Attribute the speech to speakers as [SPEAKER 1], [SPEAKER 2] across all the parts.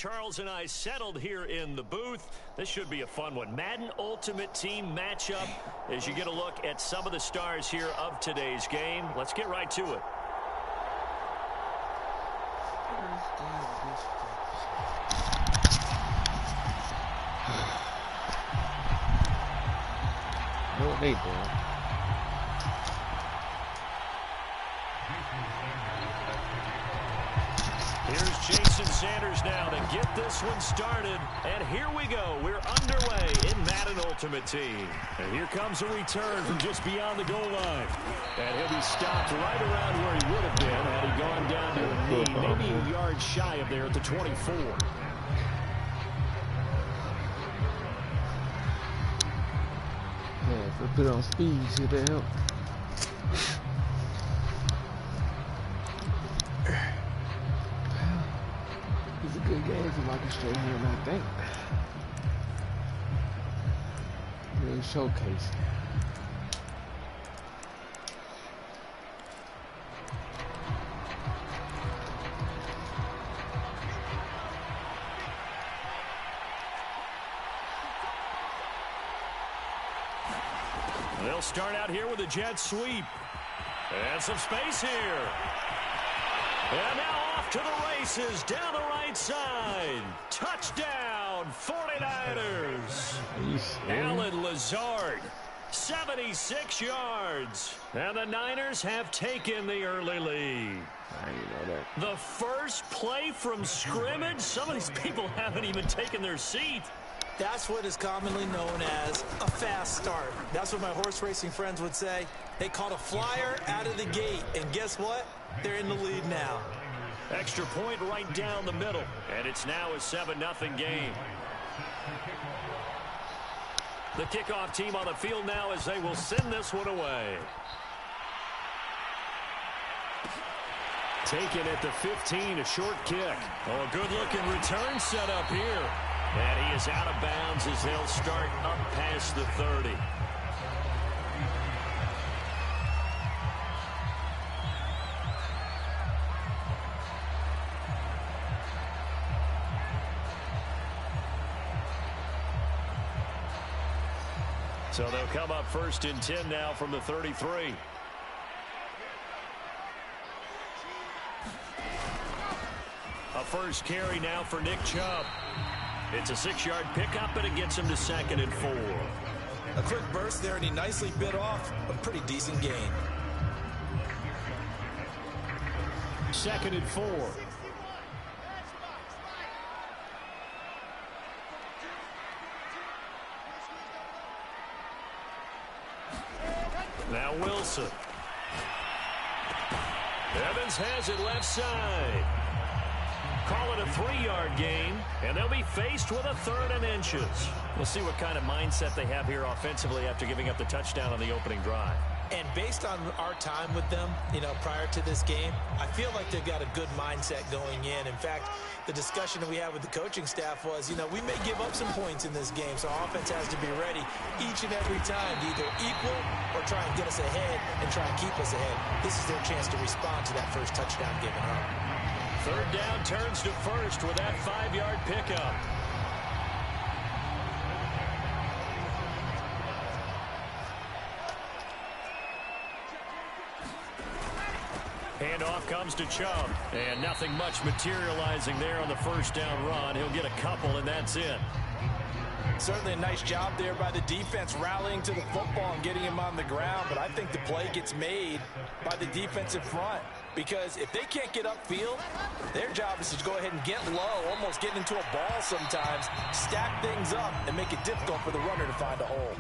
[SPEAKER 1] Charles and I settled here in the booth. This should be a fun one. Madden Ultimate Team matchup as you get a look at some of the stars here of today's game. Let's get right to it.
[SPEAKER 2] Know what they doing?
[SPEAKER 1] Here's Jason Sanders now to get this one started. And here we go. We're underway in Madden Ultimate Team.
[SPEAKER 3] And here comes a return from just beyond the goal line. And he'll be stopped right around where he would have been had he gone down to a knee, maybe a yard shy of there at the 24.
[SPEAKER 2] Yeah, if we put on speed, should that help? It's a good game for Michael straight here, I think. Really showcase.
[SPEAKER 1] They'll start out here with a jet sweep. And some space here. And now off to the races down the right side. Touchdown, 49ers. Alan Lazard, 76 yards. And the Niners have taken the early lead.
[SPEAKER 2] I didn't know that.
[SPEAKER 1] The first play from scrimmage. Some of these people haven't even taken their seat.
[SPEAKER 4] That's what is commonly known as a fast start. That's what my horse racing friends would say. They caught a flyer out of the gate, and guess what? They're in the lead now.
[SPEAKER 1] Extra point right down the middle, and it's now a 7-0 game. The kickoff team on the field now as they will send this one away.
[SPEAKER 3] Taken at the 15, a short kick.
[SPEAKER 1] Oh, a good-looking return set up here. And he is out of bounds as they'll start up past the 30. So they'll come up 1st and 10 now from the 33. A first carry now for Nick Chubb. It's a 6-yard pickup, but it gets him to 2nd and 4.
[SPEAKER 4] A quick burst there, and he nicely bit off a pretty decent gain.
[SPEAKER 3] 2nd and 4.
[SPEAKER 1] Now Wilson. Evans has it left side. Call it a 3-yard gain, and they'll be faced with a 3rd and inches. We'll see what kind of mindset they have here offensively after giving up the touchdown on the opening drive.
[SPEAKER 4] And based on our time with them, prior to this game, I feel like they've got a good mindset going in. In fact, the discussion that we had with the coaching staff was, we may give up some points in this game, so our offense has to be ready each and every time to either equal or try and get us ahead and try and keep us ahead. This is their chance to respond to that first touchdown given up.
[SPEAKER 1] 3rd down turns to 1st with that 5-yard pickup. Handoff comes to Chubb, and nothing much materializing there on the 1st down run. He'll get a couple, and that's it.
[SPEAKER 4] Certainly a nice job there by the defense rallying to the football and getting him on the ground, but I think the play gets made by the defensive front because if they can't get upfield, their job is to go ahead and get low, almost get into a ball sometimes, stack things up, and make it difficult for the runner to find a hole.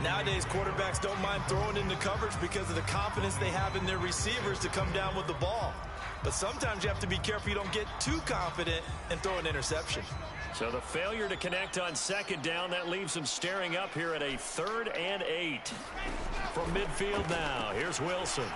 [SPEAKER 4] Nowadays, quarterbacks don't mind throwing into coverage because of the confidence they have in their receivers to come down with the ball. But sometimes you have to be careful you don't get too confident and throw an interception.
[SPEAKER 1] So the failure to connect on 2nd down, that leaves them staring up here at a 3rd and 8. From midfield now, here's Wilson.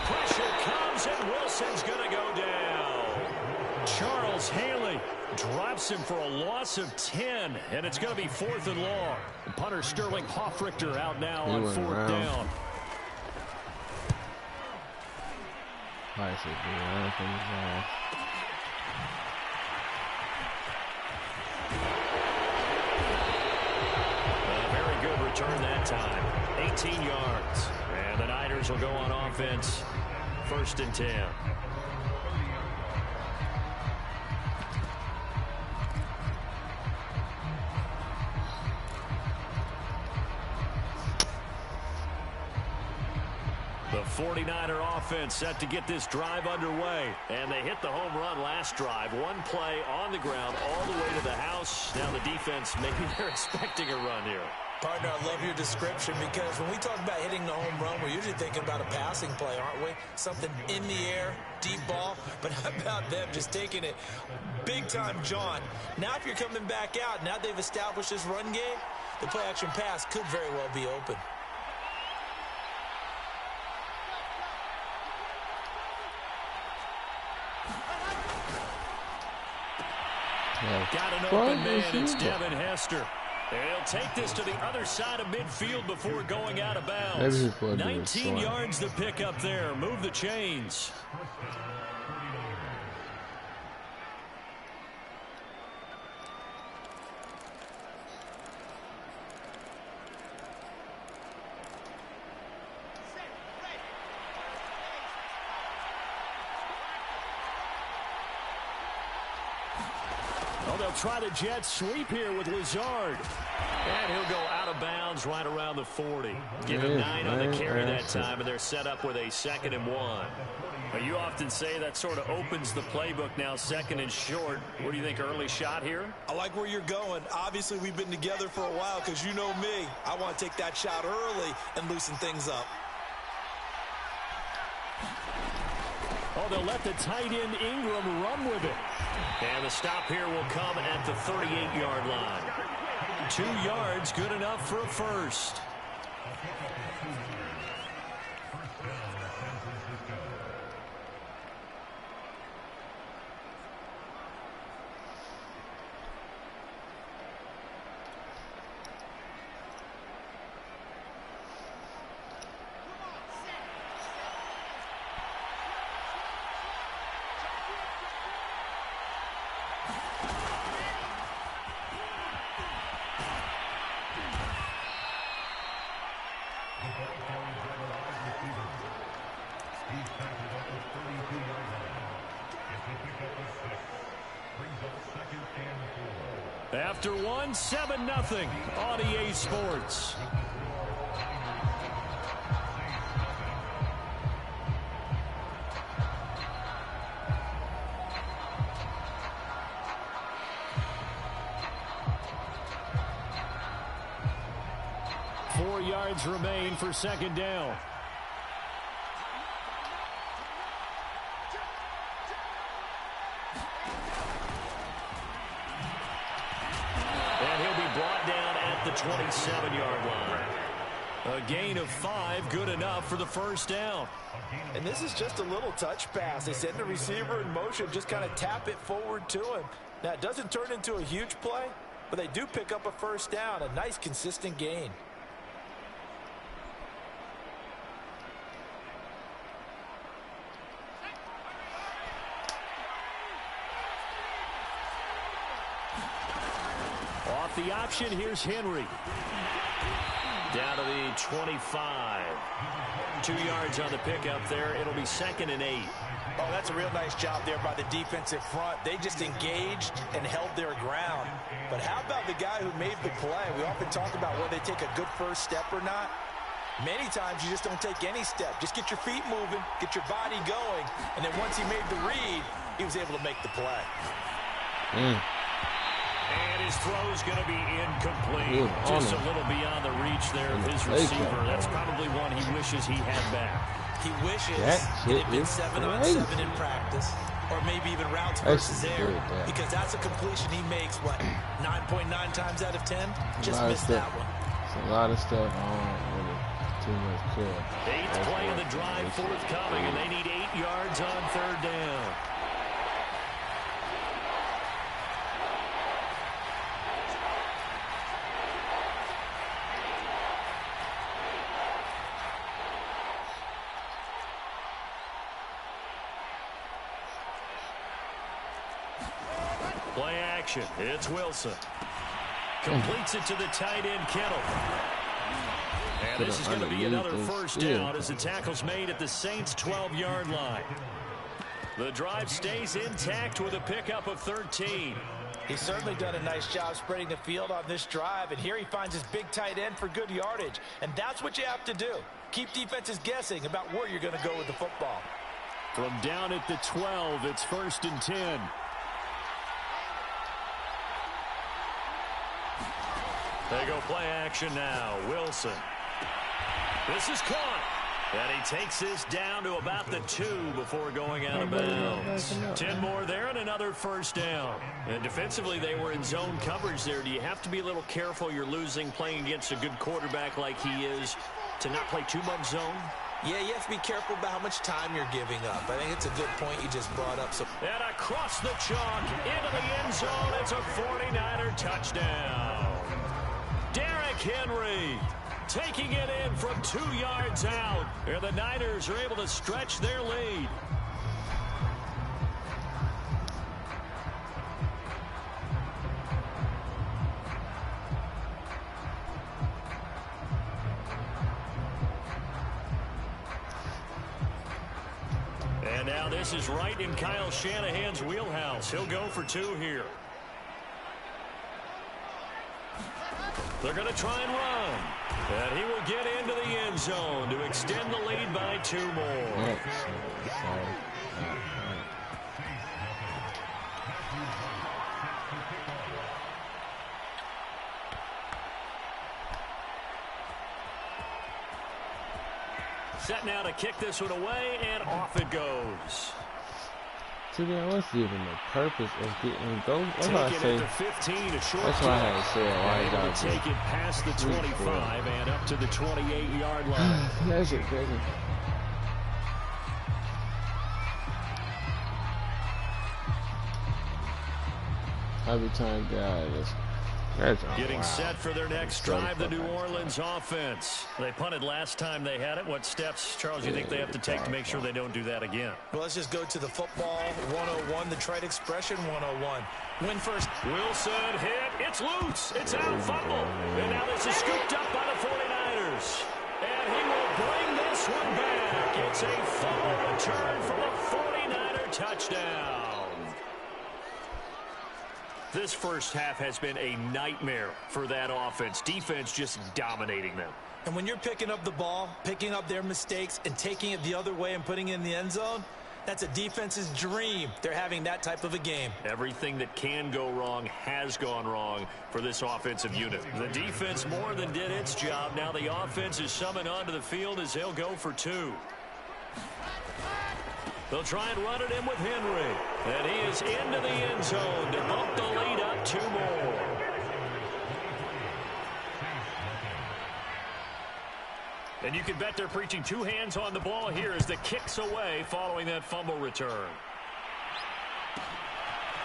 [SPEAKER 1] Pressure comes, and Wilson's going to go down. Charles Haley drops him for a loss of 10, and it's going to be 4th and long. Punter Sterling Hoffrichter out now on 4th down. time. 18 yards. And the Niners will go on offense. 1st and 10. The 49er offense set to get this drive underway. And they hit the home run last drive. One play on the ground all the way to the house. Now the defense, maybe they're expecting a run here.
[SPEAKER 4] Partner, I love your description because when we talk about hitting the home run, we're usually thinking about a passing play, aren't we? Something in the air, deep ball. But how about them just taking it big time, John? Now if you're coming back out, now they've established this run game, the play-action pass could very well be open.
[SPEAKER 1] Got an open man. It's Devin Hester. And he'll take this to the other side of midfield before going out of bounds. 19 yards to pick up there. Move the chains. Oh, they'll try the jet sweep here with Lazard. And he'll go out of bounds right around the 40. Give him 9 on the carry that time, and they're set up with a 2nd and 1. But you often say that sort of opens the playbook now, 2nd and short. What do you think, early shot here?
[SPEAKER 4] I like where you're going. Obviously, we've been together for a while because you know me. I want to take that shot early and loosen things up.
[SPEAKER 1] Oh, they'll let the tight end Ingram run with it. And the stop here will come at the 38-yard line. 2 yards, good enough for a first. After 1, 7-0 on EA Sports. Four yards remain for 2nd down. And he'll be brought down at the 27-yard line. A gain of 5, good enough for the first down.
[SPEAKER 4] And this is just a little touch pass. They send the receiver in motion, just kind of tap it forward to him. Now, it doesn't turn into a huge play, but they do pick up a first down, a nice, consistent gain.
[SPEAKER 1] Off the option, here's Henry. Down to the 25. 2 yards on the pickup there. It'll be 2nd and 8.
[SPEAKER 4] Oh, that's a real nice job there by the defensive front. They just engaged and held their ground. But how about the guy who made the play? We often talk about whether they take a good first step or not. Many times you just don't take any step. Just get your feet moving, get your body going, and then once he made the read, he was able to make the play.
[SPEAKER 1] And his throw's going to be incomplete. Just a little beyond the reach there of his receiver. That's probably one he wishes he had back.
[SPEAKER 4] He wishes it had been 7-on-7 in practice, or maybe even routes versus air, because that's a completion he makes, what, 9.9 times out of 10? Just missed that one.
[SPEAKER 2] It's a lot of stuff. I don't really too much care.
[SPEAKER 1] 8th play of the drive forthcoming, and they need 8 yards on 3rd down. Play action. It's Wilson. Completes it to the tight end, Kittle. And this is going to be another first down as the tackle's made at the Saints' 12-yard line. The drive stays intact with a pickup of 13.
[SPEAKER 4] He's certainly done a nice job spreading the field on this drive, and here he finds his big tight end for good yardage. And that's what you have to do. Keep defenses guessing about where you're going to go with the football.
[SPEAKER 3] From down at the 12, it's 1st and 10.
[SPEAKER 1] They go play action now. Wilson. This is caught. And he takes this down to about the 2 before going out of bounds. 10 more there and another first down. And defensively, they were in zone coverage there. Do you have to be a little careful you're losing playing against a good quarterback like he is to not play too much zone?
[SPEAKER 4] Yeah, you have to be careful about how much time you're giving up. I think it's a good point you just brought up.
[SPEAKER 1] And across the chalk, into the end zone, it's a 49er touchdown. Derrick Henry taking it in from 2 yards out. And the Niners are able to stretch their lead. And now this is right in Kyle Shanahan's wheelhouse. He'll go for 2 here. They're going to try and run. And he will get into the end zone to extend the lead by 2 more. Set now to kick this one away, and off it goes.
[SPEAKER 2] To be honest, even the purpose of getting go. That's why I
[SPEAKER 3] Taking
[SPEAKER 2] say.
[SPEAKER 3] it to 15, a short
[SPEAKER 2] That's why I had to say it. Why you
[SPEAKER 3] able
[SPEAKER 2] gotta
[SPEAKER 3] to take it past the 25 and up to the 28-yard line.
[SPEAKER 2] That shit crazy. Every time, guys.
[SPEAKER 1] Getting set for their next drive, the New Orleans offense. They punted last time they had it. What steps, Charles, do you think they have to take to make sure they don't do that again?
[SPEAKER 4] Well, let's just go to the football 101, the trade expression 101. Win first.
[SPEAKER 1] Wilson hit. It's loose. It's out. Fumble. And now this is scooped up by the 49ers. And he will bring this one back. It's a fumble return from a 49er touchdown. This first half has been a nightmare for that offense. Defense just dominating them.
[SPEAKER 4] And when you're picking up the ball, picking up their mistakes, and taking it the other way and putting it in the end zone, that's a defense's dream. They're having that type of a game.
[SPEAKER 1] Everything that can go wrong has gone wrong for this offensive unit. The defense more than did its job. Now the offense is summoned onto the field as they'll go for 2. They'll try and run it in with Henry. And he is into the end zone to bump the lead up 2 more. And you can bet they're preaching 2 hands on the ball here as the kick's away following that fumble return.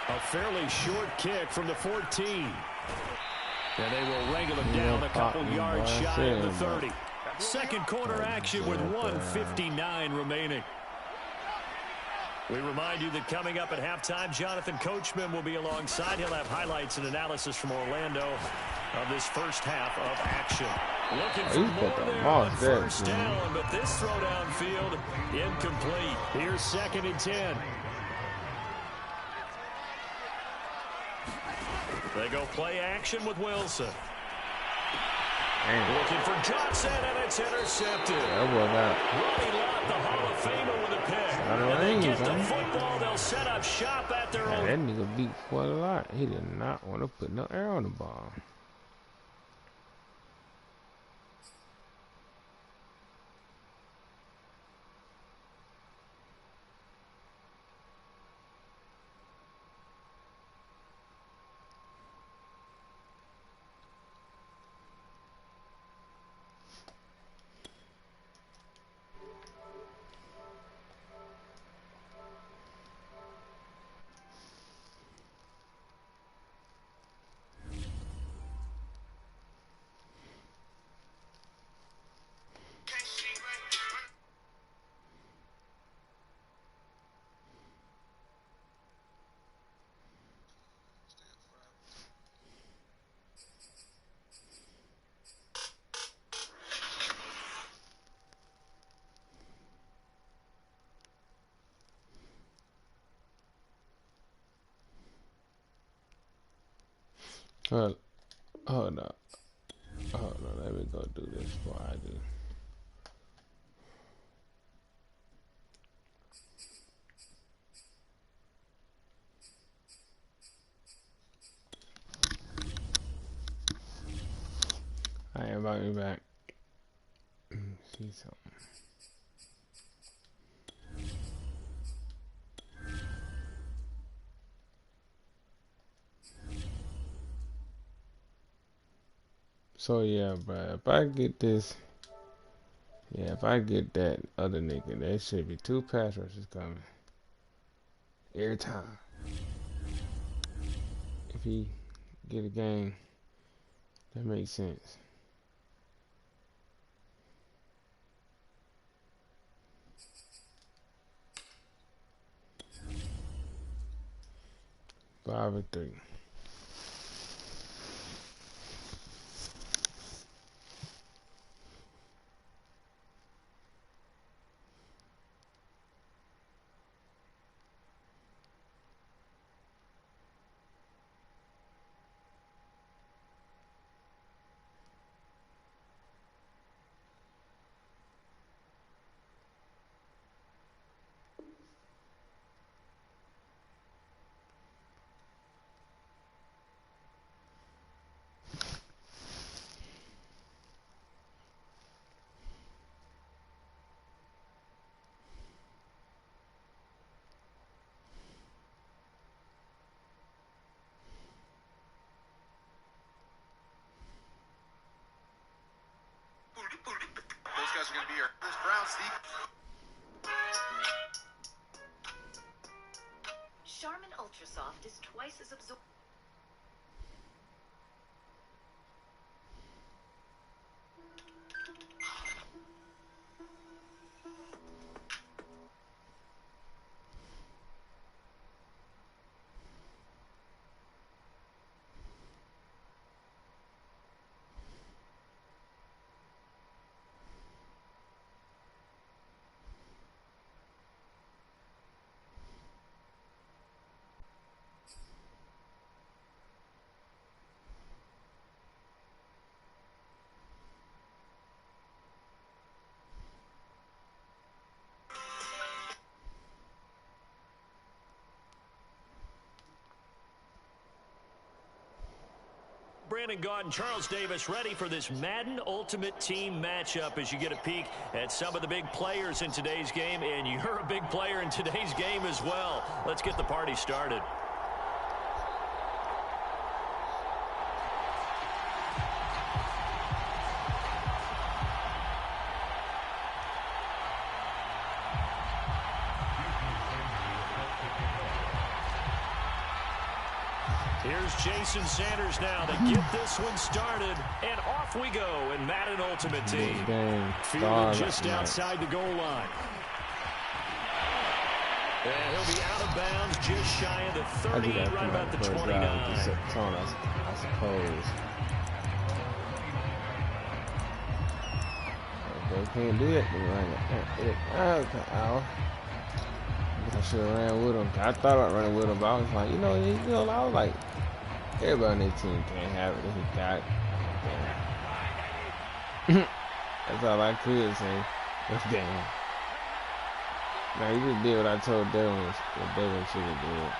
[SPEAKER 3] A fairly short kick from the 14. And they will wrangle him down a couple yards shy of the 30.
[SPEAKER 1] Second quarter action with 1:59 remaining. We remind you that coming up at halftime, Jonathan Coachman will be alongside. He'll have highlights and analysis from Orlando of this first half of action. Looking for more there on first down, but this throw downfield incomplete.
[SPEAKER 3] Here's 2nd and 10.
[SPEAKER 1] They go play action with Wilson.
[SPEAKER 2] Damn.
[SPEAKER 1] Looking for Johnson, and it's intercepted.
[SPEAKER 2] That was not.
[SPEAKER 1] Ronnie Lott, the Hall of Famer, with a pick. And they get the football. They'll set up shop at their own.
[SPEAKER 2] That nigga beat quite a lot. He did not want to put no air on the ball. Hold up. Hold on. Let me go do this before I do. I invite me back. See something. So yeah, bro, if I get this, if I get that other nigga, there should be 2 pass rushes coming every time. If he get a game, that makes sense. Five or 3.
[SPEAKER 5] Those guys are going to be here. This Brown, Steve.
[SPEAKER 6] Charmin Ultra Soft is twice as absorbent.
[SPEAKER 1] Brandon Gaudin, Charles Davis ready for this Madden Ultimate Team matchup as you get a peek at some of the big players in today's game, and you're a big player in today's game as well. Let's get the party started. Here's Jason Sanders now to get this one started, and off we go in Madden Ultimate Team. Fielded just outside the goal line. And he'll be out of bounds just shy of the 30, right about the 29.
[SPEAKER 2] I suppose. Okay, can't do it. I should have ran with him. I thought about running with him, but I was like, I was like, everybody on their team can't have it. He got it. That's all I could say. That's damn. Now, he just did what I told Devin should have did.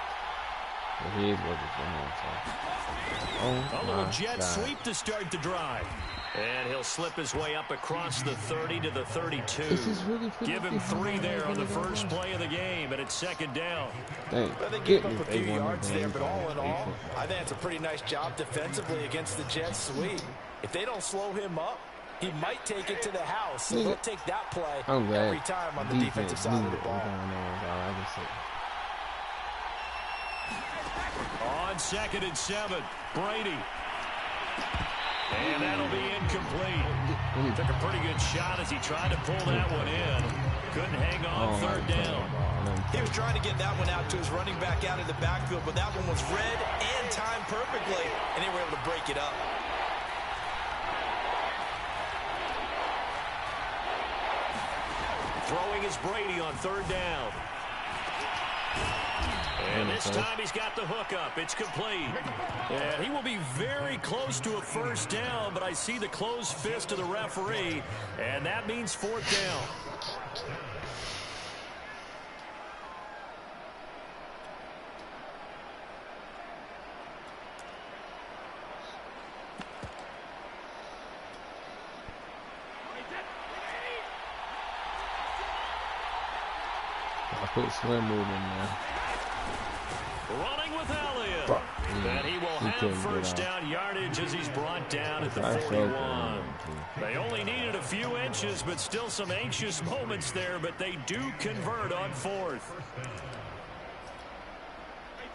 [SPEAKER 2] But he is working for him, so.
[SPEAKER 1] A little jet sweep to start the drive. And he'll slip his way up across the 30 to the 32. Give him 3 there on the first play of the game, and it's second down.
[SPEAKER 4] They give up a few yards there, but all in all, I think it's a pretty nice job defensively against the jet sweep. If they don't slow him up, he might take it to the house. So they'll take that play every time on the defensive side of the ball.
[SPEAKER 1] On 2nd and 7, Brady. And that'll be incomplete. Took a pretty good shot as he tried to pull that one in. Couldn't hang on 3rd down.
[SPEAKER 4] He was trying to get that one out to his running back out of the backfield, but that one was read and timed perfectly, and they were able to break it up.
[SPEAKER 1] Throwing is Brady on 3rd down.
[SPEAKER 3] And this time he's got the hook up. It's complete. And he will be very close to a first down, but I see the closed fist of the referee, and that means fourth down.
[SPEAKER 2] I put Slim Move in there.
[SPEAKER 3] Running with Elliott. And he will have first down yardage as he's brought down at the 41. They only needed a few inches, but still some anxious moments there, but they do convert on fourth.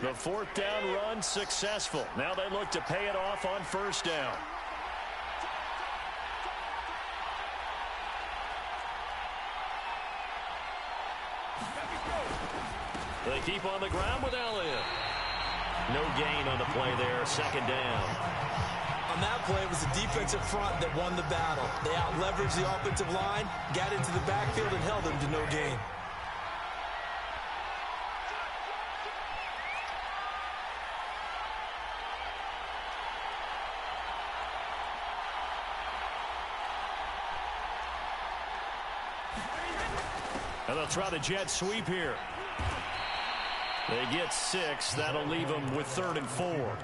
[SPEAKER 3] The fourth down run successful. Now they look to pay it off on first down. They keep on the ground with Elliott. No gain on the play there, second down.
[SPEAKER 4] On that play, it was the defensive front that won the battle. They out-leveraged the offensive line, got into the backfield, and held them to no gain.
[SPEAKER 3] And they'll try the jet sweep here. They get 6. That'll leave them with 3rd and 4.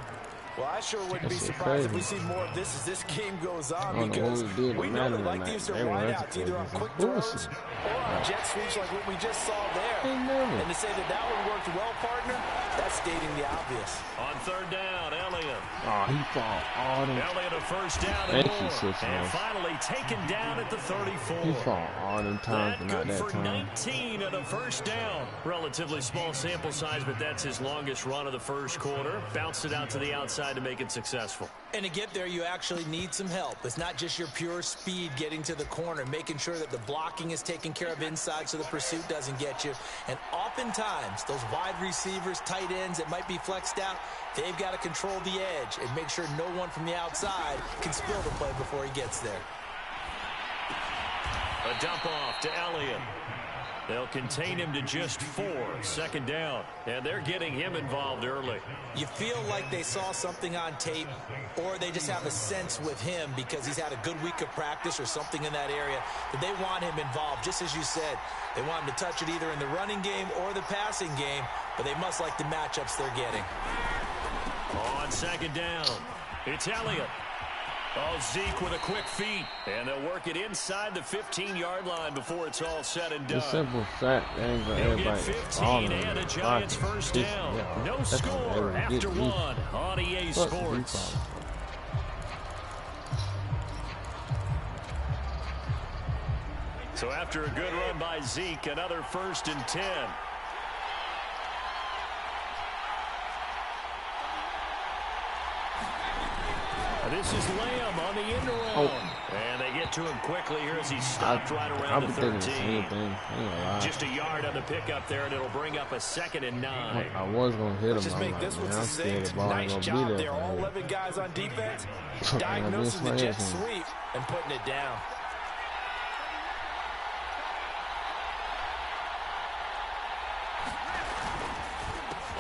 [SPEAKER 4] Well, I sure wouldn't be surprised if we see more of this as this game goes on, because we know they like to use their wideouts either on quick throws or on jet sweeps like what we just saw there. And to say that that one worked well, partner, that's stating the obvious.
[SPEAKER 3] On 3rd down, Elliott.
[SPEAKER 2] Oh, he fought all them.
[SPEAKER 3] Elliott a first down and more. And finally taken down at the 34.
[SPEAKER 2] He fought all them times, but not that
[SPEAKER 3] good for
[SPEAKER 2] time.
[SPEAKER 3] 19 at a first down. Relatively small sample size, but that's his longest run of the first quarter. Bounced it out to the outside to make it successful.
[SPEAKER 4] And to get there, you actually need some help. It's not just your pure speed getting to the corner, making sure that the blocking is taken care of inside so the pursuit doesn't get you. And oftentimes, those wide receivers, tight ends that might be flexed out, they've got to control the edge and make sure no one from the outside can spill the play before he gets there.
[SPEAKER 3] A dump off to Elliott. They'll contain him to just 4, second down. And they're getting him involved early.
[SPEAKER 4] You feel like they saw something on tape, or they just have a sense with him because he's had a good week of practice or something in that area that they want him involved. Just as you said, they want him to touch it either in the running game or the passing game, but they must like the matchups they're getting.
[SPEAKER 3] On second down, it's Elliott. Oh, Zeke with a quick feet. And they'll work it inside the 15-yard line before it's all said and done.
[SPEAKER 2] The simple fact, they ain't gonna
[SPEAKER 3] They'll get
[SPEAKER 2] everybody
[SPEAKER 3] 15 and a Giants first down.
[SPEAKER 2] Yeah,
[SPEAKER 3] no score after one on EA Sports. So after a good run by Zeke, another 1st and 10. This is Lamb on the end around. And they get to him quickly here as he stopped right around the 13. Just a yard on the pickup there, and it'll bring up a 2nd and 9.
[SPEAKER 2] I was going to hit him.
[SPEAKER 4] Just make this one succinct. Nice job there. All 11 guys on defense diagnosing the jet sweep and putting it down.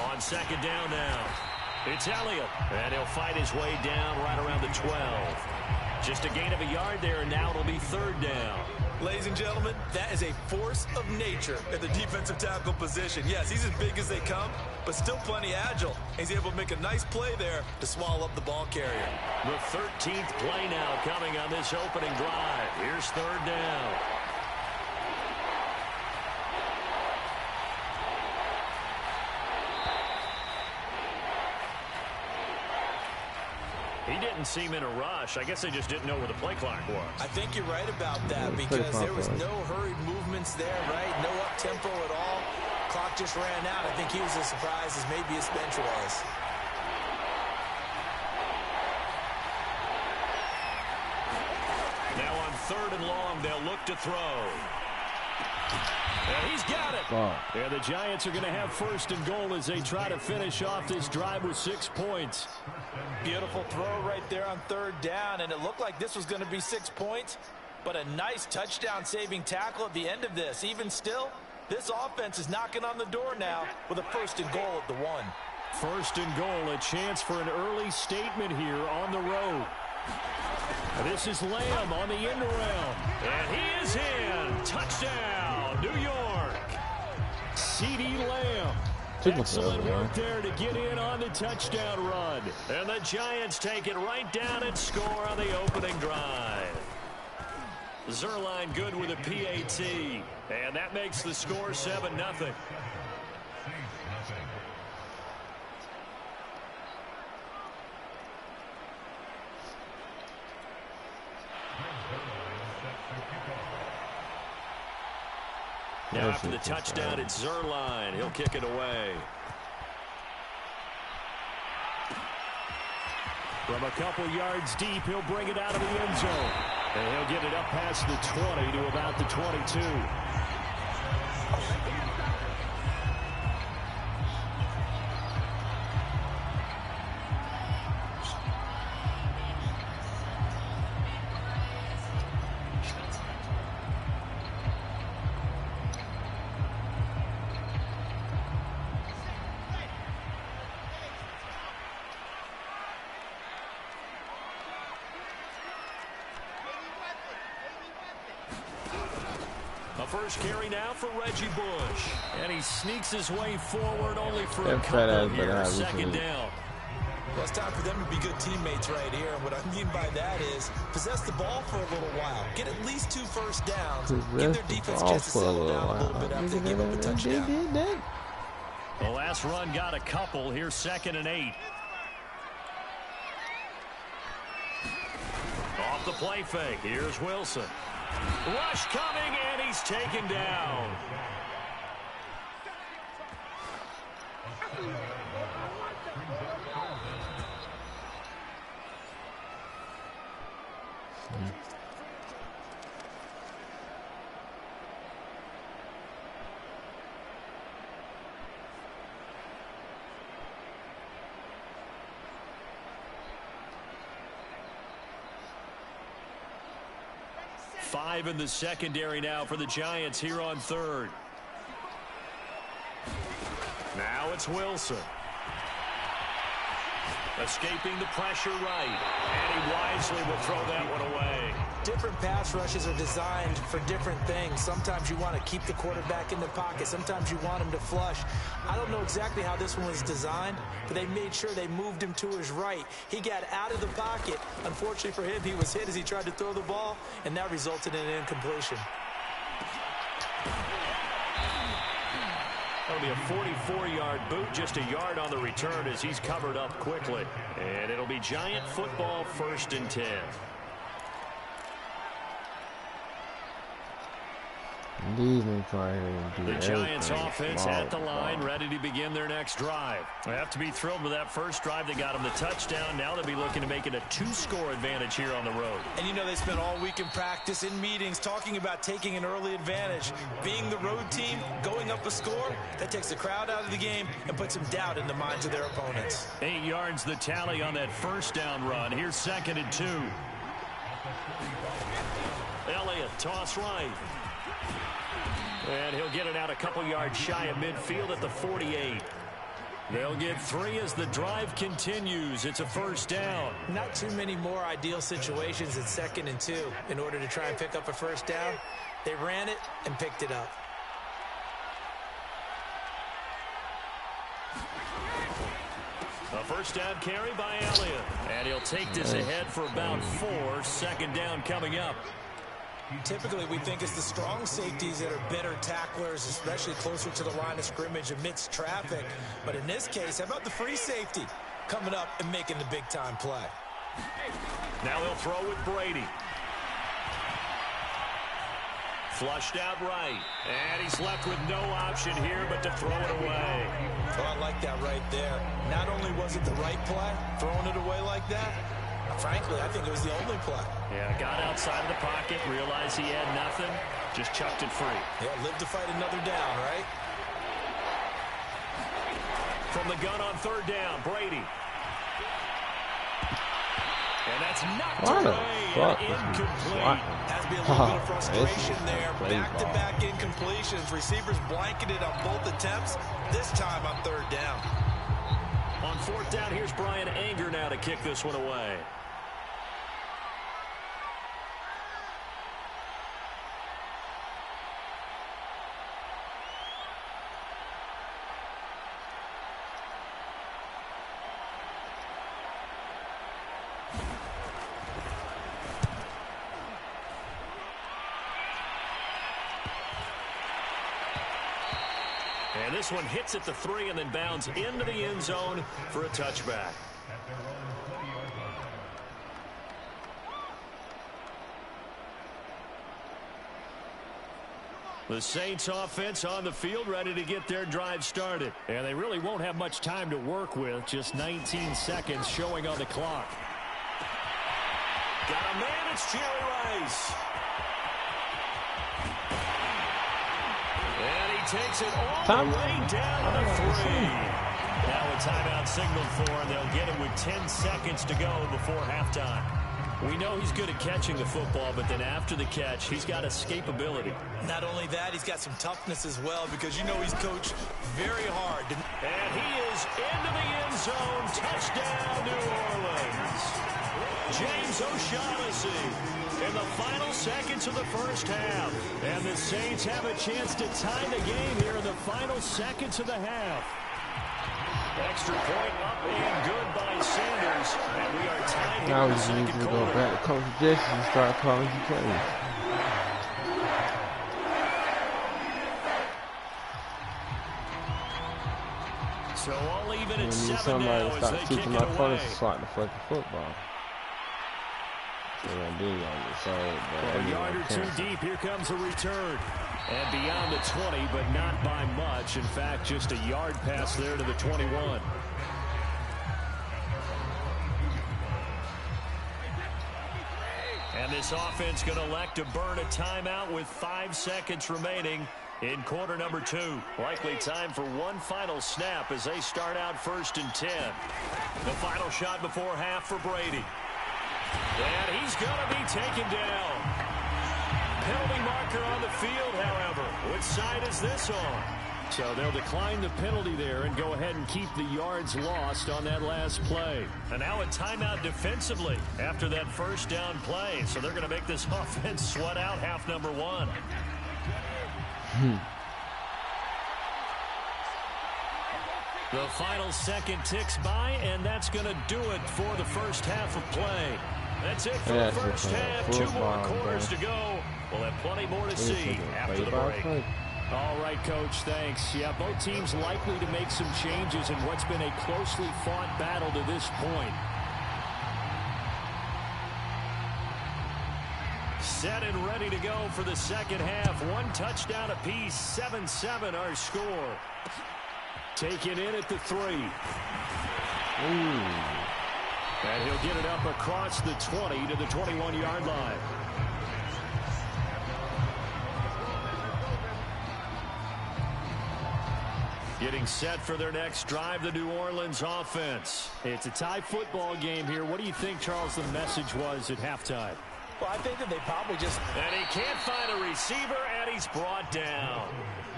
[SPEAKER 3] On second down now, it's Elliott, and he'll fight his way down right around the 12. Just a gain of a yard there, and now it'll be 3rd down.
[SPEAKER 4] Ladies and gentlemen, that is a force of nature at the defensive tackle position. Yes, he's as big as they come, but still plenty agile. He's able to make a nice play there to swallow up the ball carrier.
[SPEAKER 3] The 13th play now coming on this opening drive. Here's 3rd down. He didn't seem in a rush. I guess they just didn't know where the play clock was.
[SPEAKER 4] I think you're right about that because there was no hurried movements there, right? No up-tempo at all. Clock just ran out. I think he was as surprised as maybe his bench was.
[SPEAKER 3] Now on 3rd and long, they'll look to throw. And he's got it. And the Giants are going to have 1st and goal as they try to finish off this drive with 6 points.
[SPEAKER 4] Beautiful throw right there on 3rd down, and it looked like this was going to be 6 points, but a nice touchdown-saving tackle at the end of this. Even still, This offense is knocking on the door now with a 1st and goal at the 1.
[SPEAKER 1] 1st and goal, a chance for an early statement here on the road. This is Lamb on the end around. And he is in. Touchdown, New York. CeeDee Lamb. Excellent work there to get in on the touchdown run. And the Giants take it right down and score on the opening drive. Zerline good with a PAT. And that makes the score 7-0. Now after the touchdown, it's Zerline. He'll kick it away. From a couple yards deep, he'll bring it out of the end zone. And he'll get it up past the 20 to about the 22. First carry now for Reggie Bush. And he sneaks his way forward only for a couple here. 2nd down.
[SPEAKER 4] Well, it's time for them to be good teammates right here. And what I mean by that is possess the ball for a little while. Get at least 2 first downs. Give their defense a chance to settle down a little bit after they give up a touchdown.
[SPEAKER 1] The last run got a couple. Here's 2nd and 8. Off the play fake. Here's Wilson. Rush coming, and he's taken down. Five in the secondary now for the Giants here on 3rd. Now it's Wilson. Escaping the pressure right. And he wisely will throw that one away.
[SPEAKER 4] Different pass rushes are designed for different things. Sometimes you want to keep the quarterback in the pocket. Sometimes you want him to flush. I don't know exactly how this one was designed, but they made sure they moved him to his right. He got out of the pocket. Unfortunately for him, he was hit as he tried to throw the ball, and that resulted in an incompletion.
[SPEAKER 1] That'll be a 44-yard boot, just a yard on the return as he's covered up quickly. And it'll be Giant football, 1st and 10. The Giants offense at the line, ready to begin their next drive. They have to be thrilled with that first drive. They got them the touchdown. Now they'll be looking to make it a 2-score advantage here on the road.
[SPEAKER 4] And you know they spent all week in practice, in meetings, talking about taking an early advantage. Being the road team, going up a score, that takes the crowd out of the game and puts some doubt in the minds of their opponents.
[SPEAKER 1] 8 yards the tally on that first down run. Here's 2nd and 2. Elliott, toss right. And he'll get it out a couple yards shy of midfield at the 48. They'll get 3 as the drive continues. It's a first down.
[SPEAKER 4] Not too many more ideal situations at 2nd and 2 in order to try and pick up a first down. They ran it and picked it up.
[SPEAKER 1] A first down carry by Elliott. And he'll take this ahead for about 4. 2nd down coming up.
[SPEAKER 4] Typically, we think it's the strong safeties that are better tacklers, especially closer to the line of scrimmage amidst traffic. But in this case, how about the free safety coming up and making the big-time play?
[SPEAKER 1] Now he'll throw with Brady. Flushed out right. And he's left with no option here but to throw it away.
[SPEAKER 4] Oh, I like that right there. Not only was it the right play, throwing it away like that, frankly, I think it was the only play.
[SPEAKER 1] Yeah, got outside of the pocket, realized he had nothing, just chucked it free.
[SPEAKER 4] Yeah, live to fight another down, right?
[SPEAKER 1] From the gun on 3rd down, Brady. And that's knocked
[SPEAKER 2] Why the
[SPEAKER 1] away
[SPEAKER 2] fuck
[SPEAKER 1] and
[SPEAKER 2] is he
[SPEAKER 1] incomplete.
[SPEAKER 4] Has to be a little bit of frustration there. Back-to-back incompletions. Receivers blanketed on both attempts. This time on third down.
[SPEAKER 1] On fourth down, here's Brian Anger now to kick this one away. And this one hits at the 3 and then bounds into the end zone for a touchback. The Saints offense on the field ready to get their drive started. And they really won't have much time to work with. Just 19 seconds showing on the clock. Got a man, it's Jerry Rice. And he takes it all the way down to the 3. Now a timeout signaled for him. They'll get it with 10 seconds to go before halftime. We know he's good at catching the football, but then after the catch, he's got escapability.
[SPEAKER 4] Not only that, he's got some toughness as well, because you know he's coached very hard.
[SPEAKER 1] And he is into the end zone. Touchdown, New Orleans. James O'Shaughnessy in the final seconds of the first half. And the Saints have a chance to tie the game here in the final seconds of the half. Extra point up and good by Sanders. And we are tied
[SPEAKER 2] now
[SPEAKER 1] here in the
[SPEAKER 2] we
[SPEAKER 1] second
[SPEAKER 2] need to
[SPEAKER 1] quarter.
[SPEAKER 2] go back to Coach Jesse and start calling you plays.
[SPEAKER 1] So all even at 7
[SPEAKER 2] somebody
[SPEAKER 1] now as
[SPEAKER 2] start
[SPEAKER 1] they kick
[SPEAKER 2] teaching
[SPEAKER 1] it
[SPEAKER 2] my
[SPEAKER 1] away.
[SPEAKER 2] opponents to swat the fucking football. They're gonna do
[SPEAKER 1] A yard or two deep, here comes a return. And beyond the 20, but not by much. In fact, just a yard pass there to the 21. And this offense going to elect to burn a timeout with 5 seconds remaining in quarter number 2. Likely time for one final snap as they start out 1st and 10. The final shot before half for Brady. And he's going to be taken down. Penalty marker on the field, however. Which side is this on? So they'll decline the penalty there and go ahead and keep the yards lost on that last play. And now a timeout defensively after that first down play. So they're going to make this offense sweat out half number 1. The final second ticks by, and that's going to do it for the first half of play. That's it for the first half. 2 more quarters to go. We'll have plenty more to see after the break. All right, Coach, thanks. Yeah, both teams likely to make some changes in what's been a closely fought battle to this point. Set and ready to go for the second half. 1 touchdown apiece, 7-7 our score. Taken in at the 3. And he'll get it up across the 20 to the 21-yard line. Getting set for their next drive, the New Orleans offense. It's a tie football game here. What do you think, Charles, the message was at halftime?
[SPEAKER 4] Well, I think that they probably just...
[SPEAKER 1] And he can't find a receiver, and he's brought down.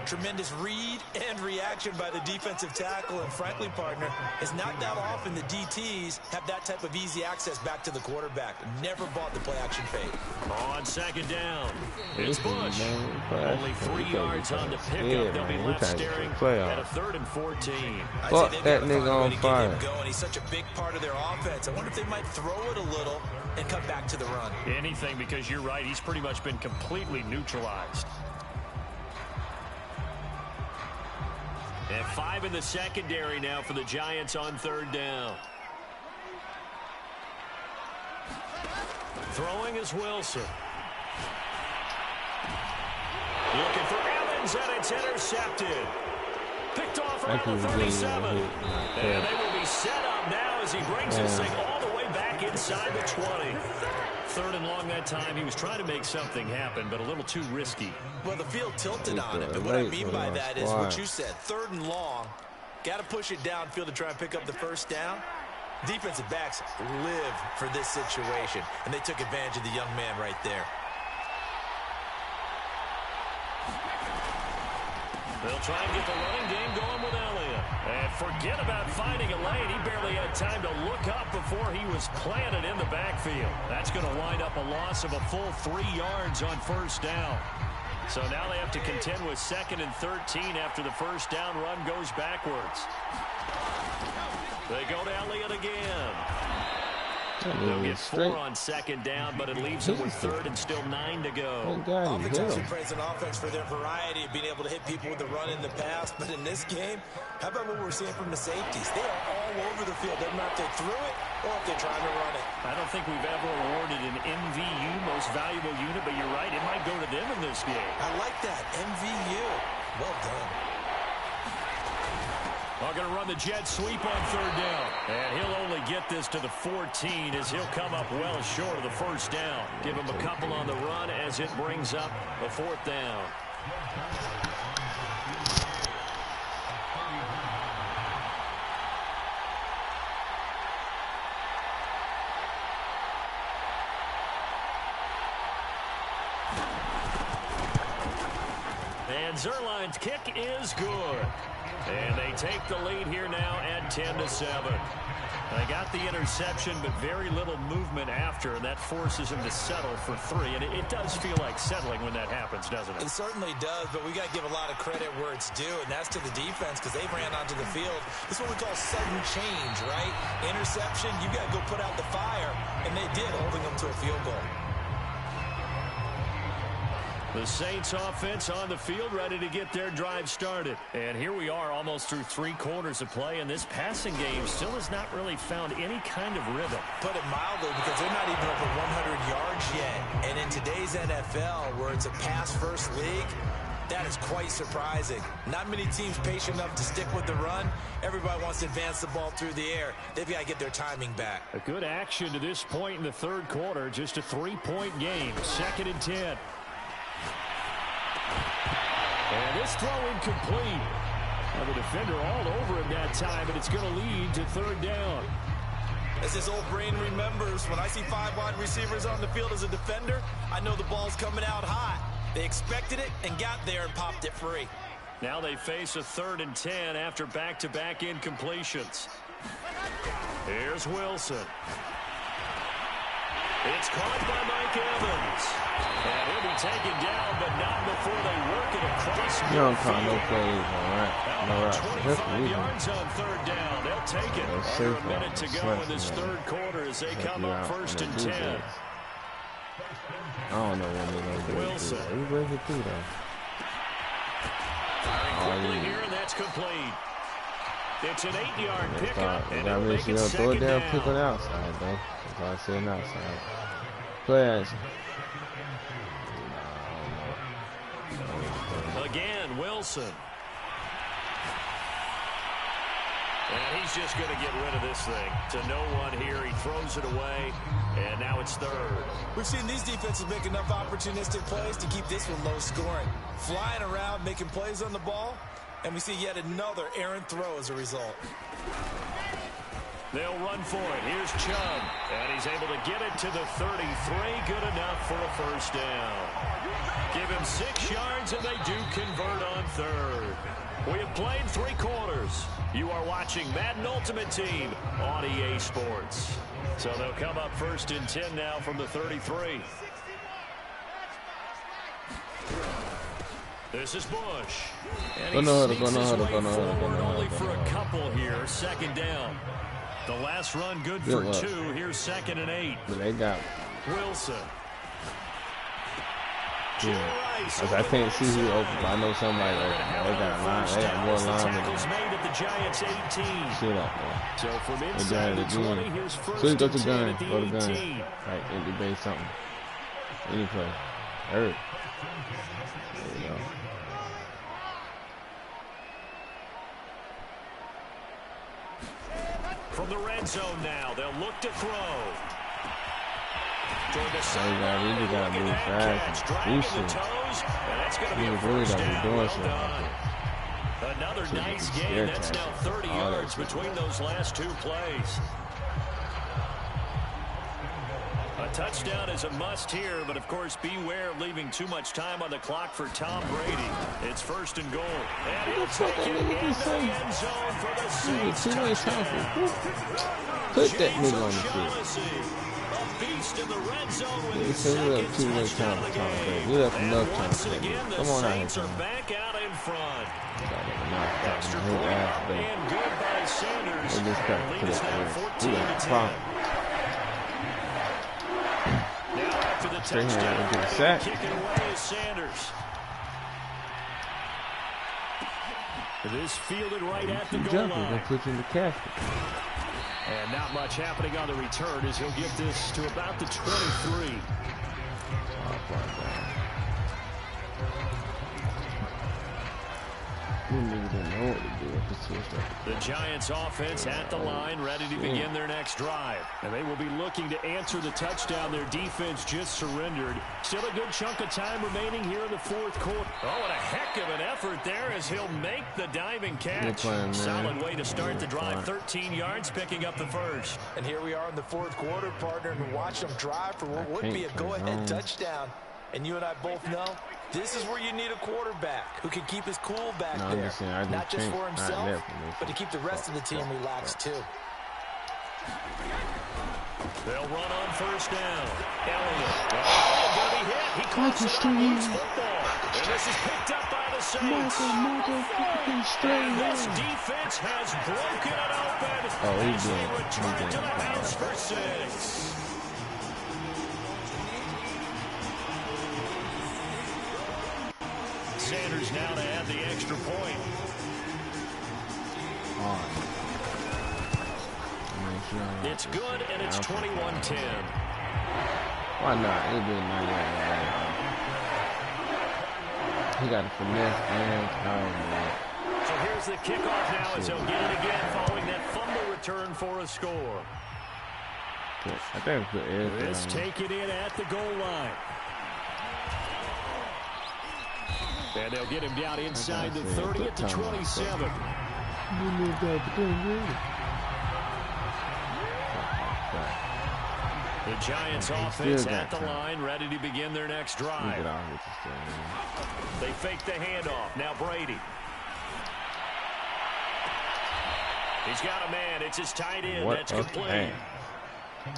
[SPEAKER 4] Tremendous read and reaction by the defensive tackle, and frankly, partner, it's not that often the DTs have that type of easy access back to the quarterback. Never bought the play action fade.
[SPEAKER 1] On second down, it's Bush. Only 3 yards on the pickup. They'll be left staring at a 3rd and 14.
[SPEAKER 2] Fuck that nigga on fire.
[SPEAKER 4] He's such a big part of their offense. I wonder if they might throw it a little and come back to the run.
[SPEAKER 1] Anything, because you're right, he's pretty much been completely neutralized. And 5 in the secondary now for the Giants on 3rd down. Throwing is Wilson. Looking for Evans, and it's intercepted. Picked off around the 37. And they will be set up now as he brings this thing all the way back inside the 20. 3rd and long that time. He was trying to make something happen, but a little too risky.
[SPEAKER 4] Well, the field tilted on him, and what I mean by that is what you said. 3rd and long, got to push it downfield to try and pick up the first down. Defensive backs live for this situation, and they took advantage of the young man right there.
[SPEAKER 1] They'll try and get the running game going with Elliott. And forget about finding a lane. He barely had time to look up before he was planted in the backfield. That's going to wind up a loss of a full 3 yards on first down. So now they have to contend with 2nd and 13 after the first down run goes backwards. They go to Elliott again. They'll get 4 on 2nd down, but it leaves them with 3rd and still 9 to go.
[SPEAKER 4] Oftentimes we praise an offense for their variety of being able to hit people with the run in the pass, but in this game, how about what we're seeing from the safeties? They are all over the field. Doesn't matter if they threw it or if they're trying to run it.
[SPEAKER 1] I don't think we've ever awarded an MVU, most valuable unit, but you're right, it might go to them in this game.
[SPEAKER 4] I like that, MVU. Well done.
[SPEAKER 1] Are going to run the jet sweep on 3rd down. And he'll only get this to the 14 as he'll come up well short of the first down. Give him a couple on the run as it brings up a 4th down. And Zerline's kick is good. And they take the lead here now at 10-7. They got the interception, but very little movement after, and that forces them to settle for 3. And it does feel like settling when that happens, doesn't it?
[SPEAKER 4] It certainly does, but we got to give a lot of credit where it's due, and that's to the defense because they ran onto the field. This is what we call sudden change, right? Interception, you got to go put out the fire, and they did, holding them to a field goal.
[SPEAKER 1] The Saints offense on the field, ready to get their drive started. And here we are almost through 3 quarters of play, and this passing game still has not really found any kind of rhythm.
[SPEAKER 4] Put it mildly, because they're not even over 100 yards yet. And in today's NFL, where it's a pass-first league, that is quite surprising. Not many teams patient enough to stick with the run. Everybody wants to advance the ball through the air. They've got to get their timing back.
[SPEAKER 1] A good action to this point in the 3rd quarter. Just a 3-point game. 2nd and 10. And this throw incomplete. Now the defender all over him that time, and it's going to lead to 3rd down.
[SPEAKER 4] As his old brain remembers, when I see 5 wide receivers on the field as a defender, I know the ball's coming out hot. They expected it and got there and popped it free.
[SPEAKER 1] Now they face a 3rd and 10 after back-to-back incompletions. Here's Wilson. It's caught by Mike Evans. And he'll be taken down, but not before they work it across the
[SPEAKER 2] You don't call no plays,
[SPEAKER 1] no 25 yards on 3rd down. They'll take it. Under a minute to go in this 3rd quarter as they come up 1st and 10.
[SPEAKER 2] I don't know when they're going to do it.
[SPEAKER 1] Wilson.
[SPEAKER 2] We break it through, though.
[SPEAKER 1] Firing quickly here, and that's complete. It's an 8-yard pickup, and it'll make it
[SPEAKER 2] throw it
[SPEAKER 1] 2nd
[SPEAKER 2] down,
[SPEAKER 1] down.
[SPEAKER 2] pick it outside, though. That's all I said outside. Play action.
[SPEAKER 1] Again, Wilson. And he's just going to get rid of this thing. To no one here. He throws it away, and now it's 3rd.
[SPEAKER 4] We've seen these defenses make enough opportunistic plays to keep this one low scoring. Flying around, making plays on the ball, and we see yet another errant throw as a result.
[SPEAKER 1] They'll run for it. Here's Chubb, and he's able to get it to the 33. Good enough for a 1st down. Give him 6 yards, and they do convert on 3rd. We have played 3 quarters. You are watching Madden Ultimate Team on EA Sports. So they'll come up 1st and 10 now from the 33. This is Bush. And he sneaks his way forward only for a couple here. 2nd down. The last run good for 2. Here's 2nd and 8.
[SPEAKER 2] But they got
[SPEAKER 1] Wilson.
[SPEAKER 2] I can't see who open, but I know somebody open. They got a line. They got more line than
[SPEAKER 1] made at the Giants 18.
[SPEAKER 2] Shit out there.
[SPEAKER 1] So from inside the 20, here's 1st
[SPEAKER 2] and 10
[SPEAKER 1] at the 18.
[SPEAKER 2] Go to gun. Like empty base something. Any play. Hurt. There you go.
[SPEAKER 1] From the red zone now, they'll look to throw. Toward the
[SPEAKER 2] sideline, you gotta move fast.
[SPEAKER 1] Driving the toes, and that's going to be a first down. Well done. Another nice game. That's now 30 yards between those last 2 plays. touchdown is a must here, but of course beware of leaving too much time on the clock for Tom Brady. It's 1st and goal. And he'll take it into the end zone for the Saints touchdown.
[SPEAKER 2] Put that nigga on the field.
[SPEAKER 1] A beast in the red zone with
[SPEAKER 2] He
[SPEAKER 1] his
[SPEAKER 2] said we left too
[SPEAKER 1] second
[SPEAKER 2] much time
[SPEAKER 1] touchdown
[SPEAKER 2] for Tom
[SPEAKER 1] of the
[SPEAKER 2] Brady.
[SPEAKER 1] game.
[SPEAKER 2] We left
[SPEAKER 1] And
[SPEAKER 2] enough time
[SPEAKER 1] once
[SPEAKER 2] for that
[SPEAKER 1] again,
[SPEAKER 2] nigga.
[SPEAKER 1] the
[SPEAKER 2] Come on out here,
[SPEAKER 1] Saints are
[SPEAKER 2] Tom.
[SPEAKER 1] back out in front. Extra
[SPEAKER 2] His
[SPEAKER 1] point
[SPEAKER 2] ass
[SPEAKER 1] up
[SPEAKER 2] back.
[SPEAKER 1] and good by Sanders.
[SPEAKER 2] They just got to
[SPEAKER 1] Lead
[SPEAKER 2] put
[SPEAKER 1] is
[SPEAKER 2] it
[SPEAKER 1] now
[SPEAKER 2] there.
[SPEAKER 1] 14
[SPEAKER 2] We got
[SPEAKER 1] to
[SPEAKER 2] a
[SPEAKER 1] 10.
[SPEAKER 2] problem.
[SPEAKER 1] Now after the
[SPEAKER 2] Straight hand
[SPEAKER 1] touchdown,
[SPEAKER 2] and get a
[SPEAKER 1] ready
[SPEAKER 2] sack.
[SPEAKER 1] to kick it away is Sanders. This fielded right at the goal
[SPEAKER 2] Jumping,
[SPEAKER 1] line.
[SPEAKER 2] gonna put you in the casket.
[SPEAKER 1] And not much happening on the return as he'll get this to about the 23. The Giants offense at the line, ready to begin their next drive. And they will be looking to answer the touchdown their defense just surrendered. Still a good chunk of time remaining here in the 4th quarter. Oh, and a heck of an effort there as he'll make the diving catch. Solid way to start the drive. 13 yards, picking up the first.
[SPEAKER 4] And here we are in the 4th quarter, partner, and watch them drive for what would be a go-ahead touchdown. And you and I both know this is where you need a quarterback who can keep his cool back there. Not just for himself, but to keep the rest of the team relaxed too.
[SPEAKER 1] They'll run on 1st down. Elliott. Oh, going to be hit. He caught it on loose football. And this is picked up by the Saints. And this defense has broken it open as they return to the house for 6. Sanders now to add the extra point. It's good, and it's 21-10.
[SPEAKER 2] Why not? It'll be a 99. He got a finesse and power.
[SPEAKER 1] So here's the kickoff now as he'll get it again following that fumble return for a score.
[SPEAKER 2] I think
[SPEAKER 1] it's taken in at the goal line. And they'll get him down inside the 30 at the 27. The Giants offense at the line, ready to begin their next drive. They fake the handoff. Now Brady. He's got a man. It's his tight end. That's complete.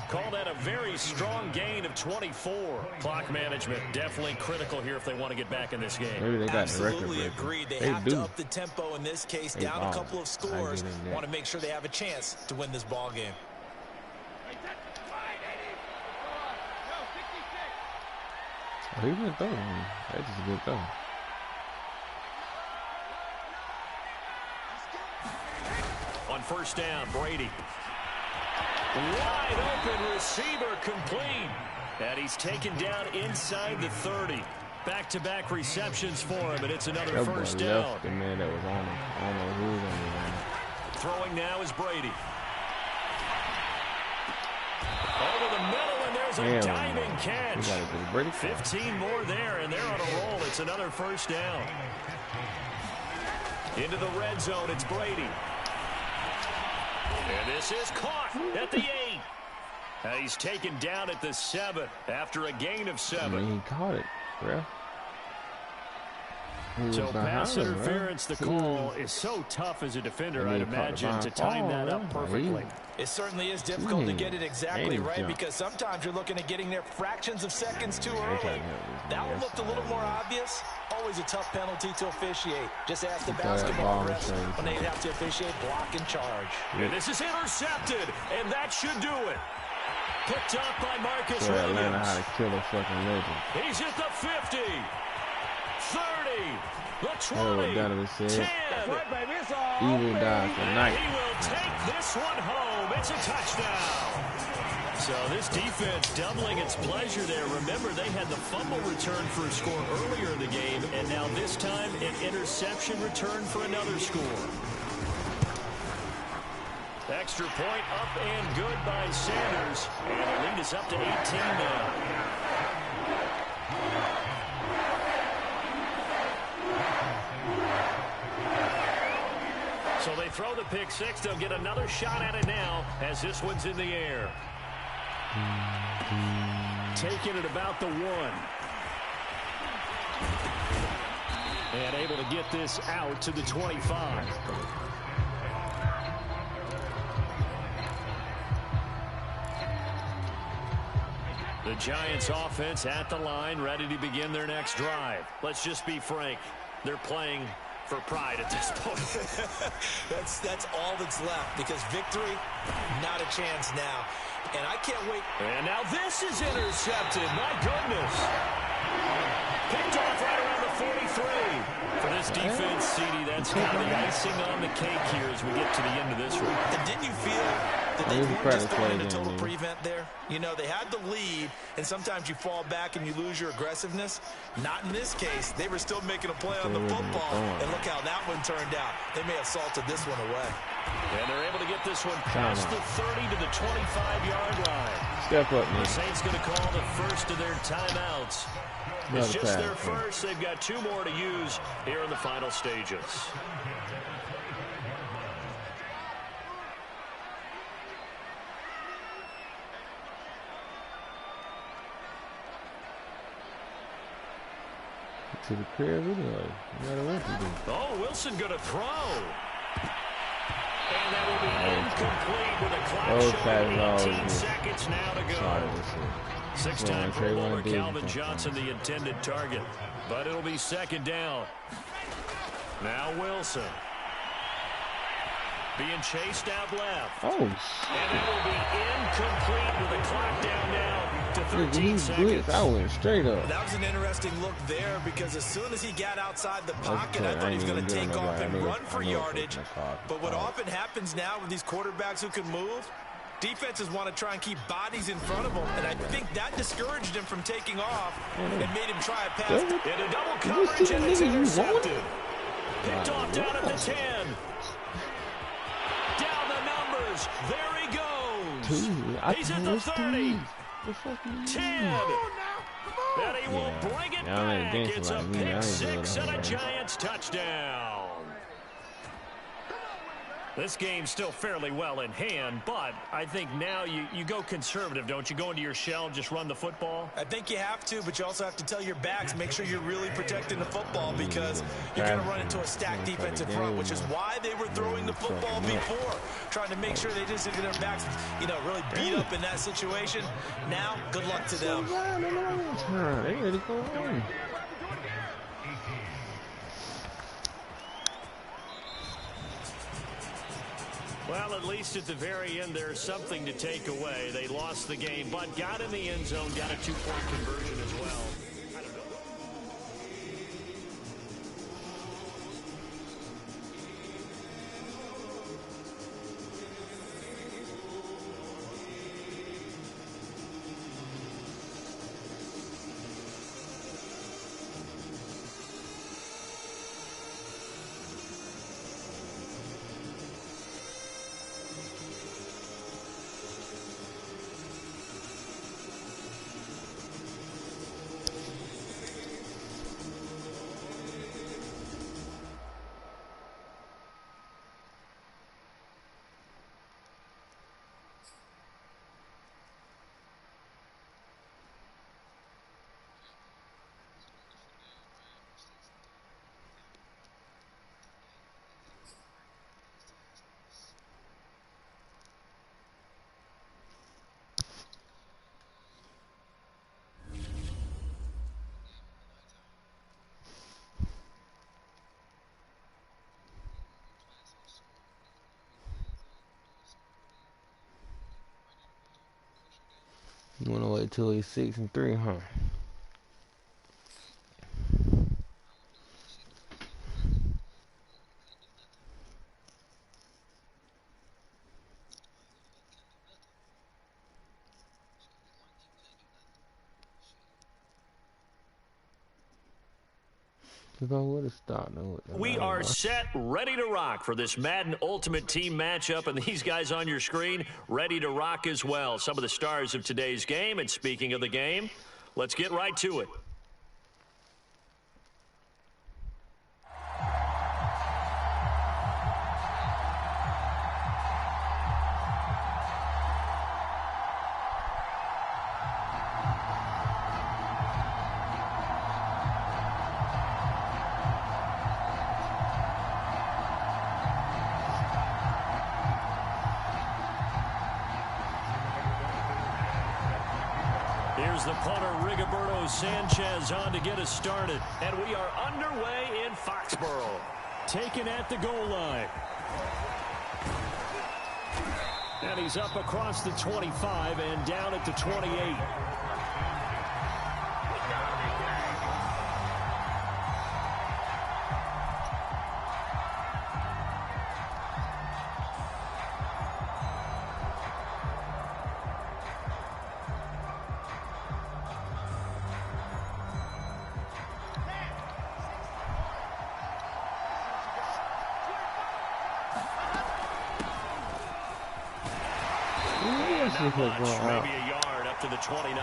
[SPEAKER 1] Call that a very strong gain of 24. Clock management definitely critical here if they want to get back in this game.
[SPEAKER 2] Maybe they got
[SPEAKER 4] absolutely agreed. They have to up the tempo in this case, down a couple of scores. Want to make sure they have a chance to win this ball game.
[SPEAKER 2] Oh, he went through. That's just a good throw.
[SPEAKER 1] On 1st down, Brady. Wide open receiver complete. And he's taken down inside the 30. Back-to-back receptions for him, and it's another 1st down.
[SPEAKER 2] The man that was on him. I don't know who was on him.
[SPEAKER 1] Throwing now is Brady. Over the middle, and there's a diving catch. 15 more there, and they're on a roll. It's another 1st down. Into the red zone, it's Brady. And this is caught at the 8. He's taken down at the 7 after a gain of 7.
[SPEAKER 2] He caught it, bro.
[SPEAKER 1] So pass interference, the call is so tough as a defender, I'd imagine, to time that up perfectly.
[SPEAKER 4] It certainly is difficult to get it exactly right because sometimes you're looking at getting there fractions of seconds too early. That one looked a little more obvious. Always a tough penalty to officiate. Just ask the basketball refs when they have to officiate block and charge.
[SPEAKER 1] And this is intercepted, and that should do it. Picked up by Marcus Williams.
[SPEAKER 2] Atlanta how to kill a fucking legend.
[SPEAKER 1] He's at the 50. 30, the 20, 10.
[SPEAKER 2] Evil dies tonight.
[SPEAKER 1] He will take this one home. It's a touchdown. So this defense doubling its pleasure there. Remember, they had the fumble return for a score earlier in the game, and now this time an interception return for another score. Extra point up and good by Sanders. And the lead is up to 18 now. So they throw the pick 6. They'll get another shot at it now as this one's in the air. taken at about the 1. And able to get this out to the 25. The Giants offense at the line, ready to begin their next drive. Let's just be frank. They're playing for pride at this point.
[SPEAKER 4] that's all that's left, because victory, not a chance now. And I can't wait.
[SPEAKER 1] And now this is intercepted. My goodness. Picked off right around the 43. For this defense, CD, that's kind of the icing on the cake here as we get to the end of this one.
[SPEAKER 4] And didn't you feel that they weren't just throwing a total prevent there? You know, they had the lead, and sometimes you fall back and you lose your aggressiveness. Not in this case. They were still making a play on the football, and look how that one turned out. They may have salted this one away.
[SPEAKER 1] And they're able to get this one past the 30 to the 25-yard line.
[SPEAKER 2] Step up, man.
[SPEAKER 1] The Saints going to call the first of their timeouts. It's just their first. They've got 2 more to use here in the final stages.
[SPEAKER 2] To the crib anyway. No matter what you do.
[SPEAKER 1] Oh, Wilson going to throw. And that will be incomplete with a clock showing 18 seconds now to go. 6-time Pro Bowler Calvin Johnson, the intended target. But it'll be second down. Now Wilson. Being chased out left.
[SPEAKER 2] Oh.
[SPEAKER 1] And it will be incomplete with a clock down now to 13 seconds.
[SPEAKER 2] I went straight up.
[SPEAKER 4] That was an interesting look there, because as soon as he got outside the pocket, I thought he was going to take off and run for yardage. But what often happens now with these quarterbacks who can move, defenses want to try and keep bodies in front of them, and I think that discouraged him from taking off and made him try a pass.
[SPEAKER 1] And a double coverage, and it's intercepted. Picked off down at the 10. Down the numbers. There he goes. He's at the 30. 10. And he will bring it back. It's a pick six and a Giants touchdown. This game's still fairly well in hand, but I think now you go conservative, don't you? Go into your shell and just run the football?
[SPEAKER 4] I think you have to, but you also have to tell your backs, make sure you're really protecting the football, because you're going to run into a stacked defensive front, which is why they were throwing the football before, trying to make sure they didn't get their backs, really beat up in that situation. Now, good luck to them.
[SPEAKER 2] They ready to go on.
[SPEAKER 1] Well, at least at the very end, there's something to take away. They lost the game, but got in the end zone, got a 2-point conversion as well.
[SPEAKER 2] You want to wait till he's 6-3, huh? If I would have stopped,
[SPEAKER 1] we are set, ready to rock for this Madden Ultimate Team matchup, and these guys on your screen ready to rock as well. Some of the stars of today's game, and speaking of the game, let's get right to it. Here's the punter, Rigoberto Sanchez, on to get us started. And we are underway in Foxborough. Taken at the goal line. And he's up across the 25 and down at the 28. Maybe a yard up to the 29.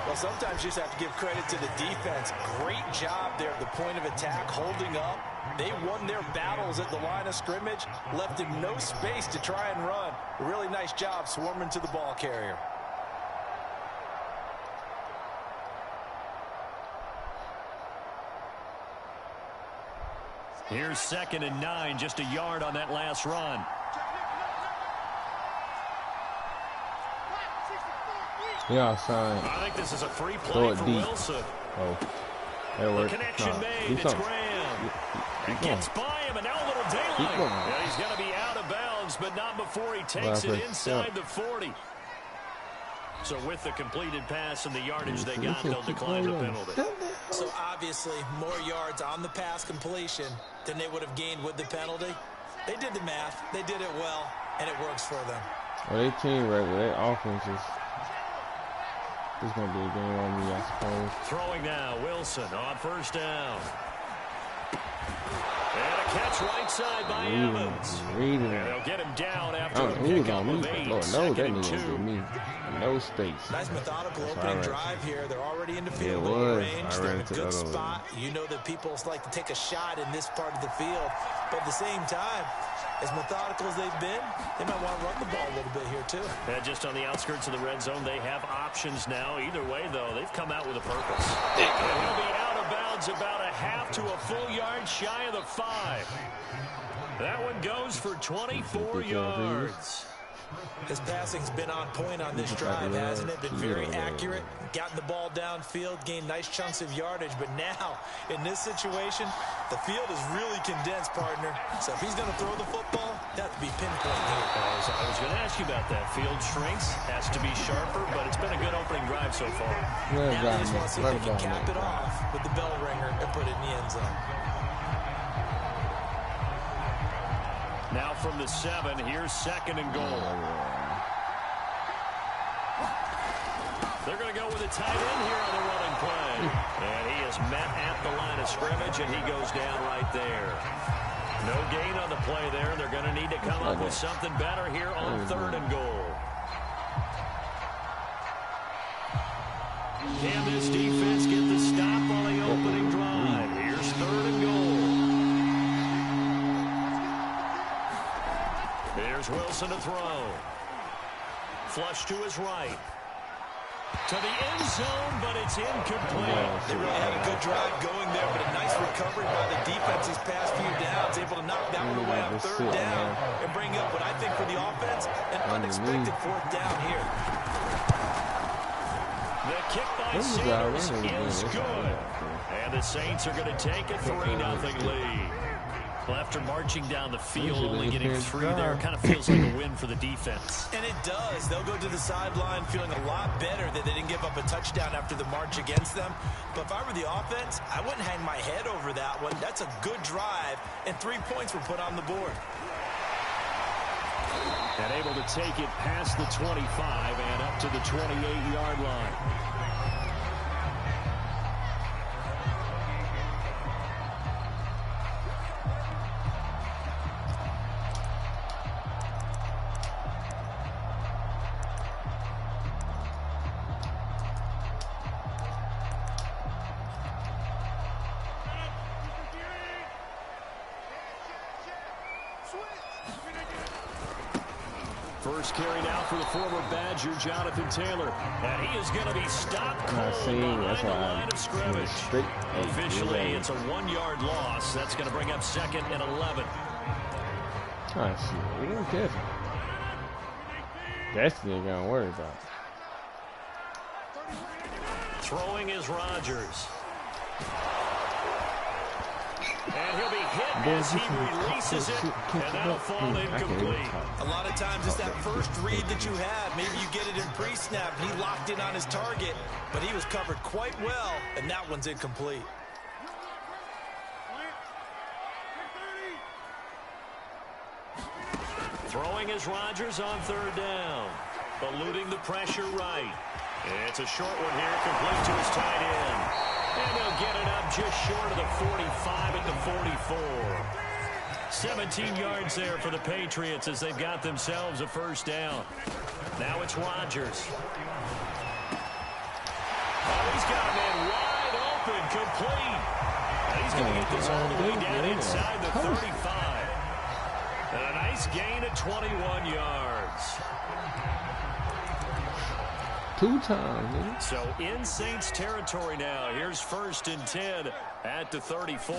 [SPEAKER 4] Well, sometimes you just have to give credit to the defense. Great job there at the point of attack, holding up. They won their battles at the line of scrimmage, left him no space to try and run. A really nice job swarming to the ball carrier.
[SPEAKER 1] Here's 2nd and 9, just a yard on that last run.
[SPEAKER 2] Yeah, son.
[SPEAKER 1] I think this is a free play for Wilson.
[SPEAKER 2] Oh, that worked.
[SPEAKER 1] The connection made. It's Graham. It gets by him, and now a little daylight. Yeah, he's going to be out of bounds, but not before he takes it inside the 40. So with the completed pass and the yardage they got, they'll decline the penalty.
[SPEAKER 4] So obviously, more yards on the pass completion than they would have gained with the penalty. They did the math. They did it well, and it works for them.
[SPEAKER 2] Well, they team right with their offense is. This is going to be a game on me, I suppose.
[SPEAKER 1] Throwing now, Wilson on 1st down. And a catch right side by Evans. And they'll get him down after a pickup of 8.
[SPEAKER 2] Lord, no, that nigga give me no space.
[SPEAKER 4] Nice methodical opening drive here. They're already into field goal range. They're in a good spot. You know that people like to take a shot in this part of the field. But at the same time, as methodical as they've been, they might want to run the ball a little bit here, too.
[SPEAKER 1] And just on the outskirts of the red zone, they have options now. Either way, though, they've come out with a purpose. And he'll be out of bounds about a half to a full yard shy of the 5. That one goes for 24 yards.
[SPEAKER 4] His passing's been on point on this drive, hasn't it? Been very accurate, gotten the ball downfield, gained nice chunks of yardage. But now, in this situation, the field is really condensed, partner. So if he's going to throw the football, that has to be pinpoint here.
[SPEAKER 1] I was going to ask you about that. Field shrinks, has to be sharper, but it's been a good opening drive so far.
[SPEAKER 4] Now they just want to see if they can cap it off with the bell ringer and put it in the end zone.
[SPEAKER 1] Now from the 7, here's 2nd and goal. They're going to go with a tight end here on the running play. And he is met at the line of scrimmage, and he goes down right there. No gain on the play there. They're going to need to come up with something better here on 3rd and goal. Can this defense get the stop on the opening drive? Here's 3rd and goal. Here's Wilson to throw. Flush to his right. To the end zone, but it's incomplete.
[SPEAKER 4] They really had a good drive going there, but a nice recovery by the defense these past few downs. Able to knock that one away on 3rd down and bring up what I think for the offense, an unexpected 4th down here.
[SPEAKER 1] The kick by Sanders is good. And the Saints are going to take a 3-0 lead. Well, after marching down the field, only getting 3 there, kind of feels like a win for the defense.
[SPEAKER 4] And it does. They'll go to the sideline feeling a lot better that they didn't give up a touchdown after the march against them. But if I were the offense, I wouldn't hang my head over that one. That's a good drive, and 3 points were put on the board.
[SPEAKER 1] And able to take it past the 25 and up to the 28-yard line. First carry now for the former Badger, Jonathan Taylor. And he is going to be stopped cold behind the line of scrimmage. Officially, it's a 1-yard loss. That's going to bring up 2nd and 11.
[SPEAKER 2] I see. We don't care. That's what you're going to worry about.
[SPEAKER 1] Throwing is Rodgers. And he'll be hit as he releases it, and that'll fall incomplete.
[SPEAKER 4] A lot of times it's that first read that you have. Maybe you get it in pre-snap, and he locked in on his target, but he was covered quite well, and that one's incomplete.
[SPEAKER 1] Throwing is Rodgers on third down. Eluding the pressure right. It's a short one here, complete to his tight end. And they'll get it up just short of the 45 at the 44. 17 yards there for the Patriots as they've got themselves a first down. Now it's Rodgers. Oh, he's got a man wide open, complete. And he's going to get this all the way down inside the 35. And a nice gain at 21 yards.
[SPEAKER 2] 2 times, man.
[SPEAKER 1] So in Saints territory now. Here's 1st and 10 at the 34.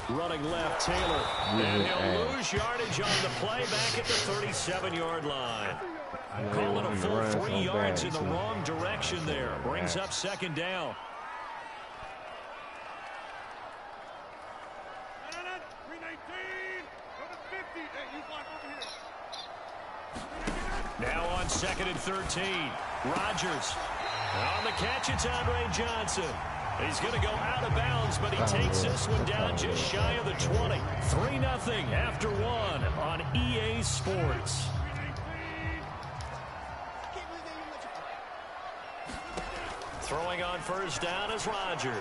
[SPEAKER 1] Running left, Taylor. And he'll lose yardage on the play back at the 37-yard line. Calling a full 3 yards in the wrong direction there. Brings up 2nd down. Now on 2nd and 13. Rodgers. On the catch, it's Andre Johnson. He's going to go out of bounds, but he takes this one down just shy of the 20. 3-0 after 1 on EA Sports. Throwing on 1st down is Rodgers.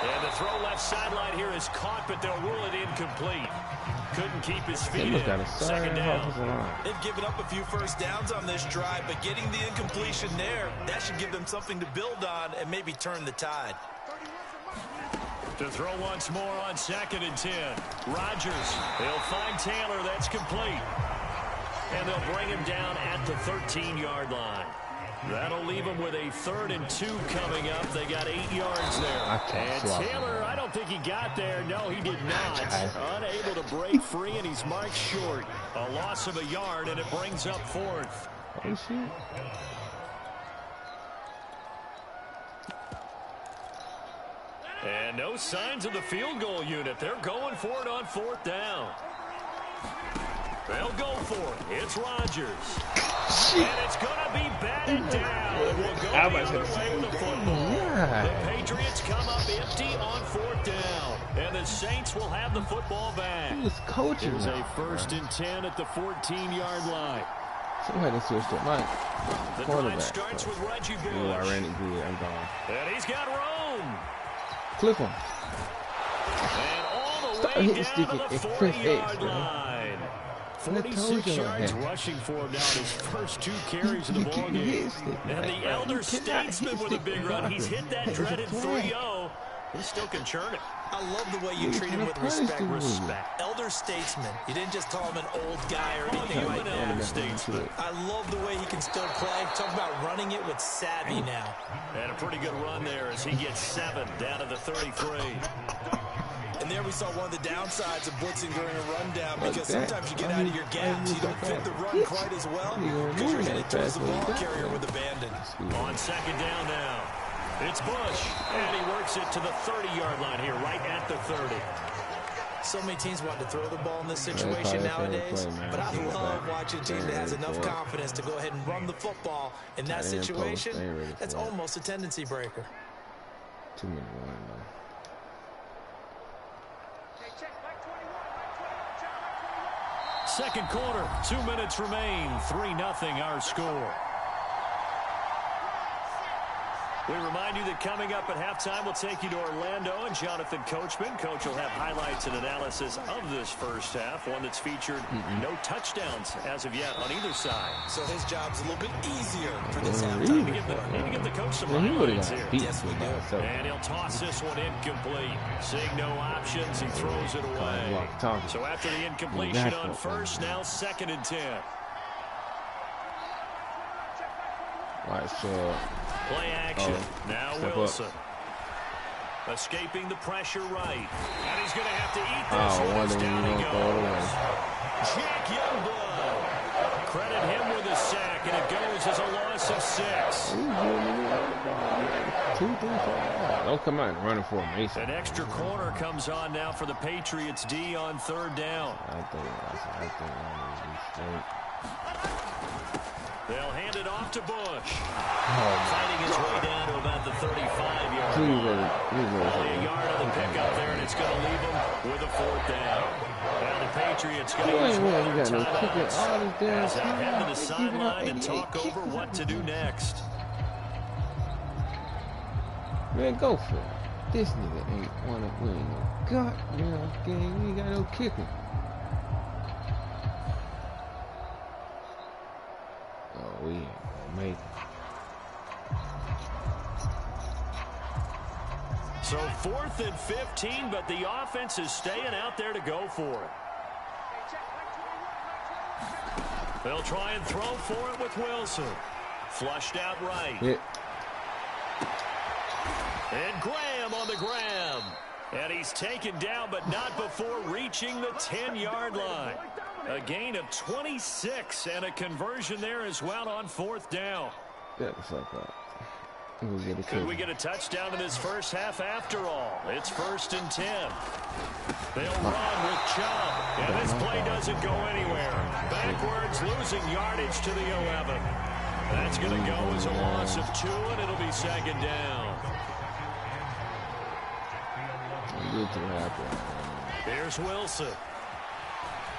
[SPEAKER 1] And the throw left sideline here is caught, but they'll rule it incomplete. Couldn't keep his feet in. 2nd down.
[SPEAKER 4] They've given up a few first downs on this drive, but getting the incompletion there, that should give them something to build on and maybe turn the tide.
[SPEAKER 1] To throw once more on 2nd and 10. Rodgers. He'll find Taylor. That's complete. And they'll bring him down at the 13-yard line. That'll leave them with a 3rd and 2 coming up. They got 8 yards there. And Taylor, I don't think he got there. No, he did not. Unable to break free, and he's marked short. A loss of a yard, and it brings up 4th.
[SPEAKER 2] Oh, shit.
[SPEAKER 1] And no signs of the field goal unit. They're going for it on 4th down. They'll go for it. It's Rodgers. And it's going to be batted down. It will go the other way with the football. The Patriots come up empty on 4th down. And the Saints will have the football back.
[SPEAKER 2] He was coaching.
[SPEAKER 1] Here's a 1st and 10 at the 14-yard line.
[SPEAKER 2] Somebody switched it. Mike.
[SPEAKER 1] The drive starts with Reggie Bush.
[SPEAKER 2] Yeah, I ran it good. I'm gone.
[SPEAKER 1] And he's got Rome.
[SPEAKER 2] Clip him.
[SPEAKER 1] And all the way down to the 40-yard line. 46 yards rushing for him now in his first 2 carries of the ballgame. And the elder statesman with a big run. He's hit that dreaded 3-0. He still can churn it.
[SPEAKER 4] I love the way you treat him with respect. Elder statesman. You didn't just call him an old guy or anything like that.
[SPEAKER 1] Elder statesman.
[SPEAKER 4] I love the way he can still play. Talk about running it with savvy now.
[SPEAKER 1] And a pretty good run there as he gets 7 down to the 33.
[SPEAKER 4] And there we saw one of the downsides of blitzing during a rundown, because sometimes you get out of your gaps. You don't fit the run quite as well because you're headed towards the ball carrier with abandon.
[SPEAKER 1] On 2nd down now, it's Bush. And he works it to the 30-yard line here, right at the 30.
[SPEAKER 4] So many teams want to throw the ball in this situation nowadays, but I love watching a team that has enough confidence to go ahead and run the football. In that situation, that's almost a tendency breaker.
[SPEAKER 2] 2 minutes line, though.
[SPEAKER 1] Second quarter, 2 minutes remain. 3-0 our score. We remind you that coming up at halftime, we'll take you to Orlando and Jonathan Coachman. Coach will have highlights and analysis of this first half, one that's featured no touchdowns as of yet on either side.
[SPEAKER 4] So his job's a little bit easier for this halftime.
[SPEAKER 1] Need to give the coach some highlights here.
[SPEAKER 4] Yes, we do.
[SPEAKER 1] And he'll toss this one incomplete. Seeing no options, he throws it away. So after the incompletion on 1st, now 2nd and 10.
[SPEAKER 2] Right, so
[SPEAKER 1] play action. Now Wilson. Escaping the pressure right. And he's going to have to eat this one as down he goes. Jack Youngblood credit him with a sack, and it goes as a loss of 6.
[SPEAKER 2] Oh, come on, running for a Mason.
[SPEAKER 1] An extra corner comes on now for the Patriots D on 3rd down.
[SPEAKER 2] I think
[SPEAKER 1] They'll hand it off to Bush. Fighting his way down to about the 35-yard line. Only a yard on the pickup there, and it's going to leave him with a 4th down. Now the Patriots got to use one of their timeouts as they head to the sideline and talk over what to do next.
[SPEAKER 2] Man, go for it. This nigga ain't wanna win no goddamn game. We ain't got no kicker. Oh, we ain't gonna make it.
[SPEAKER 1] So 4th and 15, but the offense is staying out there to go for it. They'll try and throw for it with Wilson. Flushed out right.
[SPEAKER 2] Yeah.
[SPEAKER 1] And Graham on the grab. And he's taken down, but not before reaching the 10-yard line. A gain of 26 and a conversion there as well on 4th down.
[SPEAKER 2] Get the fuck up.
[SPEAKER 1] Could we get a touchdown in this first half after all? It's 1st and 10. They'll run with Chubb. And this play doesn't go anywhere. Backwards, losing yardage to the 11. That's going to go as a loss of 2, and it'll be 2nd down. Here's Wilson.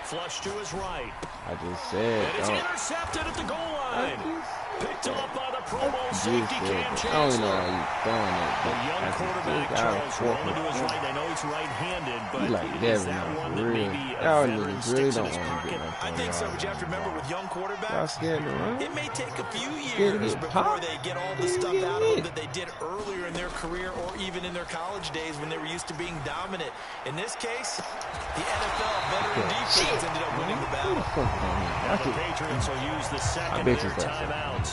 [SPEAKER 1] Flush to his right.
[SPEAKER 2] I just said.
[SPEAKER 1] And it's intercepted at the goal line. Picked off by the Pro Bowl safety Cam Chancellor.
[SPEAKER 2] I don't know how you throwing it.
[SPEAKER 1] The young quarterback, Charles, rolling to his right. I know he's right-handed, but is that one that maybe a veteran sticks in his pocket?
[SPEAKER 4] I think so, but you have to remember with young quarterbacks, it may take a few years before they get all the stuff out of them that they did earlier in their career or even in their college days when they were used to being dominant. In this case, the NFL veteran defense ended up winning the battle.
[SPEAKER 1] Now the Patriots will use the second of their timeouts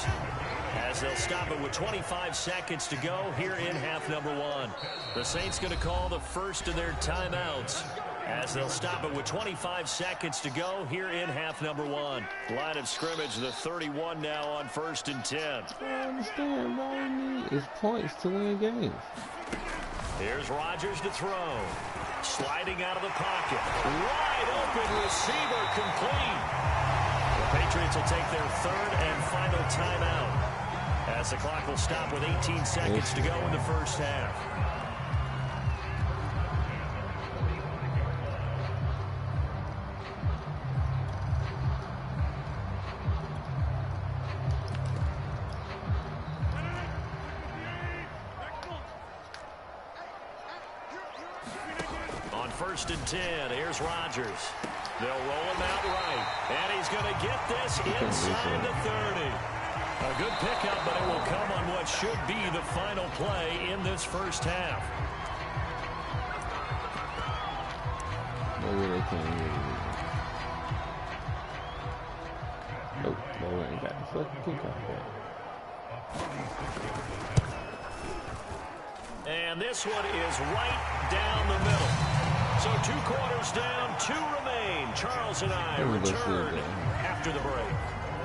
[SPEAKER 1] as they'll stop it with 25 seconds to go here in half number 1. The Saints going to call the first of their timeouts as they'll stop it with 25 seconds to go here in half number 1. Line of scrimmage, the 31 now on 1st and 10.
[SPEAKER 2] I understand, all you need is points to win games.
[SPEAKER 1] Here's Rodgers to throw. Sliding out of the pocket. Wide open receiver complete. The Patriots will take their 3rd and final timeout as the clock will stop with 18 seconds to go in the first half. On 1st and 10, here's Rodgers. They'll roll him out right, and he's going to get this inside the 30. A good pickup, but it will come on what should be the final play in this first half.
[SPEAKER 2] Maybe they can't hear you. Nope, they ain't got the fucking kickoff yet.
[SPEAKER 1] And this one is right down the middle. So 2 quarters down, 2 remain. Charles and I return after the break.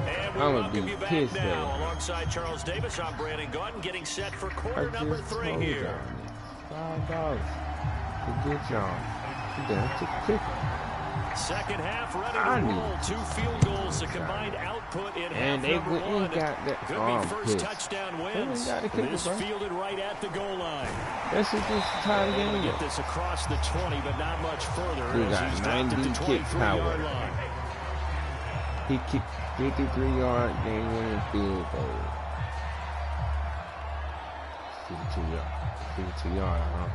[SPEAKER 1] And we welcome you back now. Alongside Charles Davis, I'm Brandon Gordon, getting set for quarter number 3 here.
[SPEAKER 2] $5. Good job.
[SPEAKER 1] Second half ready to roll. 2 field goals, a combined output in half number 1. Could be first touchdown wins. This fielded right at the goal line.
[SPEAKER 2] This is just tie the game.
[SPEAKER 1] Get this across the 20, but not much further.
[SPEAKER 2] He got 90 kick power. He kicked 53-yard game-winning field goal. 52-yard, huh?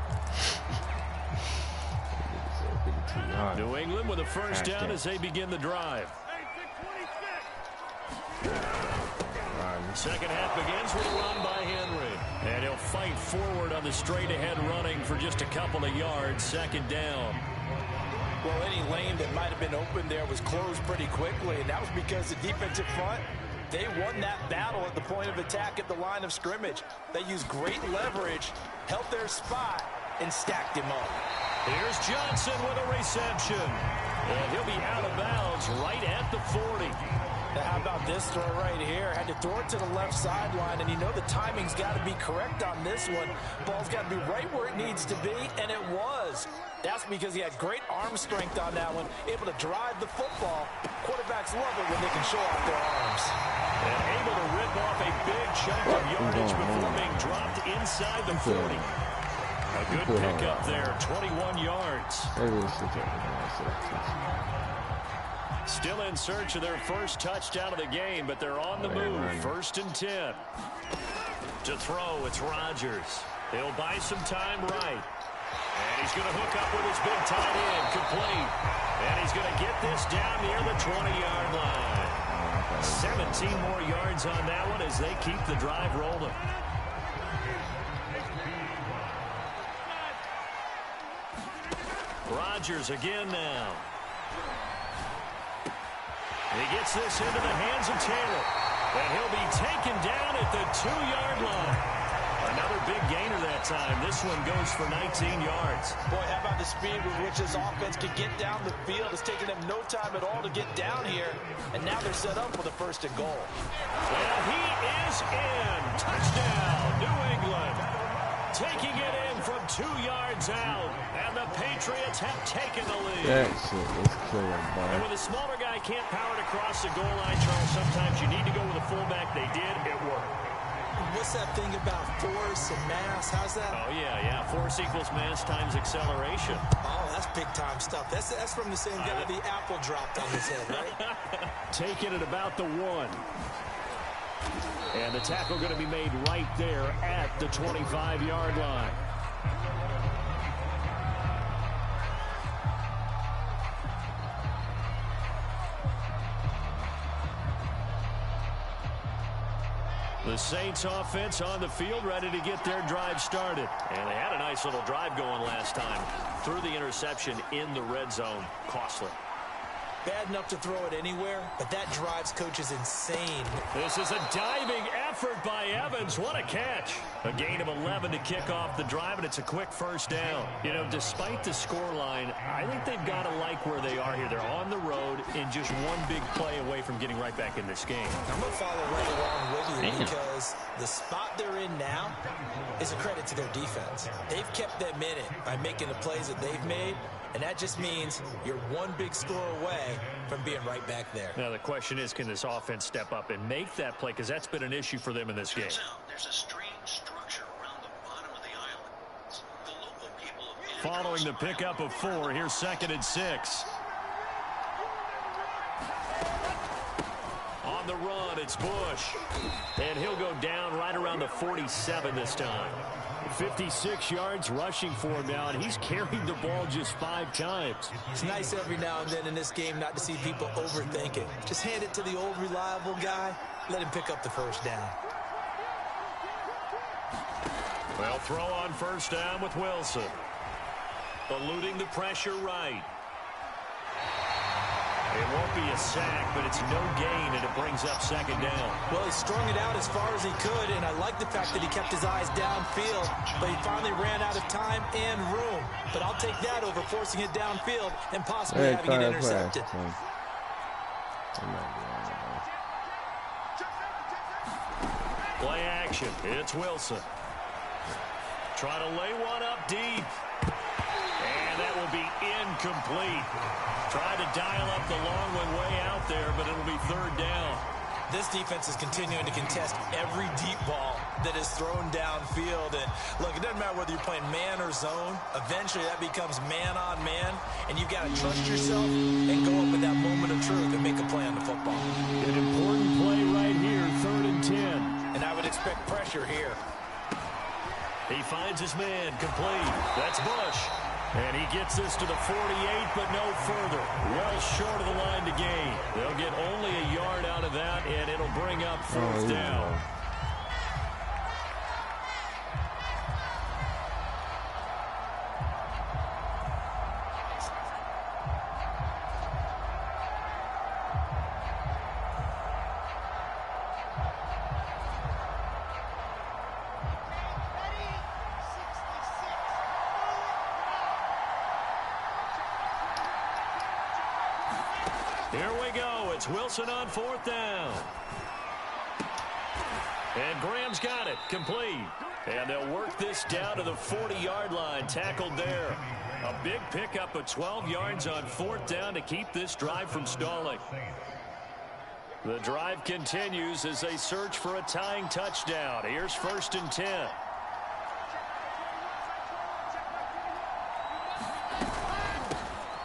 [SPEAKER 1] New England with a first down as they begin the drive. Second half begins with a run by Henry. And he'll fight forward on the straight-ahead running for just a couple of yards. 2nd down.
[SPEAKER 4] Well, any lane that might have been open there was closed pretty quickly, and that was because the defensive front, they won that battle at the point of attack at the line of scrimmage. They used great leverage, held their spot, and stacked him up.
[SPEAKER 1] Here's Johnson with a reception. And he'll be out of bounds right at the 40.
[SPEAKER 4] Now, how about this throw right here? Had to throw it to the left sideline, and you know the timing's got to be correct on this one. Ball's got to be right where it needs to be, and it was. That's because he had great arm strength on that one, able to drive the football. Quarterbacks love it when they can show off their arms.
[SPEAKER 1] And able to rip off a big chunk of yardage before being dropped inside the 40. A good pickup there, 21 yards. Still in search of their first touchdown of the game, but they're on the move. 1st and 10. To throw, it's Rodgers. He'll buy some time right. And he's going to hook up with his big tight end, complete. And he's going to get this down near the 20-yard line. 17 more yards on that one as they keep the drive rolling. Rodgers again now. He gets this into the hands of Taylor. And he'll be taken down at the 2-yard line. Another big gainer that time. This one goes for 19 yards.
[SPEAKER 4] Boy, how about the speed with which this offense could get down the field? It's taken them no time at all to get down here. And now they're set up with a 1st and goal.
[SPEAKER 1] And he is in. Touchdown, New England. Taking it in from 2 yards out. And the Patriots have taken the lead.
[SPEAKER 2] That shit is killer, boy.
[SPEAKER 1] And when the smaller guy can't power it across the goal line, Charles, sometimes you need to go with a fullback. They did. It worked.
[SPEAKER 4] What's that thing about force and mass? How's that?
[SPEAKER 1] Oh, yeah. Force equals mass times acceleration.
[SPEAKER 4] Oh, that's big-time stuff. That's from the same guy the apple dropped on his head, right?
[SPEAKER 1] Taking it about the 1. And the tackle going to be made right there at the 25-yard line. The Saints offense on the field, ready to get their drive started. And they had a nice little drive going last time. Threw the interception in the red zone. Costly.
[SPEAKER 4] Bad enough to throw it anywhere, but that drives coaches insane.
[SPEAKER 1] This is a diving effort by Evans. What a catch. A gain of 11 to kick off the drive, and it's a quick 1st down. You know, despite the scoreline, I think they've got to like where they are here. They're on the road and just one big play away from getting right back in this game.
[SPEAKER 4] I'm going to follow right along with you because the spot they're in now is a credit to their defense. They've kept them in it by making the plays that they've made. And that just means you're one big score away from being right back there.
[SPEAKER 1] Now, the question is, can this offense step up and make that play? Because that's been an issue for them in this game.
[SPEAKER 5] There's a strange structure around the bottom of the island. The local people
[SPEAKER 1] following the pickup of 4, here's 2nd and 6. On the run, it's Bush. And he'll go down right around the 47 this time. 56 yards rushing for him now, and he's carried the ball just 5 times.
[SPEAKER 4] It's nice every now and then in this game not to see people overthink it. Just hand it to the old reliable guy. Let him pick up the 1st down.
[SPEAKER 1] Well, throw on 1st down with Wilson. Eluding the pressure right. It won't be a sack, but it's no gain, and it brings up 2nd down.
[SPEAKER 4] Well, he strung it out as far as he could, and I like the fact that he kept his eyes downfield, but he finally ran out of time and room. But I'll take that over forcing it downfield and possibly having it intercepted.
[SPEAKER 1] Play action. It's Wilson. Try to lay one up deep. And that will be incomplete. Tried to dial up the long one way out there, but it'll be 3rd down.
[SPEAKER 4] This defense is continuing to contest every deep ball that is thrown downfield. And look, it doesn't matter whether you're playing man or zone. Eventually that becomes man on man, and you've got to trust yourself and go up at that moment of truth and make a play on the football.
[SPEAKER 1] An important play right here, 3rd and 10.
[SPEAKER 4] And I would expect pressure here.
[SPEAKER 1] He finds his man, complete. That's Bush. And he gets this to the 48, but no further. Well short of the line to gain. They'll get only a yard out of that, and it'll bring up 4th down. Here we go. It's Wilson on 4th down. And Graham's got it. Complete. And they'll work this down to the 40-yard line. Tackled there. A big pickup of 12 yards on 4th down to keep this drive from stalling. The drive continues as they search for a tying touchdown. Here's 1st and 10.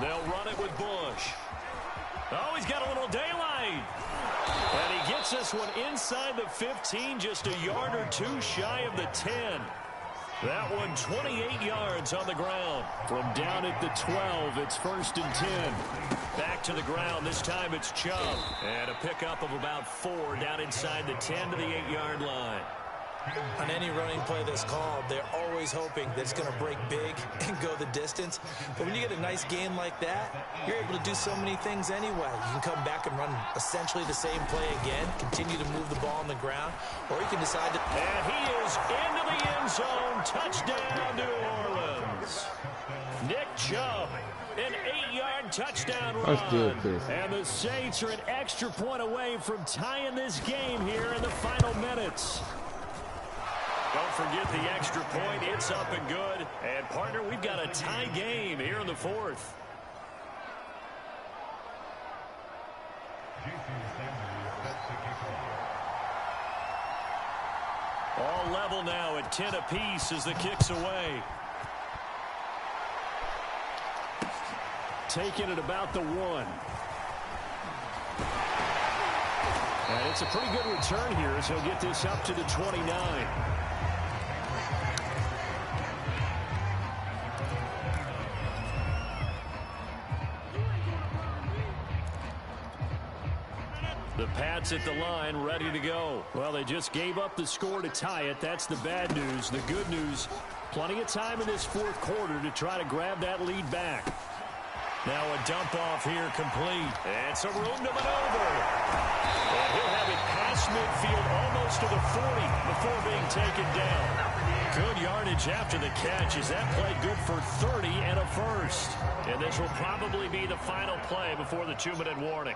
[SPEAKER 1] They'll run it with Bush. Oh, he's got a little daylight. And he gets this one inside the 15, just a yard or two shy of the 10. That one 28 yards on the ground. From down at the 12, it's 1st and 10. Back to the ground. This time it's Chubb. And a pickup of about 4 down inside the 10 to the 8-yard line.
[SPEAKER 4] On any running play that's called, they're always hoping that it's going to break big and go the distance. But when you get a nice game like that, you're able to do so many things anyway. You can come back and run essentially the same play again, continue to move the ball on the ground, or you can decide to...
[SPEAKER 1] And he is into the end zone. Touchdown, New Orleans. Nick Chubb, an 8-yard touchdown run. And the Saints are an extra point away from tying this game here in the final minutes. Don't forget the extra point. It's up and good. And, partner, we've got a tie game here in the 4th. All level now at 10 apiece as the kick's away. Taking it about the 1. And it's a pretty good return here as he'll get this up to the 29. The Pats at the line, ready to go. Well, they just gave up the score to tie it. That's the bad news. The good news, plenty of time in this 4th quarter to try to grab that lead back. Now a dump off here complete. And some room to maneuver. And he'll have it past midfield almost to the 40 before being taken down. Good yardage after the catch as that play good for 30 and a first. And this will probably be the final play before the 2-minute warning.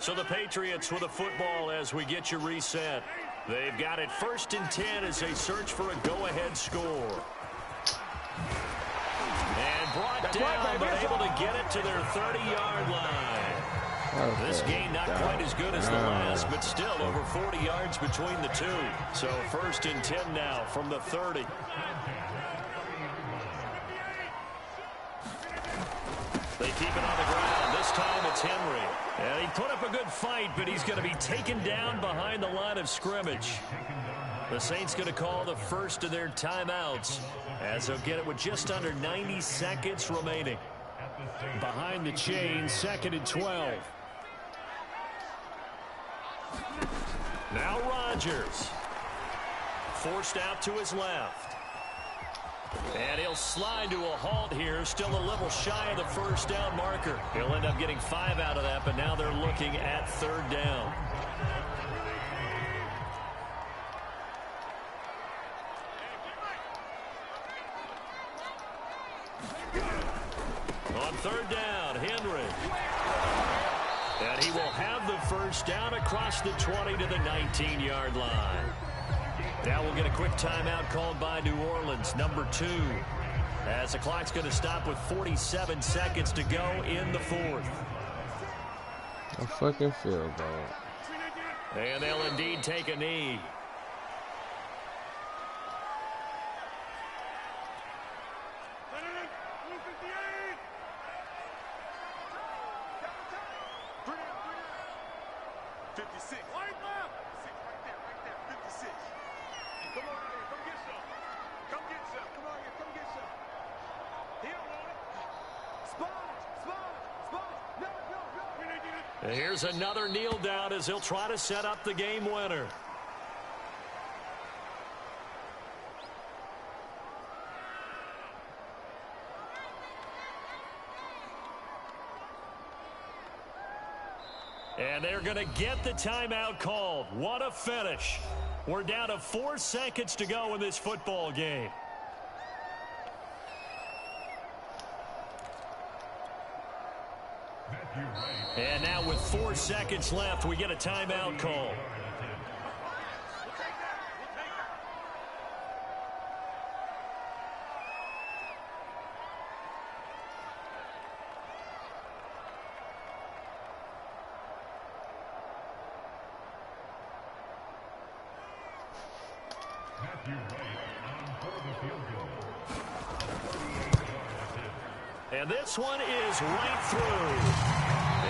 [SPEAKER 1] So the Patriots with a football as we get you reset. They've got it 1st and 10 as they search for a go-ahead score. And brought down, but able to get it to their 30-yard line. Okay. This game not quite as good as the last, but still over 40 yards between the two. So 1st and 10 now from the 30. They keep it on the ground. This time it's Henry. And he put up a good fight, but he's going to be taken down behind the line of scrimmage. The Saints going to call the first of their timeouts as they'll get it with just under 90 seconds remaining. Behind the chain, 2nd and 12. Now Rodgers. Forced out to his left. And he'll slide to a halt here, still a little shy of the 1st down marker. He'll end up getting 5 out of that, but now they're looking at 3rd down. On 3rd down, Henry. And he will have the 1st down across the 20 to the 19-yard line. Now we'll get a quick timeout called by New Orleans, number 2. As the clock's going to stop with 47 seconds to go in the 4th.
[SPEAKER 2] A fucking field goal.
[SPEAKER 1] And they'll indeed take a knee. Here's another kneel down as he'll try to set up the game winner. And they're going to get the timeout called. What a finish. We're down to 4 seconds to go in this football game. And now with 4 seconds left, we get a timeout call. And this one is right through.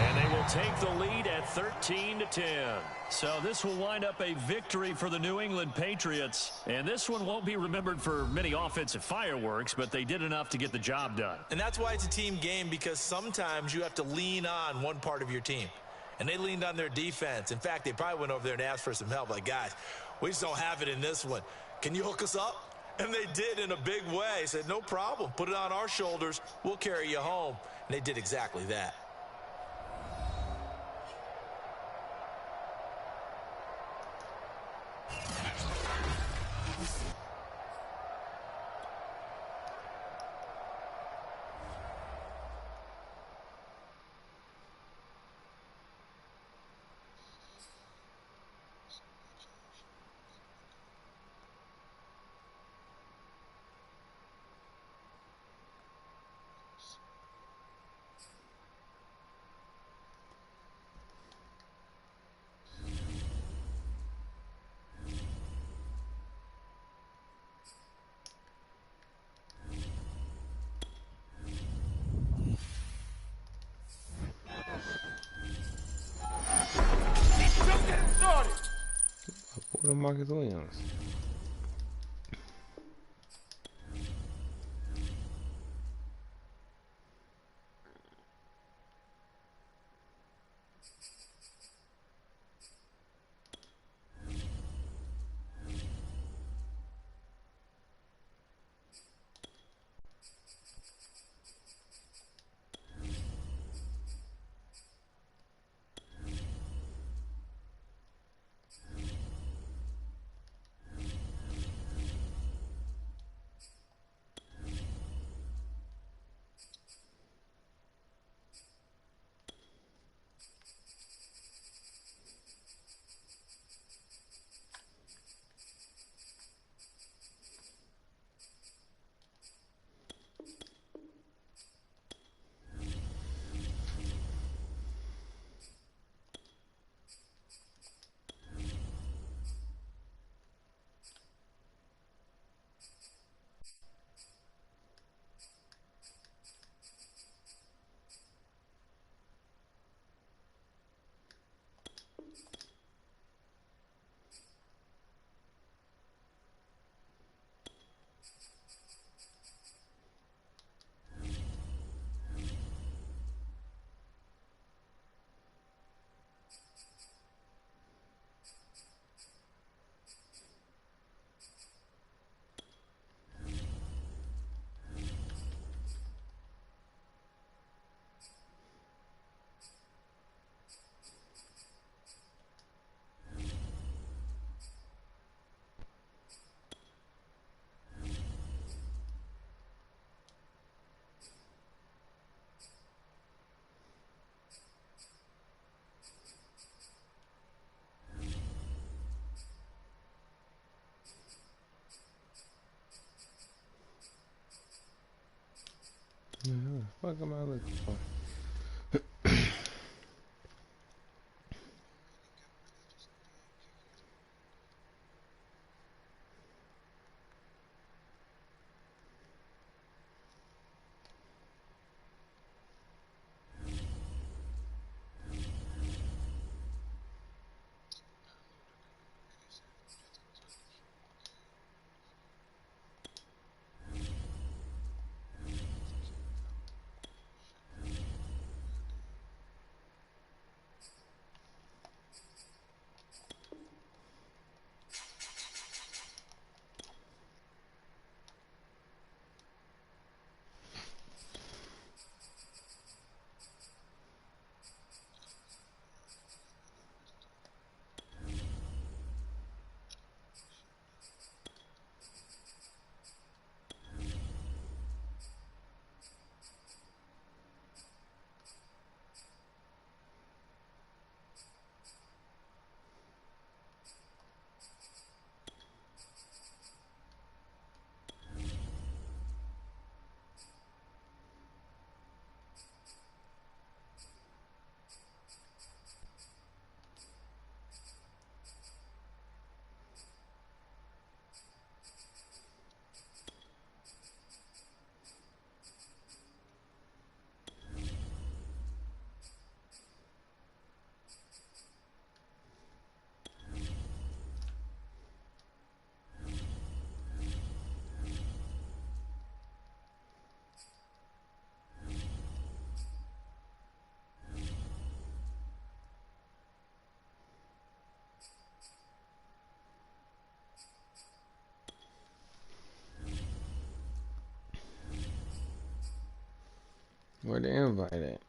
[SPEAKER 1] And they will take the lead at 13-10. So this will wind up a victory for the New England Patriots. And this one won't be remembered for many offensive fireworks, but they did enough to get the job done.
[SPEAKER 4] And that's why it's a team game, because sometimes you have to lean on one part of your team. And they leaned on their defense. In fact, they probably went over there and asked for some help. Like, guys, we just don't have it in this one. Can you hook us up? And they did in a big way. Said, no problem. Put it on our shoulders. We'll carry you home. And they did exactly that.
[SPEAKER 2] What Marcus Williams? Yeah, what the fuck am I looking for? Where the invite at?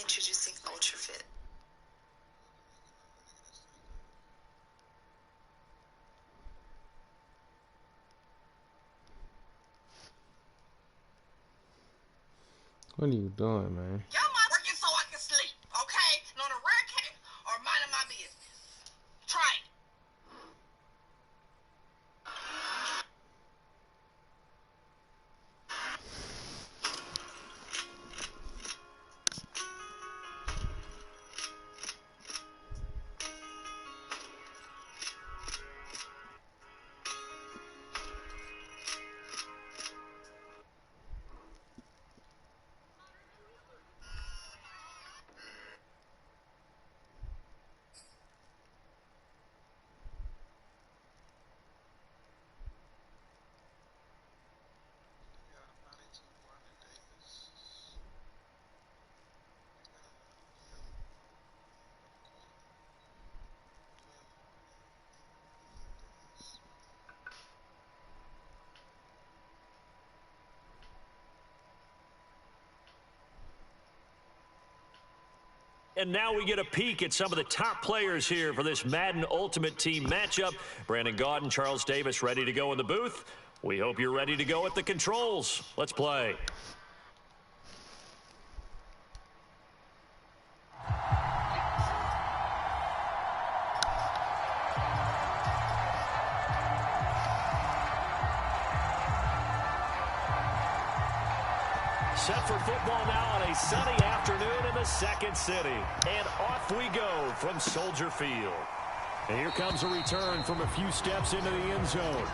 [SPEAKER 6] Introducing UltraFit.
[SPEAKER 2] What are you doing, man?
[SPEAKER 7] Y'all mind working so I can sleep, okay? And on a rare case, or minding my business. Try it.
[SPEAKER 1] And now we get a peek at some of the top players here for this Madden Ultimate Team matchup. Brandon Gaud and Charles Davis ready to go in the booth. We hope you're ready to go at the controls. Let's play. Set for football now on a sunny afternoon in the second city. And off we go from Soldier Field. And here comes a return from a few steps into the end zone.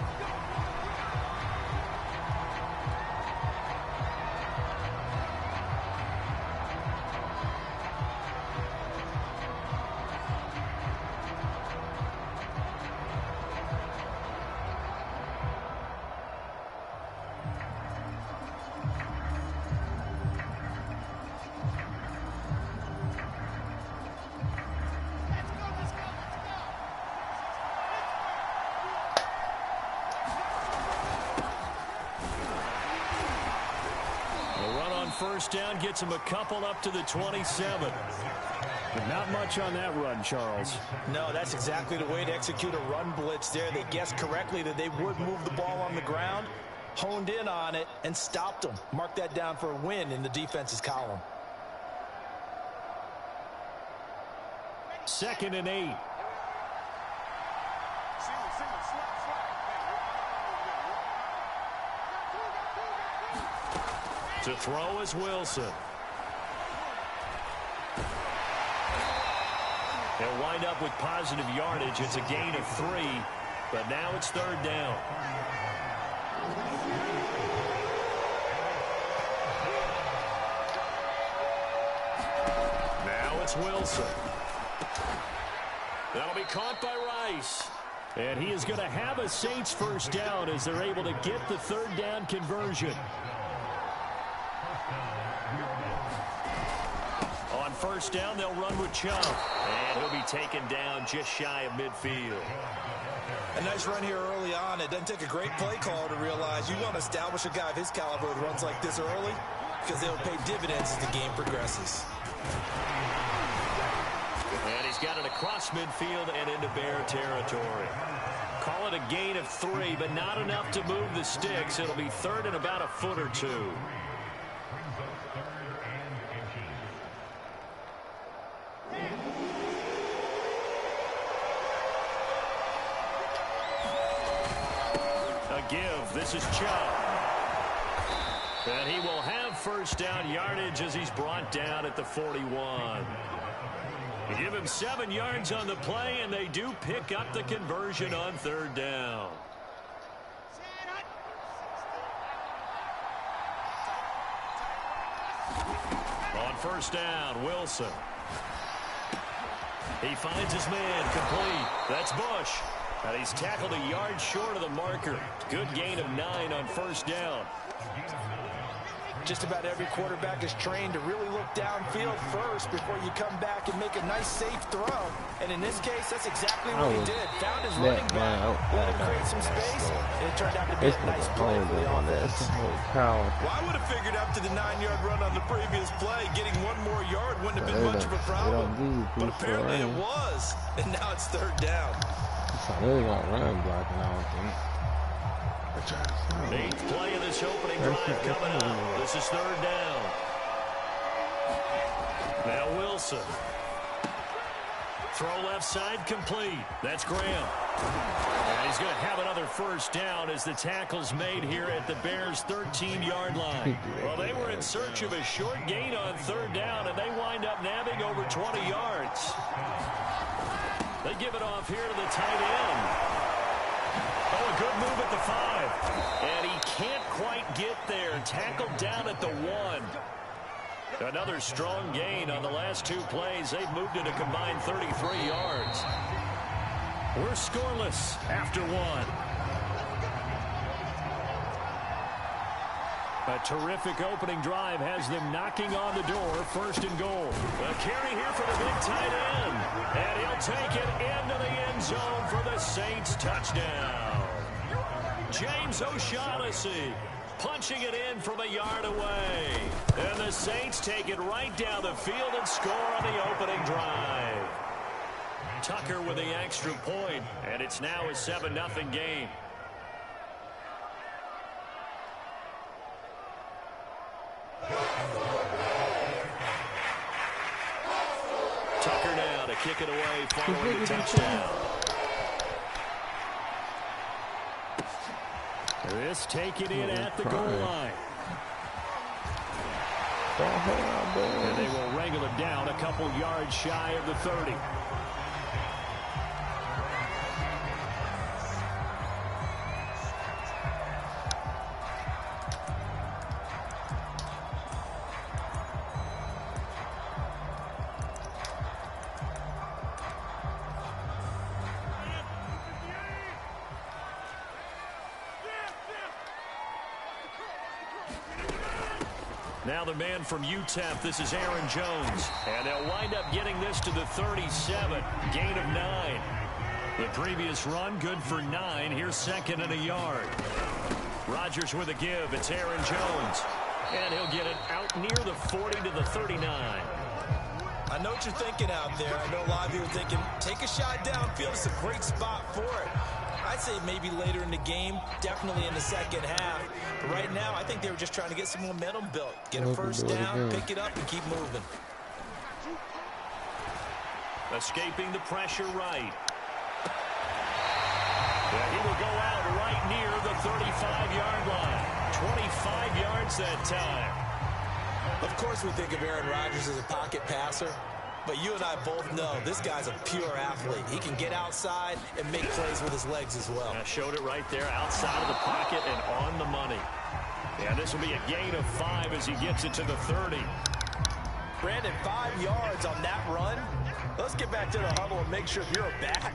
[SPEAKER 1] First down gets him a couple up to the 27.
[SPEAKER 3] But not much on that run, Charles.
[SPEAKER 4] No, that's exactly the way to execute a run blitz there. They guessed correctly that they would move the ball on the ground, honed in on it, and stopped them. Mark that down for a win in the defense's column.
[SPEAKER 1] 2nd and 8. To throw is Wilson. They'll wind up with positive yardage. It's a gain of 3, but now it's 3rd down. it's Wilson. That'll be caught by Rice. And he is going to have a Saints first down as they're able to get the third down conversion. On first down, they'll run with Chubb. And he'll be taken down just shy of midfield.
[SPEAKER 4] A nice run here early on. It doesn't take a great play caller to realize you want to establish a guy of his caliber with runs like this early because they'll pay dividends as the game progresses.
[SPEAKER 1] And he's got it across midfield and into Bear territory. Call it a gain of 3, but not enough to move the sticks. It'll be third and about a foot or two. A give. This is Chubb. And he will have first down yardage as he's brought down at the 41. You give him 7 yards on the play, and they do pick up the conversion on third down. On first down, Wilson. He finds his man complete. That's Bush. And he's tackled a yard short of the marker. Good gain of 9 on first down.
[SPEAKER 4] Just about every quarterback is trained to really look downfield first before you come back and make a nice, safe throw. And in this case, that's exactly what he did. Found his running back, let him create some space, and it turned out to be a nice play for the offense.
[SPEAKER 3] Well, I would have figured after the 9-yard run on the previous play, getting 1 more yard wouldn't have been much of a problem. But apparently it was, and now it's third down.
[SPEAKER 2] So they got run blocking, I don't think.
[SPEAKER 1] 8th play of this opening drive coming up. This is third down. Now Wilson. Throw left side complete. That's Graham. And he's going to have another first down as the tackle's made here at the Bears' 13-yard line. Well, they were in search of a short gain on third down, and they wind up nabbing over 20 yards. They give it off here to the tight end. Oh, a good move at the 5. And he can't quite get there. Tackled down at the 1. Another strong gain on the last 2 plays. They've moved it a combined 33 yards. We're scoreless after 1. A terrific opening drive has them knocking on the door. First and goal. A carry here for the big tight end. And he'll take it into the end zone for the Saints touchdown. James O'Shaughnessy punching it in from a yard away. And the Saints take it right down the field and score on the opening drive. Tucker with the extra point, and it's now a 7-0 game. Tucker now to kick it away following the touchdown. This taken in at the goal line. And they will wrangle it down a couple yards shy of the 30. Now the man from UTEP, this is Aaron Jones. And they'll wind up getting this to the 37. Gain of 9. The previous run, good for 9. Here's second and a yard. Rodgers with a give. It's Aaron Jones. And he'll get it out near the 40 to the 39.
[SPEAKER 4] I know what you're thinking out there. I know a lot of you are thinking, take a shot downfield. It's a great spot for it. I'd say maybe later in the game, definitely in the second half. But right now, I think they were just trying to get some momentum built. Get a first down, pick it up, and keep moving.
[SPEAKER 1] Escaping the pressure right. Yeah, he will go out right near the 35-yard line. 25 yards that time.
[SPEAKER 4] Of course, we think of Aaron Rodgers as a pocket passer. But you and I both know this guy's a pure athlete. He can get outside and make plays with his legs as well.
[SPEAKER 1] I showed it right there outside of the pocket and on the money. Yeah, this will be a gain of 5 as he gets it to the 30.
[SPEAKER 4] Brandon, 5 yards on that run. Let's get back to the huddle and make sure you're back.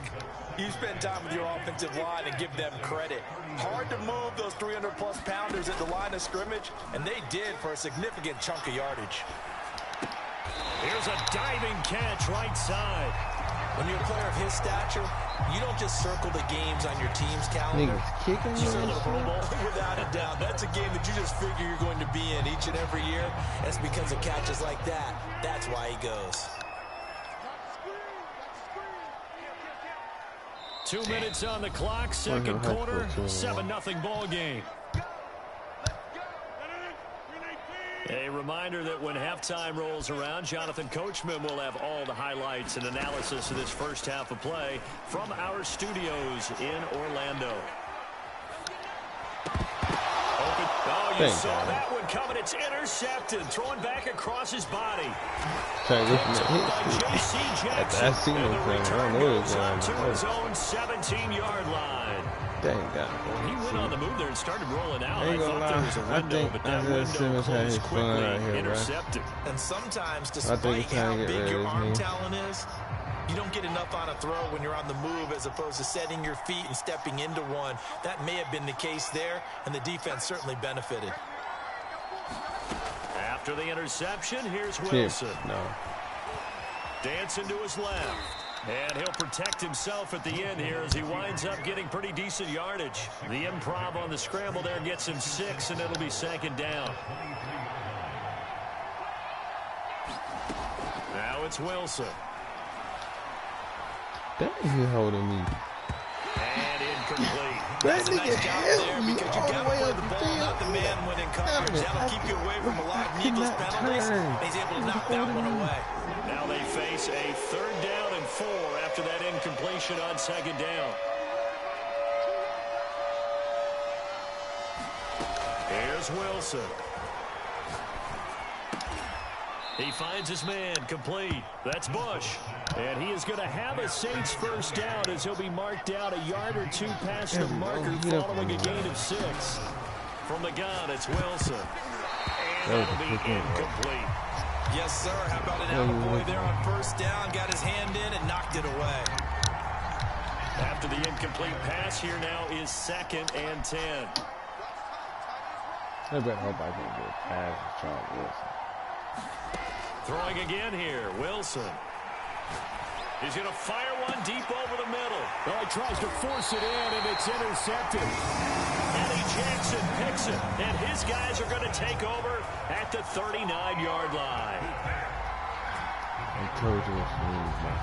[SPEAKER 4] You spend time with your offensive line and give them credit. Hard to move those 300-plus pounders at the line of scrimmage, and they did for a significant chunk of yardage.
[SPEAKER 1] Here's a diving catch right side.
[SPEAKER 4] When you're a player of his stature, you don't just circle the games on your team's calendar.
[SPEAKER 2] Kicking
[SPEAKER 4] You circle the Pro Bowl without a doubt. That's a game that you just figure you're going to be in each and every year. That's because of catches like that. That's why he goes.
[SPEAKER 1] 2 minutes on the clock, second quarter, 7-0 ball game. A reminder that when halftime rolls around, Jonathan Coachman will have all the highlights and analysis of this first half of play from our studios in Orlando. Oh, you saw that one coming. It's intercepted. Throwing back across his body.
[SPEAKER 2] Sorry, this
[SPEAKER 1] by J.C. Jackson.
[SPEAKER 2] I seen him playing. I don't know what's going
[SPEAKER 1] to his own 17-yard line.
[SPEAKER 2] Dang God.
[SPEAKER 1] He went on the move there and started rolling out.
[SPEAKER 2] I
[SPEAKER 1] thought there was a window, but that window closed quickly, intercepted.
[SPEAKER 4] And sometimes, despite how big your arm talent is, you don't get enough on a throw when you're on the move as opposed to setting your feet and stepping into one. That may have been the case there, and the defense certainly benefited.
[SPEAKER 1] After the interception, here's Wilson.
[SPEAKER 2] No.
[SPEAKER 1] Dancing to his left. And he'll protect himself at the end here as he winds up getting pretty decent yardage. The improv on the scramble there gets him 6, and it'll be second down. Now it's Wilson.
[SPEAKER 2] That is holding me.
[SPEAKER 1] And incomplete.
[SPEAKER 4] That's a nice job there because you got to play the ball, not the man when in coverage. That'll keep you away from a lot of needless penalties. He's able to knock that one away.
[SPEAKER 1] Now they face a 3rd down and 4 after that incompletion on second down. Here's Wilson. He finds his man, complete. That's Bush. And he is going to have a Saints first down as he'll be marked out a yard or 2 past the marker following a gain of 6. From the gun, it's Wilson. And that'll be incomplete.
[SPEAKER 4] Yes, sir. How about an attaboy there on first down? Got his hand in and knocked it away.
[SPEAKER 1] After the incomplete pass, here now is 2nd and 10.
[SPEAKER 2] I better hope I can get a pass to Charles Wilson.
[SPEAKER 1] Throwing again here, Wilson. He's going to fire one deep over the middle.
[SPEAKER 3] Well, he tries to force it in, and it's intercepted.
[SPEAKER 1] Eddie Jackson picks it, and his guys are going to take over at the 39-yard line.
[SPEAKER 2] I told you what's news, man.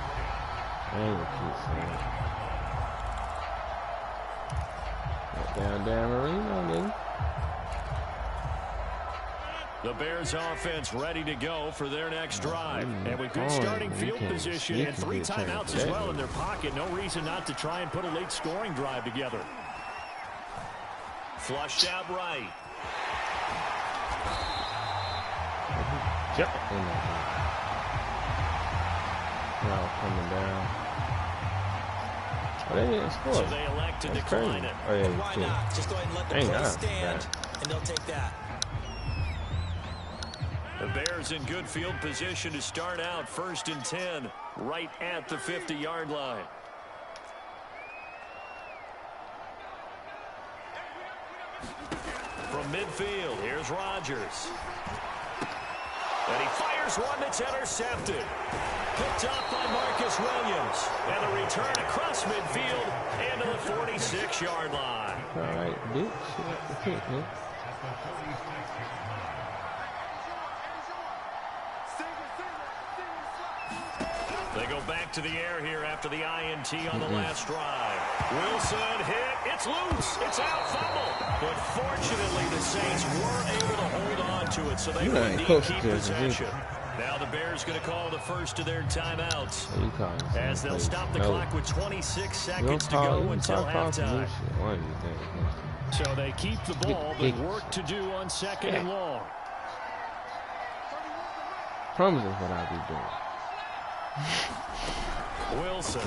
[SPEAKER 2] I ain't what you saying. Down Dan Marino, nigga.
[SPEAKER 1] The Bears offense ready to go for their next drive. And with good starting field position and 3 timeouts as well in their pocket, no reason not to try and put a late scoring drive together. Flushed out right.
[SPEAKER 2] Now coming down. Oh, they didn't score.
[SPEAKER 1] So they elect to decline it.
[SPEAKER 2] Oh, yeah,
[SPEAKER 4] why not? Just go ahead and let the play stand, and they'll take that.
[SPEAKER 1] The Bears in good field position to start out 1st and 10 right at the 50-yard line. From midfield, here's Rodgers. And he fires one that's intercepted. Picked up by Marcus Williams. And a return across midfield and to the 46-yard line.
[SPEAKER 2] All right, bitch.
[SPEAKER 1] They go back to the air here after the INT on the last drive. Wilson hit. It's loose. It's out, fumble. But fortunately, the Saints were able to hold on to it, so they will indeed keep possession. Now the Bears going to call the first of their timeouts as they'll stop the clock with 26 seconds to go until halftime. So they keep the ball, but work to do on 2nd and long.
[SPEAKER 2] Promise is what I'll be doing.
[SPEAKER 1] Wilson.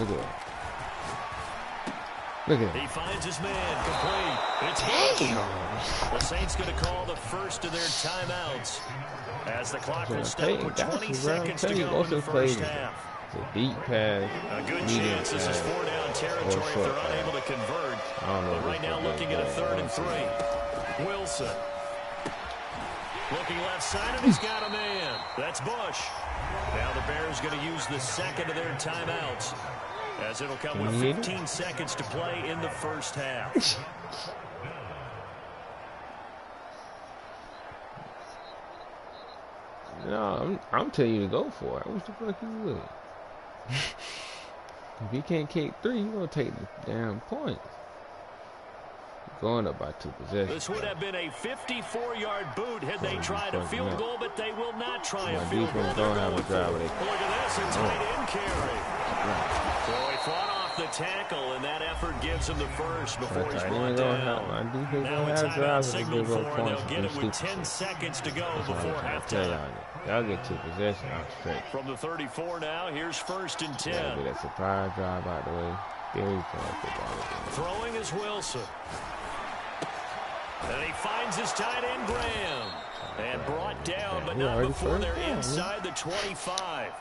[SPEAKER 2] Look at him.
[SPEAKER 1] He finds his man complete. It's Bush. The Saints going to call the first of their timeouts as the clock will stop with 20 seconds to go in the first half.
[SPEAKER 2] It's a deep pass.
[SPEAKER 1] A good chance this is 4-down territory if they're unable to convert. But right now looking at a 3rd and 3. Wilson. Looking left side, and he's got a man. That's Bush. Now the Bears going to use the second of their timeouts, as it'll come with 15 seconds to play in the first half.
[SPEAKER 2] No, I'm telling you to go for it. What the fuck you would? If you can't kick 3, you're going to take the damn points. Going up by 2 possessions.
[SPEAKER 1] This would have been a 54-yard boot had they tried a field goal, but they will not try a field goal. They're going for it. Look at this, a tight end carry. So he fought off the tackle, and that effort gives him the first before he's brought down. Now a timeout signal for him. They'll get it with 10 seconds to go before halftime.
[SPEAKER 2] Y'all get 2 possessions out straight.
[SPEAKER 1] From the 34 now, here's 1st and 10.
[SPEAKER 2] Get that surprise drive out the way. Very fast.
[SPEAKER 1] Throwing is Wilson. And he finds his tight end, Graham. And brought down, but not before they're inside the 25.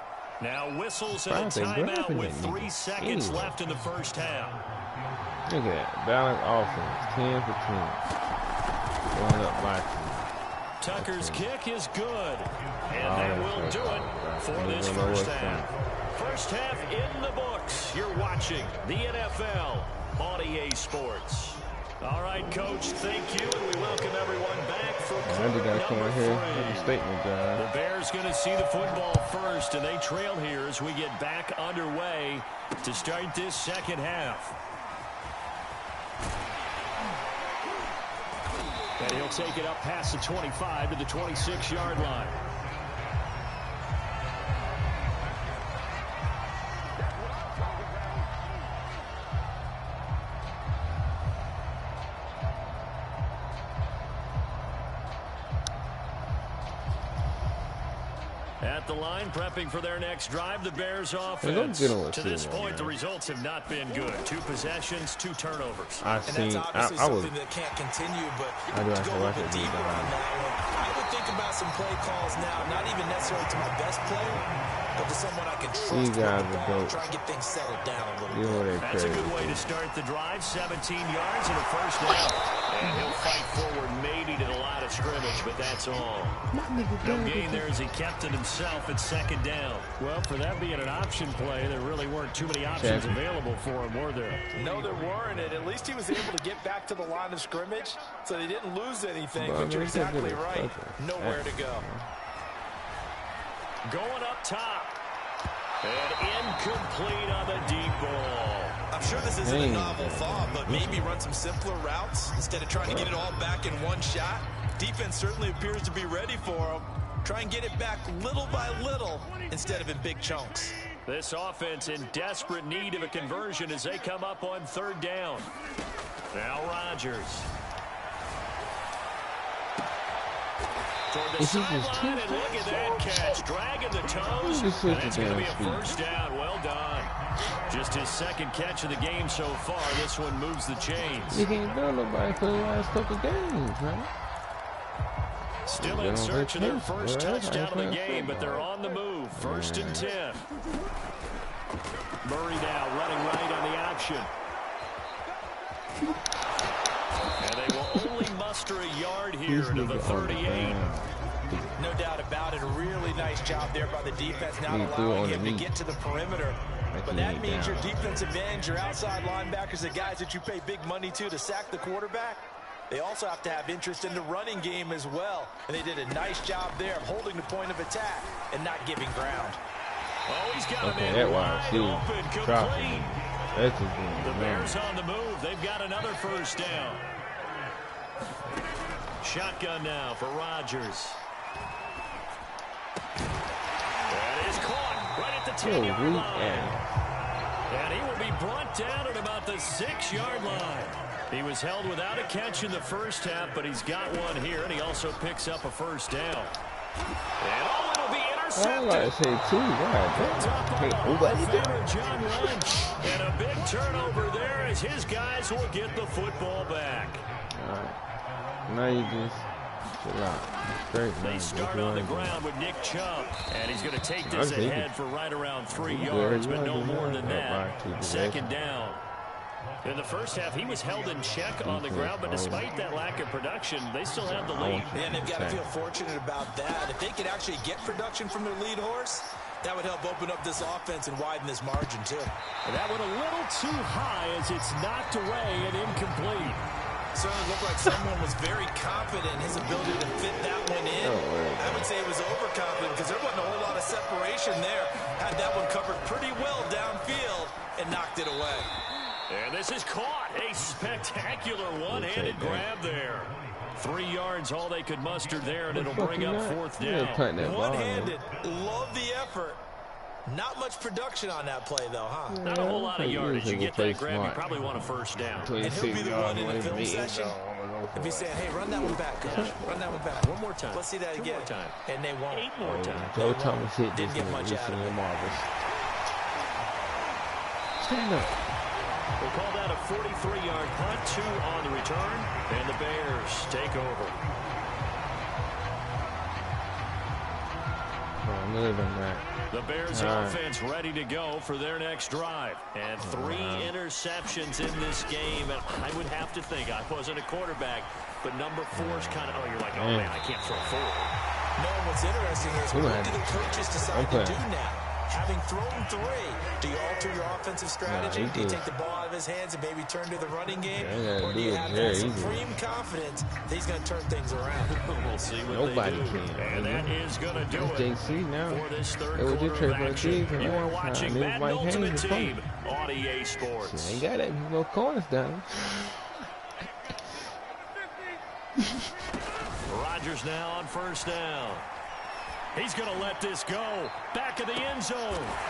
[SPEAKER 1] Now whistles and a timeout with 3 seconds left in the first half.
[SPEAKER 2] Look at that. Balanced offense. 10 for 10. Going up by 2.
[SPEAKER 1] Tucker's kick is good. And that will do it for this first half. First half in the books. You're watching the NFL on EA Sports. All right, Coach, thank you, and we welcome everyone back for quarter number 3. The Bears going to see the football first, and they trail here as we get back underway to start this second half. And he'll take it up past the 25 to the 26-yard line. At the line, prepping for their next drive, the Bears offense. To this point, the results have not been good. 2 possessions, 2 turnovers.
[SPEAKER 4] And that's obviously something that can't continue, but to go a little bit deeper on that one, I would think about some play calls now, not even necessarily to my best player, but to someone I can trust to try and get things settled down a little bit.
[SPEAKER 1] That's a good way to start the drive. 17 yards and a first down. And he'll fight forward maybe to the line of scrimmage, but that's all. No gain there as he kept it himself at 2nd down. Well, for that being an option play, there really weren't too many options available for him, were there?
[SPEAKER 4] No, there weren't, and at least he was able to get back to the line of scrimmage, so they didn't lose anything, but you're exactly right. Nowhere to go.
[SPEAKER 1] Going up top. And incomplete on the deep ball.
[SPEAKER 4] I'm sure this isn't a novel thought, but maybe run some simpler routes instead of trying to get it all back in one shot. Defense certainly appears to be ready for him. Try and get it back little by little instead of in big chunks.
[SPEAKER 1] This offense in desperate need of a conversion as they come up on 3rd down. Now Rodgers. Toward the sideline, and look at that catch. Dragging the toes, and it's going to be a first down. Well done. Just his 2nd catch of the game so far. This one moves the chains.
[SPEAKER 2] You can't do nobody for the last couple games, man.
[SPEAKER 1] Still in search of their first touchdown of the game, but they're on the move. 1st and 10. Murray now running right on the option. And they will only muster a yard here to the 38.
[SPEAKER 4] No doubt about it. A really nice job there by the defense, not allowing him to get to the perimeter. But that means your defensive ends, your outside linebackers, the guys that you pay big money to sack the quarterback, they also have to have interest in the running game as well. And they did a nice job there of holding the point of attack and not giving ground.
[SPEAKER 1] Oh, he's got a man wide open, complete. The Bears on the move. They've got another first down. Shotgun now for Rodgers. That is caught right at the 10-yard line. And he will be brought down at about the 6-yard line. He was held without a catch in the first half, but he's got one here, and he also picks up a first down. And it'll be intercepted. intercepted.
[SPEAKER 2] like to say two.
[SPEAKER 1] John Lynch. And a big turnover there as his guys will get the football back.
[SPEAKER 2] All right. Now you just chill out. Straight,
[SPEAKER 1] they start on the ground with Nick Chubb. And he's going to take this ahead for right around 3 yards, but no more than that. Second down. In the first half, he was held in check on the ground, but despite that lack of production, they still have the lead.
[SPEAKER 4] And they've got to feel fortunate about that. If they could actually get production from their lead horse, that would help open up this offense and widen this margin, too.
[SPEAKER 1] And that went a little too high as it's knocked away and incomplete.
[SPEAKER 4] Certainly looked like someone was very confident in his ability to fit that one in. I would say it was overconfident because there wasn't a whole lot of separation there. Had that one covered pretty well downfield and knocked it away.
[SPEAKER 1] And this is caught. A spectacular one-handed grab there. 3 yards, all they could muster there, and it'll bring up fourth down.
[SPEAKER 4] One-handed. Love the effort. Not much production on that play, though, huh?
[SPEAKER 1] Not a whole lot of yardage. You get that grab, you probably want a first down.
[SPEAKER 4] And he'll be the one in the film session. If he's saying, hey, run that one back, coach. Run that one back.
[SPEAKER 1] One more time.
[SPEAKER 4] Let's see that again.
[SPEAKER 1] 2 more time.
[SPEAKER 4] And they won't.
[SPEAKER 1] 8 more times.
[SPEAKER 2] Joe Thomas hit this
[SPEAKER 4] Didn't get much out of it.
[SPEAKER 2] Stand up.
[SPEAKER 1] We'll call that a 43-yard punt, 2 on the return, and the Bears take over. The Bears offense ready to go for their next drive. And 3 interceptions in this game. And I would have to think, I wasn't a quarterback, but number 4's kind of, oh, you're like, oh, man, I can't throw 4.
[SPEAKER 4] No, what's interesting is what do the coaches decide to do now? Having thrown 3, do you alter your offensive strategy? Do you take the ball out of his hands and maybe turn to the running game? Or do you have that supreme confidence that he's going to turn things around?
[SPEAKER 1] We'll see what they do. And that is going to do it for this third quarter of action. You are watching Madden Ultimate Team on EA Sports.
[SPEAKER 2] Ain't got that. No corners down.
[SPEAKER 1] Rodgers now on first down. He's going to let this go. Back of the end zone.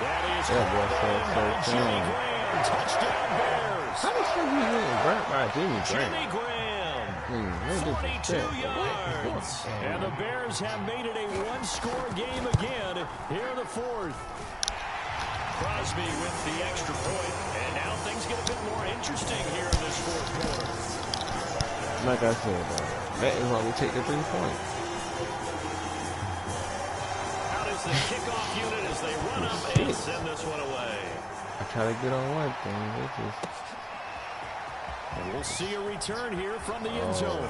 [SPEAKER 1] That is Jimmy Graham. Touchdown Bears.
[SPEAKER 2] How the fuck you doing? By
[SPEAKER 1] Jimmy Graham. 42 yards. And the Bears have made it a one-score game again here in the fourth. Crosby with the extra point. And now things get a bit more interesting here in this fourth quarter.
[SPEAKER 2] Like I said, that is why we take the 3 points.
[SPEAKER 1] The kickoff unit as they run up and send this one away.
[SPEAKER 2] I try to get on one thing.
[SPEAKER 1] And we'll see a return here from the end zone.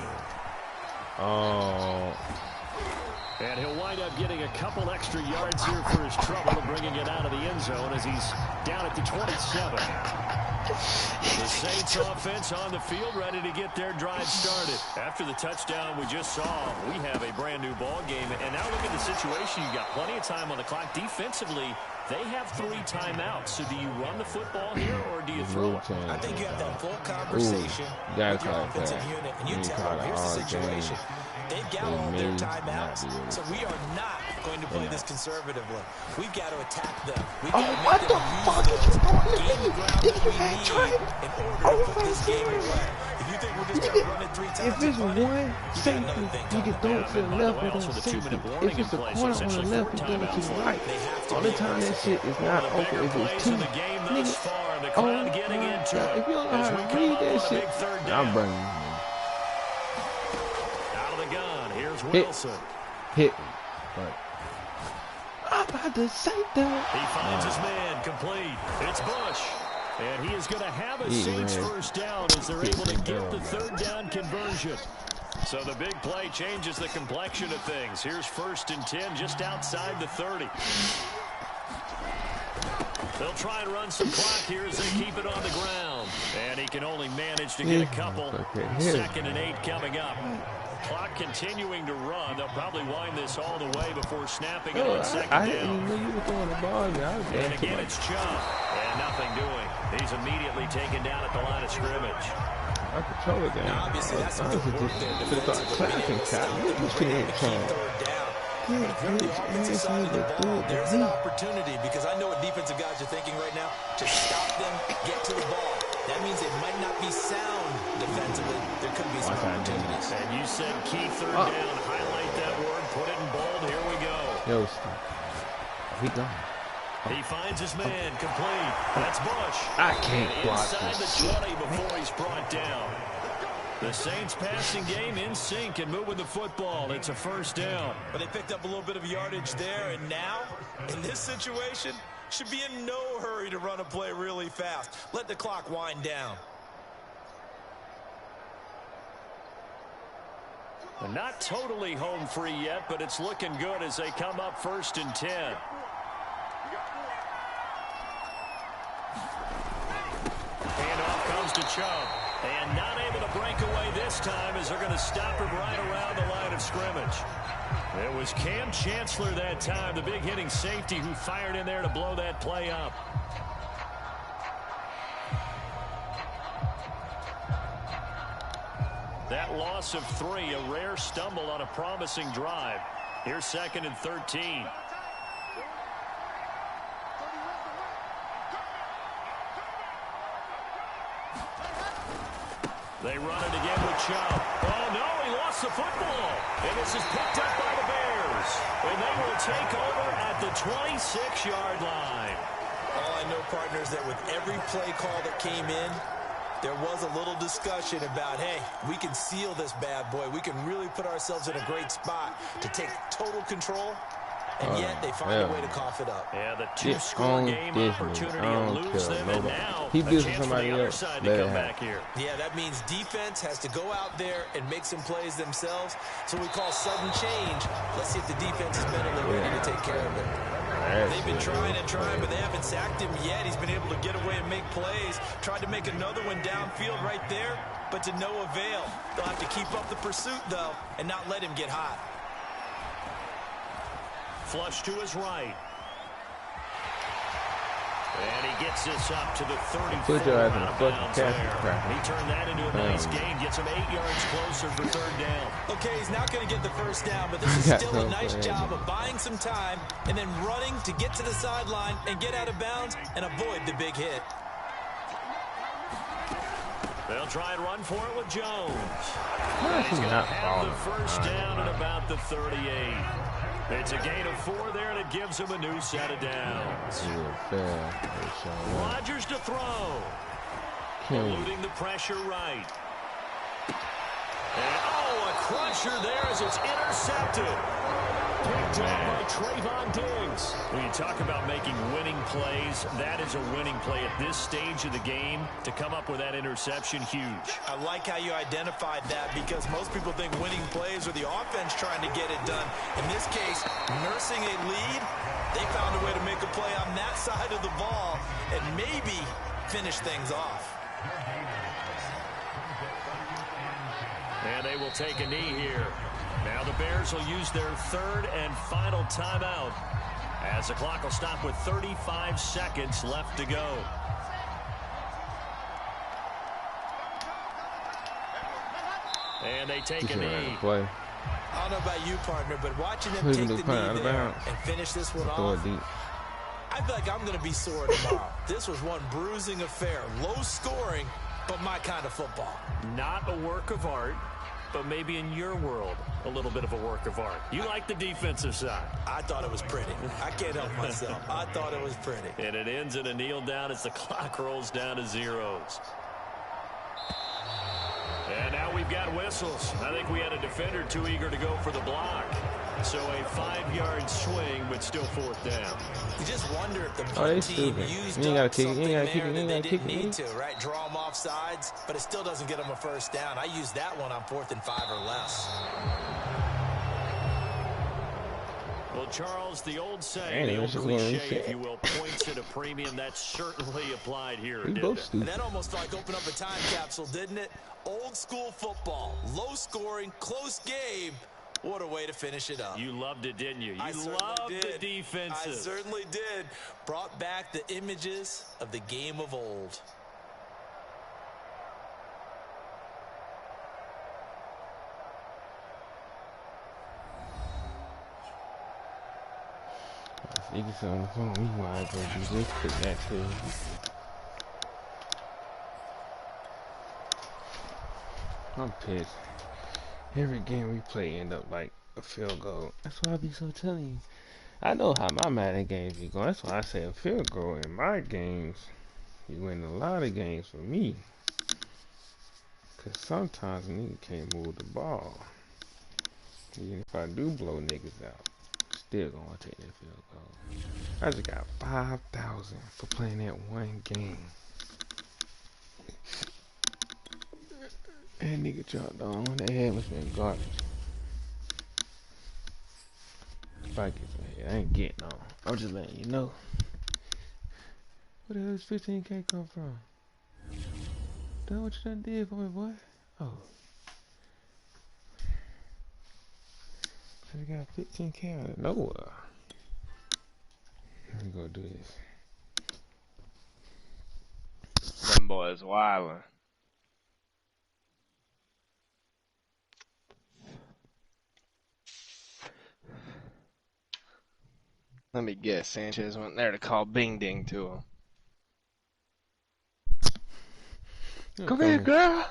[SPEAKER 1] And he'll wind up getting a couple extra yards here for his trouble, bringing it out of the end zone as he's down at the 27. The Saints offense on the field ready to get their drive started. After the touchdown we just saw, we have a brand new ball game. And now look at the situation. You've got plenty of time on the clock. Defensively, they have 3 timeouts. So do you run the football here or do you throw it?
[SPEAKER 4] I think you have that full conversation with your offensive unit. And you tell them, here's the situation. They've got all their timeouts, so we are not going to play this conservatively. We've got to attack them. We've got to make them use the game ground that we need in order to put this game away. If you think we're just going to run it 3 times,
[SPEAKER 2] if it's one safety, you can throw it to the left with a safety. If it's a corner on the left, you throw it to the right. All the time that shit is not open. If it's 2, nigga, oh my God. If you don't know how to read that shit, I'm bringing you.
[SPEAKER 1] Wilson.
[SPEAKER 2] Hit me. But I'm about to say that.
[SPEAKER 1] He finds his man complete. It's Bush. And he is going to have a Saints first down as they're able to get the third down conversion. So the big play changes the complexion of things. Here's 1st and 10 just outside the 30. They'll try and run some clock here as they keep it on the ground. And he can only manage to get a couple. 2nd and 8 coming up. Clock continuing to run. They'll probably wind this all the way before snapping it on 2nd down.
[SPEAKER 2] I didn't even know you were throwing the ball.
[SPEAKER 1] And again, it's Chubb. And nothing doing. He's immediately taken down at the line of scrimmage.
[SPEAKER 2] I control it down.
[SPEAKER 4] Now, obviously, that's some good work there. But if you're on the offensive side of the ball, there's an opportunity, because I know what defensive guys are thinking right now, to stop them, get to the ball. That means it might not be sound defensively. There could be some opportunities.
[SPEAKER 1] And you said key third down. Highlight that word. Put it in bold. Here we go.
[SPEAKER 2] he gone.
[SPEAKER 1] He finds his man complete. That's Bush.
[SPEAKER 2] I can't block
[SPEAKER 1] inside
[SPEAKER 2] this
[SPEAKER 1] the
[SPEAKER 2] shit.
[SPEAKER 1] 20 before he's brought down. The Saints passing game in sync and moving the football. It's a first down.
[SPEAKER 4] But they picked up a little bit of yardage there, and now, in this situation, should be in no hurry to run a play really fast. Let the clock wind down.
[SPEAKER 1] And not totally home free yet, but it's looking good as they come up 1st and 10. Handoff comes to Chubb. And not able to break away this time as they're going to stop him right around the line of scrimmage. It was Cam Chancellor that time, the big hitting safety, who fired in there to blow that play up. That loss of 3, a rare stumble on a promising drive. Here's 2nd and 13. They run it again with Chubb. Oh, no, he lost the football. And this is picked up by the Bears. And they will take over at the 26-yard line.
[SPEAKER 4] All I know, partners, that with every play call that came in, there was a little discussion about, hey, we can seal this bad boy. We can really put ourselves in a great spot to take total control. And yet they find a way to cough it up.
[SPEAKER 1] Yeah, the 2-score game opportunity to lose them, and now a chance for the other side to come back here.
[SPEAKER 4] Yeah, that means defense has to go out there and make some plays themselves. So we call sudden change. Let's see if the defense is mentally ready to take care of it. They've been trying and trying, but they haven't sacked him yet. He's been able to get away and make plays. Tried to make another one downfield right there, but to no avail. They'll have to keep up the pursuit, though, and not let him get hot.
[SPEAKER 1] Flush to his right. And he gets this up to the 34 out of bounds there. He turned that into a nice gain. Gets him 8 yards closer for 3rd down.
[SPEAKER 4] Okay, he's not going to get the first down, but this is still a nice job of buying some time and then running to get to the sideline and get out of bounds and avoid the big hit.
[SPEAKER 1] They'll try and run for it with Jones. He's going to have the first down at about the 38. It's a gain of 4 there, and it gives him a new set of downs. Rodgers to throw. Eluding the pressure right. And, oh, a crusher there as it's intercepted. Picked up by Trayvon Diggs. When you talk about making winning plays, that is a winning play at this stage of the game. To come up with that interception, huge.
[SPEAKER 4] I like how you identified that because most people think winning plays are the offense trying to get it done. In this case, nursing a lead, they found a way to make a play on that side of the ball and maybe finish things off.
[SPEAKER 1] And they will take a knee here. Now the Bears will use their 3rd and final timeout as the clock will stop with 35 seconds left to go. And they take a knee.
[SPEAKER 4] I don't know about you, partner, but watching them take the knee there and finish this one off, I feel like I'm going to be sore tomorrow. This was one bruising affair. Low scoring, but my kind of football.
[SPEAKER 1] Not a work of art, but maybe in your world, a little bit of a work of art. You like the defensive side.
[SPEAKER 4] I thought it was pretty. I can't help myself. I thought it was pretty.
[SPEAKER 1] And it ends in a kneel down as the clock rolls down to zeros. And now we've got whistles. I think we had a defender too eager to go for the block. So a 5-yard swing, but still 4th down.
[SPEAKER 4] You just wonder if the punt team used up something there that they didn't need to, right? Draw them off sides, but it still doesn't get them a first down. I used that one on 4th and 5 or less.
[SPEAKER 1] Well, Charles, the old saying, the old cliche, if you will, points at a premium. That's certainly applied here. And
[SPEAKER 4] that almost like opened up a time capsule, didn't it? Old school football, low scoring, close game. What a way to finish it up.
[SPEAKER 1] You loved it, didn't you? You loved the defenses.
[SPEAKER 4] I certainly did. Brought back the images of the game of old.
[SPEAKER 2] You can sit on the phone. We might as well do this quick that too. I'm pissed. Every game we play end up like a field goal. That's why I be so telling you. I know how my Madden games be going. That's why I say a field goal in my games. You win a lot of games for me. Cause sometimes a nigga can't move the ball. Even if I do blow niggas out, still gonna take that field goal. I just got 5,000 for playing that one game. That nigga dropped on. That head must been garbage. If I get some head, I ain't getting on. I'm just letting you know. Where the hell does 15K come from? Done what you done did for me, boy. Oh. I got 15K out of nowhere. Let me go do this.
[SPEAKER 3] Them boys wildin'. Let me guess, Sanchez went there to call Bing Ding to him. Come here, girl.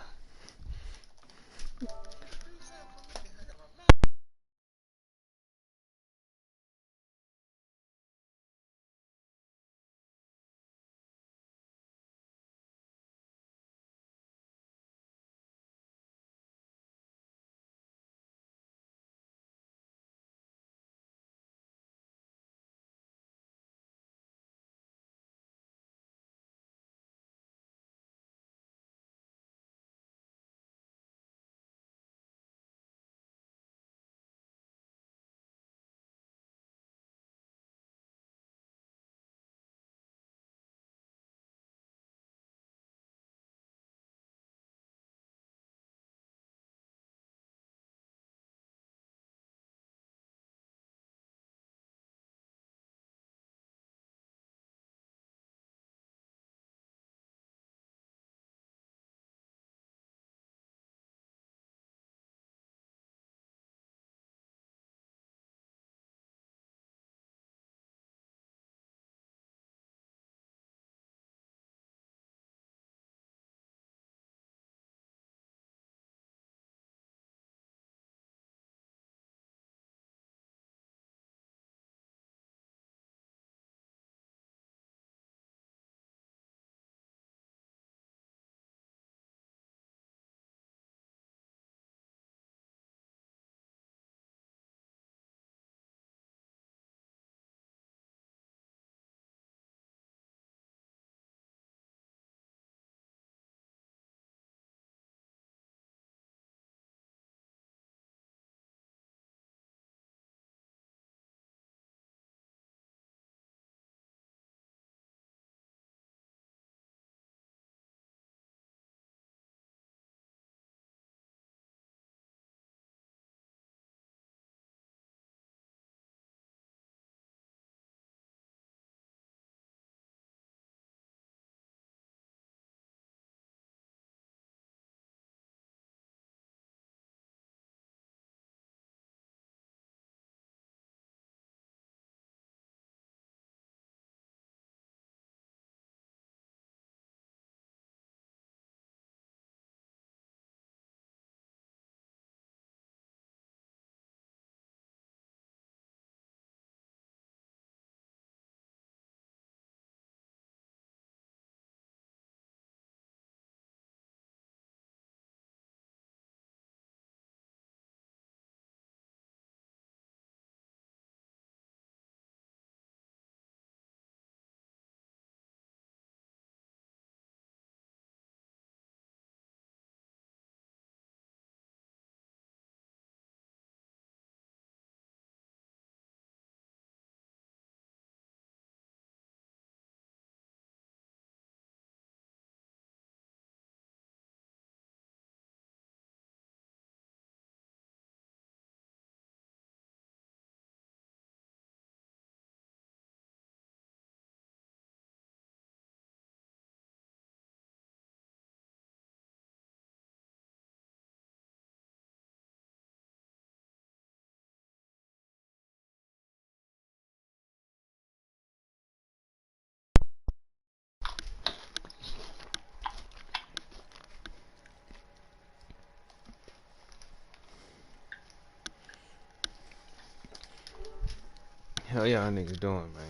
[SPEAKER 2] hell y'all niggas doing, man?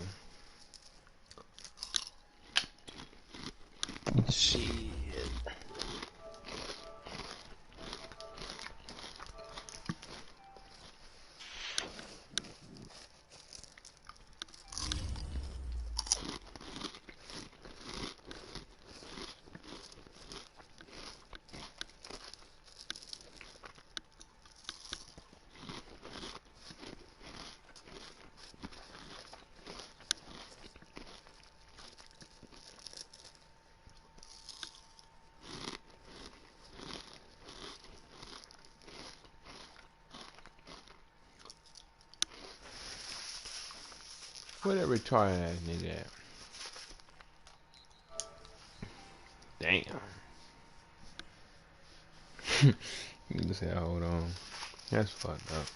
[SPEAKER 3] Shit.
[SPEAKER 2] Where that retarded ass nigga at? Damn. You said, hold on. That's fucked up.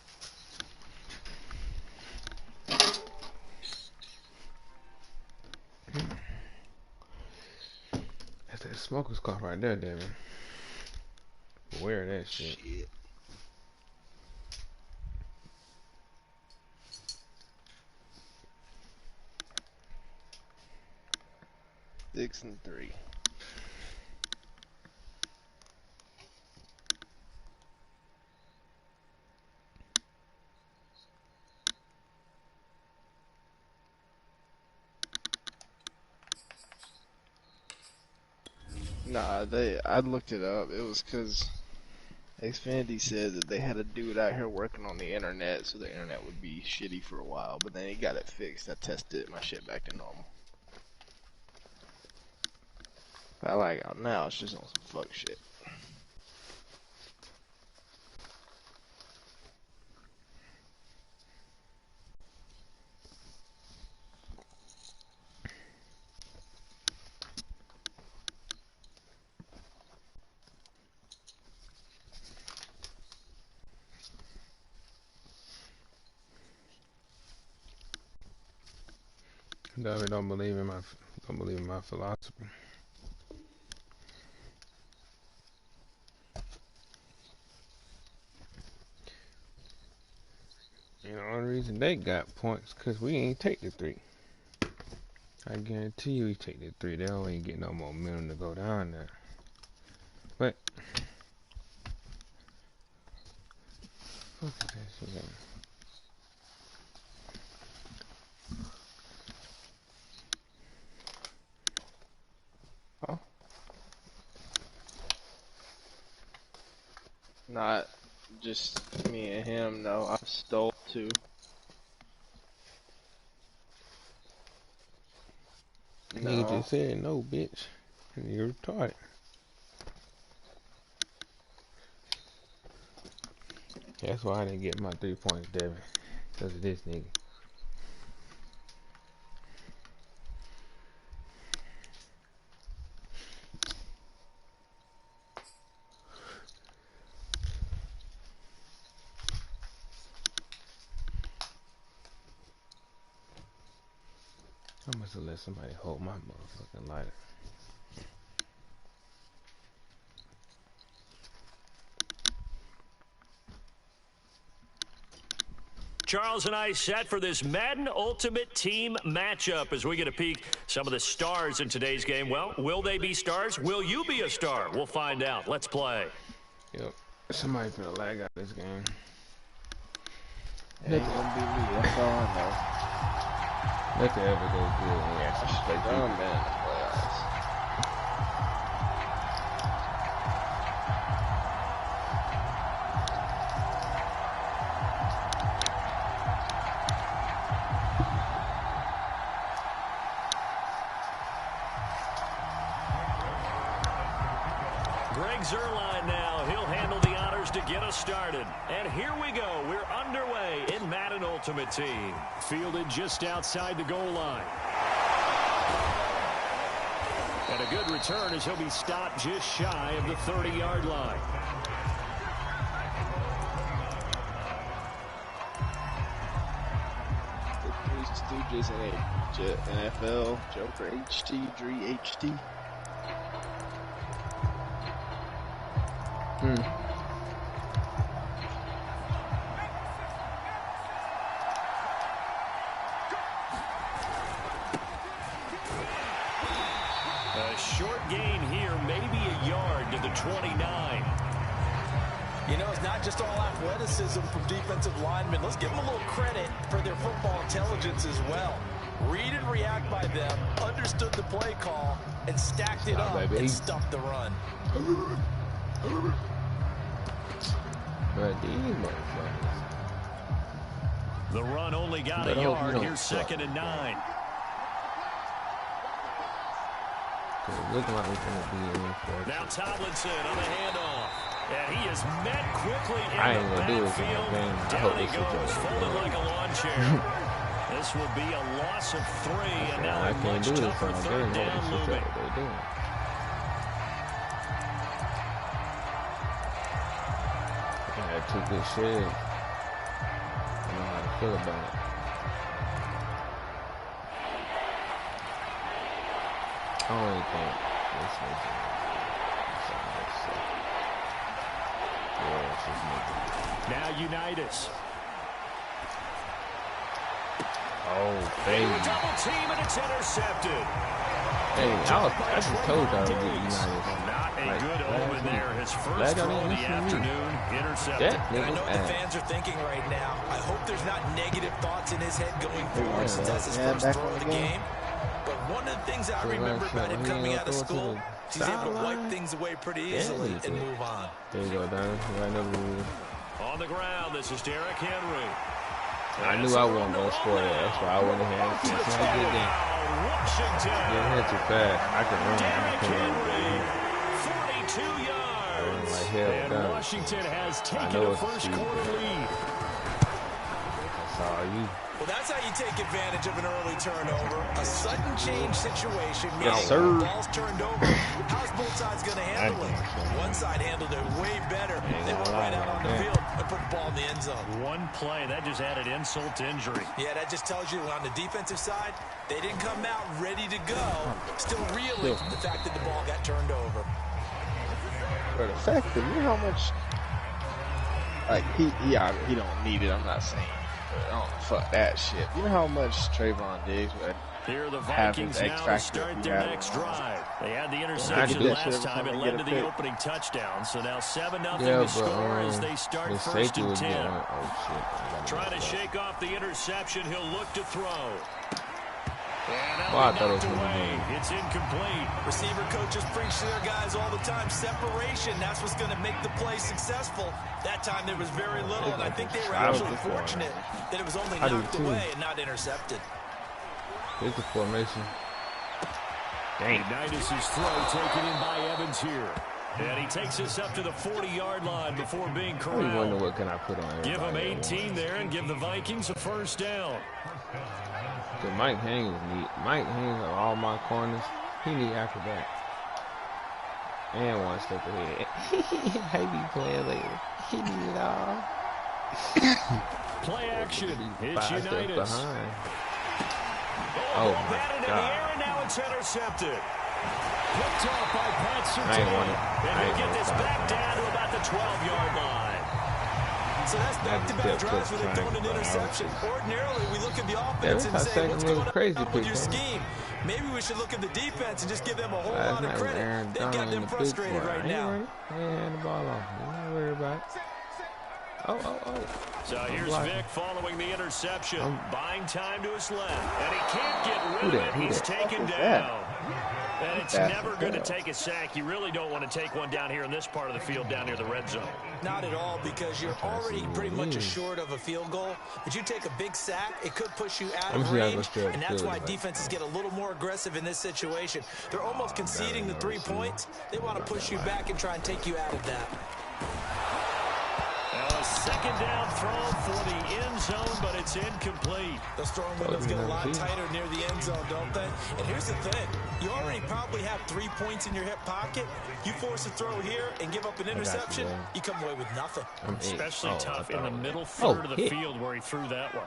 [SPEAKER 2] That's that smoker's cough right there, Devin. Beware of that shit.
[SPEAKER 3] 6-3. Nah, I looked it up. It was because Xfinity said that they had a dude out here working on the internet, so the internet would be shitty for a while, but then he got it fixed. I tested my shit back to normal. I like out now, it's just on some fuck shit.
[SPEAKER 2] David don't believe in my philosophy. You know, the only reason they got points because we ain't take the 3. I guarantee you, we take the 3. They don't even get no momentum to go down there. But fuck is that shit?
[SPEAKER 3] Huh? Not just me and him, no. I stole 2.
[SPEAKER 2] Nigga just said no, bitch. You're retarded. That's why I didn't get my 3 points, Devin. Because of this nigga. I must have let somebody hold my motherfucking lighter.
[SPEAKER 1] Charles and I set for this Madden Ultimate Team matchup as we get a peek some of the stars in today's game. Well, will they be stars? Will you be a star? We'll find out. Let's play.
[SPEAKER 2] Yep. Somebody finna lag out this game.
[SPEAKER 3] It ain't gonna be me, that's all I know.
[SPEAKER 2] Let the ever go good and we actually play
[SPEAKER 3] Dumb man in the playoffs.
[SPEAKER 1] Greg Zuerlein now. He'll handle the honors to get us started. And here we go. We're underway in Madden Ultimate Team. Fielded just outside the goal line. And a good return as he'll be stopped just shy of the 30-yard line.
[SPEAKER 3] The Three Stooges and NFL, Joker HT, Dree HT.
[SPEAKER 1] A short gain here, maybe a yard to the 29.
[SPEAKER 4] You know, it's not just all athleticism from defensive linemen. Let's give them a little credit for their football intelligence as well. Read and react by them, understood the play call, and stacked it up and stuffed the run.
[SPEAKER 2] But these motherfuckers.
[SPEAKER 1] The run only got a yard. Here's 2nd and 9.
[SPEAKER 2] Looking like it's going to be in for
[SPEAKER 1] now Tomlinson on the handoff. And he is met quickly in
[SPEAKER 2] I ain't
[SPEAKER 1] the
[SPEAKER 2] gonna do this in the
[SPEAKER 1] backfield.
[SPEAKER 2] game. I
[SPEAKER 1] Down
[SPEAKER 2] hope
[SPEAKER 1] he
[SPEAKER 2] this
[SPEAKER 1] goes,
[SPEAKER 2] is
[SPEAKER 1] folded like a lawn chair. This will be a loss of 3, and now a much tougher 3rd down looming.
[SPEAKER 2] I took this shit. I don't know how to feel about it. I don't really think this makes it.
[SPEAKER 1] Now Unitas.
[SPEAKER 2] Oh, baby.
[SPEAKER 1] Double team and it's intercepted.
[SPEAKER 2] Hey, I just told y'all to get Unitas.
[SPEAKER 1] Not a good omen there. His first throw of the afternoon, intercepted.
[SPEAKER 4] And I know what the fans are thinking right now. I hope there's not negative thoughts in his head going forward since that's his first throw of the game. But one of the things I remember about him coming out of school, he's able to wipe things away pretty easily and move on.
[SPEAKER 2] There you go, Don.
[SPEAKER 1] On the ground, this is Derrick Henry.
[SPEAKER 2] I knew I wasn't going to score that. That's why I went ahead and said, it's not good game.
[SPEAKER 1] Washington.
[SPEAKER 2] Getting hit too fast. I can run.
[SPEAKER 1] Derrick Henry, 42 yards.
[SPEAKER 2] Like hell,
[SPEAKER 1] and Washington has taken a first-quarter lead.
[SPEAKER 2] That's all you.
[SPEAKER 4] Well, that's how you take advantage of an early turnover. A sudden change situation, meaning
[SPEAKER 2] yes, sir.
[SPEAKER 4] the ball's turned over. How's both sides going to handle it? One side handled it way better. They went right out on the field and put the ball in the end zone.
[SPEAKER 1] One play, that just added insult to injury.
[SPEAKER 4] Yeah, that just tells you on the defensive side, they didn't come out ready to go, still reeling from the fact that the ball got turned over.
[SPEAKER 3] But the fact that, you know how much, like, he don't need it, I'm not saying. Oh, fuck that shit. You know how much Trayvon Diggs would
[SPEAKER 1] here the Vikings now to start their next drive. They had the interception last time. It led to the opening touchdown. So now 7-0 to score as they start 1st and 10. Trying to shake off the interception. He'll look to throw. And that'll be knocked away. It's incomplete.
[SPEAKER 4] Receiver coaches preach to their guys all the time. Separation, that's what's going to make the play successful. That time there was very little, and I think they were actually fortunate that it was only knocked away and not intercepted.
[SPEAKER 2] Here's the formation. Dang.
[SPEAKER 1] Unitas' throw taken in by Evans here. And he takes us up to the 40-yard line before being corralled.
[SPEAKER 2] I wonder what can I put on
[SPEAKER 1] give him 18 there and give the Vikings a first down.
[SPEAKER 2] Mike Haynes need all my corners. He need acrobat. And one step ahead. How be playing later? He need it all.
[SPEAKER 1] Play action. It's Unitas.
[SPEAKER 2] Oh my
[SPEAKER 1] God. In the air and now it's intercepted. Picked off by Pat Surtain. And he'll get this back down to about the 12-yard line. So that's back-to-back drives where they're throwing an interception. Ordinarily, we look at the offense and say, what's going on with your scheme? Maybe we should look at the defense and just give them a whole lot of credit. They've got them frustrated right now.
[SPEAKER 2] And the ball off. Don't worry about it. Oh.
[SPEAKER 1] So here's Vic following the interception. Buying time to his left. And he can't get rid of it. He's taken down. And it's never going to take a sack. You really don't want to take one down here in this part of the field down near the red zone.
[SPEAKER 4] Not at all, because you're already pretty much assured of a field goal. But you take a big sack, it could push you out of range. And that's why defenses get a little more aggressive in this situation. They're almost conceding the 3 points. They want to push you back and try and take you out of that.
[SPEAKER 1] A second down throw for the end zone, but it's incomplete.
[SPEAKER 4] Those throwing windows get a lot tighter near the end zone, don't they? And here's the thing. You already probably have 3 points in your hip pocket. You force a throw here and give up an interception, you come away with nothing.
[SPEAKER 1] Especially tough in the middle third of the field where he threw that one.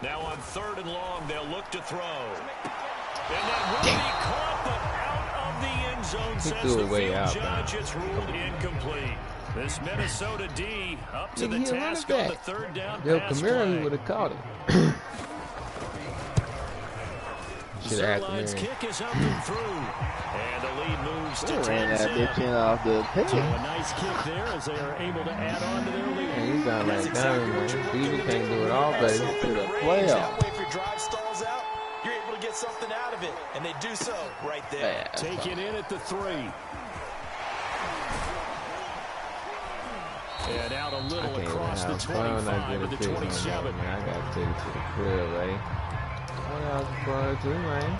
[SPEAKER 1] Now on 3rd and long, they'll look to throw. And that will be caught, but out of the end zone, says the field judge. It's ruled incomplete. This Minnesota D up to the task on the 3rd down pass play.
[SPEAKER 2] Kamara would have caught it. Should have
[SPEAKER 1] Zerline's
[SPEAKER 2] had
[SPEAKER 1] kick is up and through. And the lead moves to 10.
[SPEAKER 3] Ran that bitch in off the pitch.
[SPEAKER 1] So a nice kick there as they are able to add on to their lead.
[SPEAKER 2] Man, he's got like down, man. People can't do it all, baby.
[SPEAKER 3] To the playoff.
[SPEAKER 4] That way, if your drive stalls out, you're able to get something out of it, and they do so right there.
[SPEAKER 1] Taken in at the 3. And out a little across the 25 to the 27.
[SPEAKER 2] Man, I got to take it to the crib, right? What else fun too, man?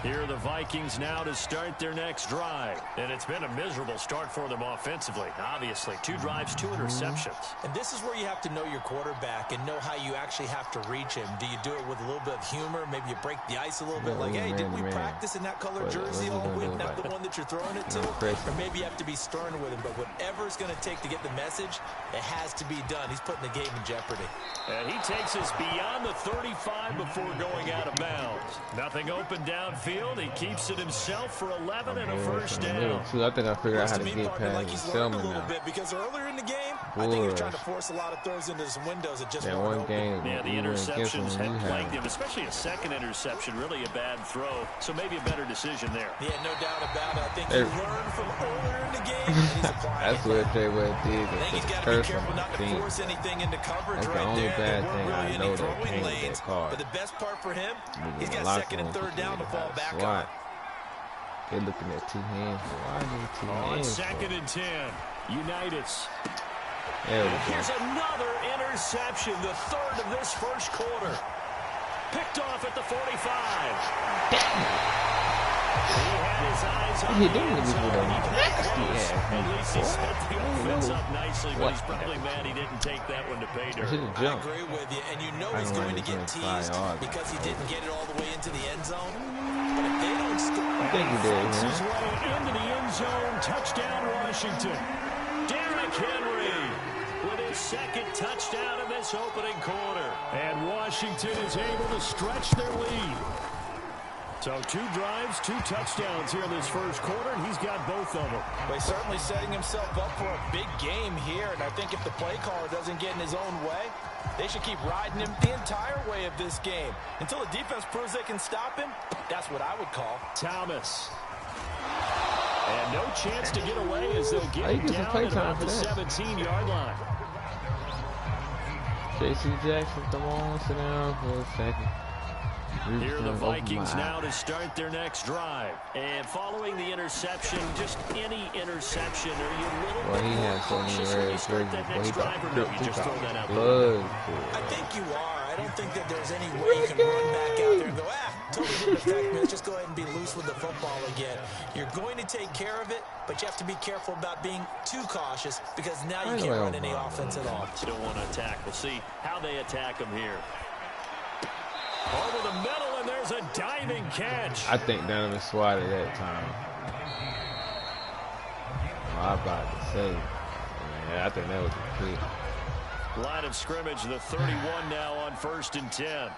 [SPEAKER 1] Here are the Vikings now to start their next drive. And it's been a miserable start for them offensively. Obviously, 2 drives, 2 interceptions.
[SPEAKER 4] And this is where you have to know your quarterback and know how you actually have to reach him. Do you do it with a little bit of humor? Maybe you break the ice a little bit. Like, hey, didn't we practice in that color jersey all week? Not the one that you're throwing it to? Or maybe you have to be stern with him. But whatever it's going to take to get the message, it has to be done. He's putting the game in jeopardy.
[SPEAKER 1] And he takes us beyond the 35 before going out of bounds. Nothing open downfield. He keeps it himself for 11 and a first down.
[SPEAKER 2] I think I figured out how to get
[SPEAKER 4] Like
[SPEAKER 2] past
[SPEAKER 4] he's
[SPEAKER 2] Selman
[SPEAKER 4] learned a little
[SPEAKER 2] now.
[SPEAKER 4] bit because earlier in the game, I think he's trying to force a lot of throws into some windows that just
[SPEAKER 2] That
[SPEAKER 4] weren't
[SPEAKER 2] one
[SPEAKER 4] open.
[SPEAKER 2] game,
[SPEAKER 1] Yeah, the interceptions had plagued him, especially a second interception, really a bad throw. So maybe a better decision there.
[SPEAKER 4] Yeah, no doubt about it. I think he learned from earlier in the game, and he's applying
[SPEAKER 2] That's what they would did.
[SPEAKER 4] I think he's got to be careful not to force anything into coverage
[SPEAKER 2] That's the
[SPEAKER 4] right
[SPEAKER 2] only
[SPEAKER 4] there.
[SPEAKER 2] bad
[SPEAKER 4] There
[SPEAKER 2] thing
[SPEAKER 4] weren't
[SPEAKER 2] I
[SPEAKER 4] really
[SPEAKER 2] know
[SPEAKER 4] any
[SPEAKER 2] that
[SPEAKER 4] throwing
[SPEAKER 2] came with
[SPEAKER 4] lanes,
[SPEAKER 2] that card.
[SPEAKER 4] but the best part for him, he's got
[SPEAKER 2] Lots
[SPEAKER 4] second
[SPEAKER 2] of
[SPEAKER 4] and
[SPEAKER 2] them
[SPEAKER 4] third down to fall back on.
[SPEAKER 2] SWAT. They're looking at 2 hands. Why are they 2
[SPEAKER 1] On
[SPEAKER 2] hands?
[SPEAKER 1] second and 10, Unitas.
[SPEAKER 2] There we go.
[SPEAKER 1] Here's another interception, the 3rd of this first quarter. Picked off at the 45. He had his eyes on
[SPEAKER 2] He
[SPEAKER 1] the
[SPEAKER 2] didn't
[SPEAKER 1] end
[SPEAKER 2] give
[SPEAKER 1] zone.
[SPEAKER 2] it a
[SPEAKER 1] He got
[SPEAKER 2] nasty
[SPEAKER 1] close.
[SPEAKER 2] ass.
[SPEAKER 1] At least he set the offense up nicely, but
[SPEAKER 2] What?
[SPEAKER 1] he's probably mad he didn't take that one to pay
[SPEAKER 2] I
[SPEAKER 1] dirt.
[SPEAKER 2] should have
[SPEAKER 4] I
[SPEAKER 2] jumped.
[SPEAKER 4] agree with you, and you know
[SPEAKER 2] I
[SPEAKER 4] he's
[SPEAKER 2] don't
[SPEAKER 4] going to
[SPEAKER 2] like
[SPEAKER 4] get
[SPEAKER 2] this one,
[SPEAKER 4] teased
[SPEAKER 2] 5 yards.
[SPEAKER 4] because he didn't get it all the way into the end zone. But if they don't score,
[SPEAKER 2] I think he did,
[SPEAKER 1] His
[SPEAKER 2] man.
[SPEAKER 1] way into the end zone. Touchdown, Washington. Derrick Henry with his 2nd touchdown in this opening quarter. And Washington is able to stretch their lead. So 2 drives, 2 touchdowns here in this first quarter, and he's got both of them.
[SPEAKER 4] but he's certainly setting himself up for a big game here. And I think if the play caller doesn't get in his own way, they should keep riding him the entire way of this game. Until the defense proves they can stop him, that's what I would call.
[SPEAKER 1] Thomas. And no chance to get away as they'll get
[SPEAKER 2] He
[SPEAKER 1] him
[SPEAKER 2] gets some
[SPEAKER 1] down
[SPEAKER 2] play
[SPEAKER 1] at
[SPEAKER 2] time
[SPEAKER 1] about
[SPEAKER 2] for
[SPEAKER 1] the
[SPEAKER 2] that.
[SPEAKER 1] 17-yard line.
[SPEAKER 2] J.C. Jackson, come on, sit down for a second.
[SPEAKER 1] Here are the Vikings now to start their next drive. And following the interception, just any interception, are you a little
[SPEAKER 2] Well,
[SPEAKER 1] bit
[SPEAKER 2] he
[SPEAKER 1] more
[SPEAKER 2] has so many
[SPEAKER 1] cautious when you
[SPEAKER 2] red
[SPEAKER 1] start
[SPEAKER 2] jerseys.
[SPEAKER 1] that
[SPEAKER 2] Well, he
[SPEAKER 1] next drive, or no, you just throw that out there?
[SPEAKER 2] blood.
[SPEAKER 4] I think you are. I don't think that there's any way you can run back out there and go, totally didn't affect me. Let's just go ahead and be loose with the football again. You're going to take care of it, but you have to be careful about being too cautious because now you can't run any offense at all.
[SPEAKER 1] Still want to attack. We'll see how they attack him here. Over the middle, and there's a diving catch.
[SPEAKER 2] I think Donovan swatted that time. I'm about to say. Yeah, I think that was a pick.
[SPEAKER 1] Line of scrimmage, the 31 now on 1st and 10.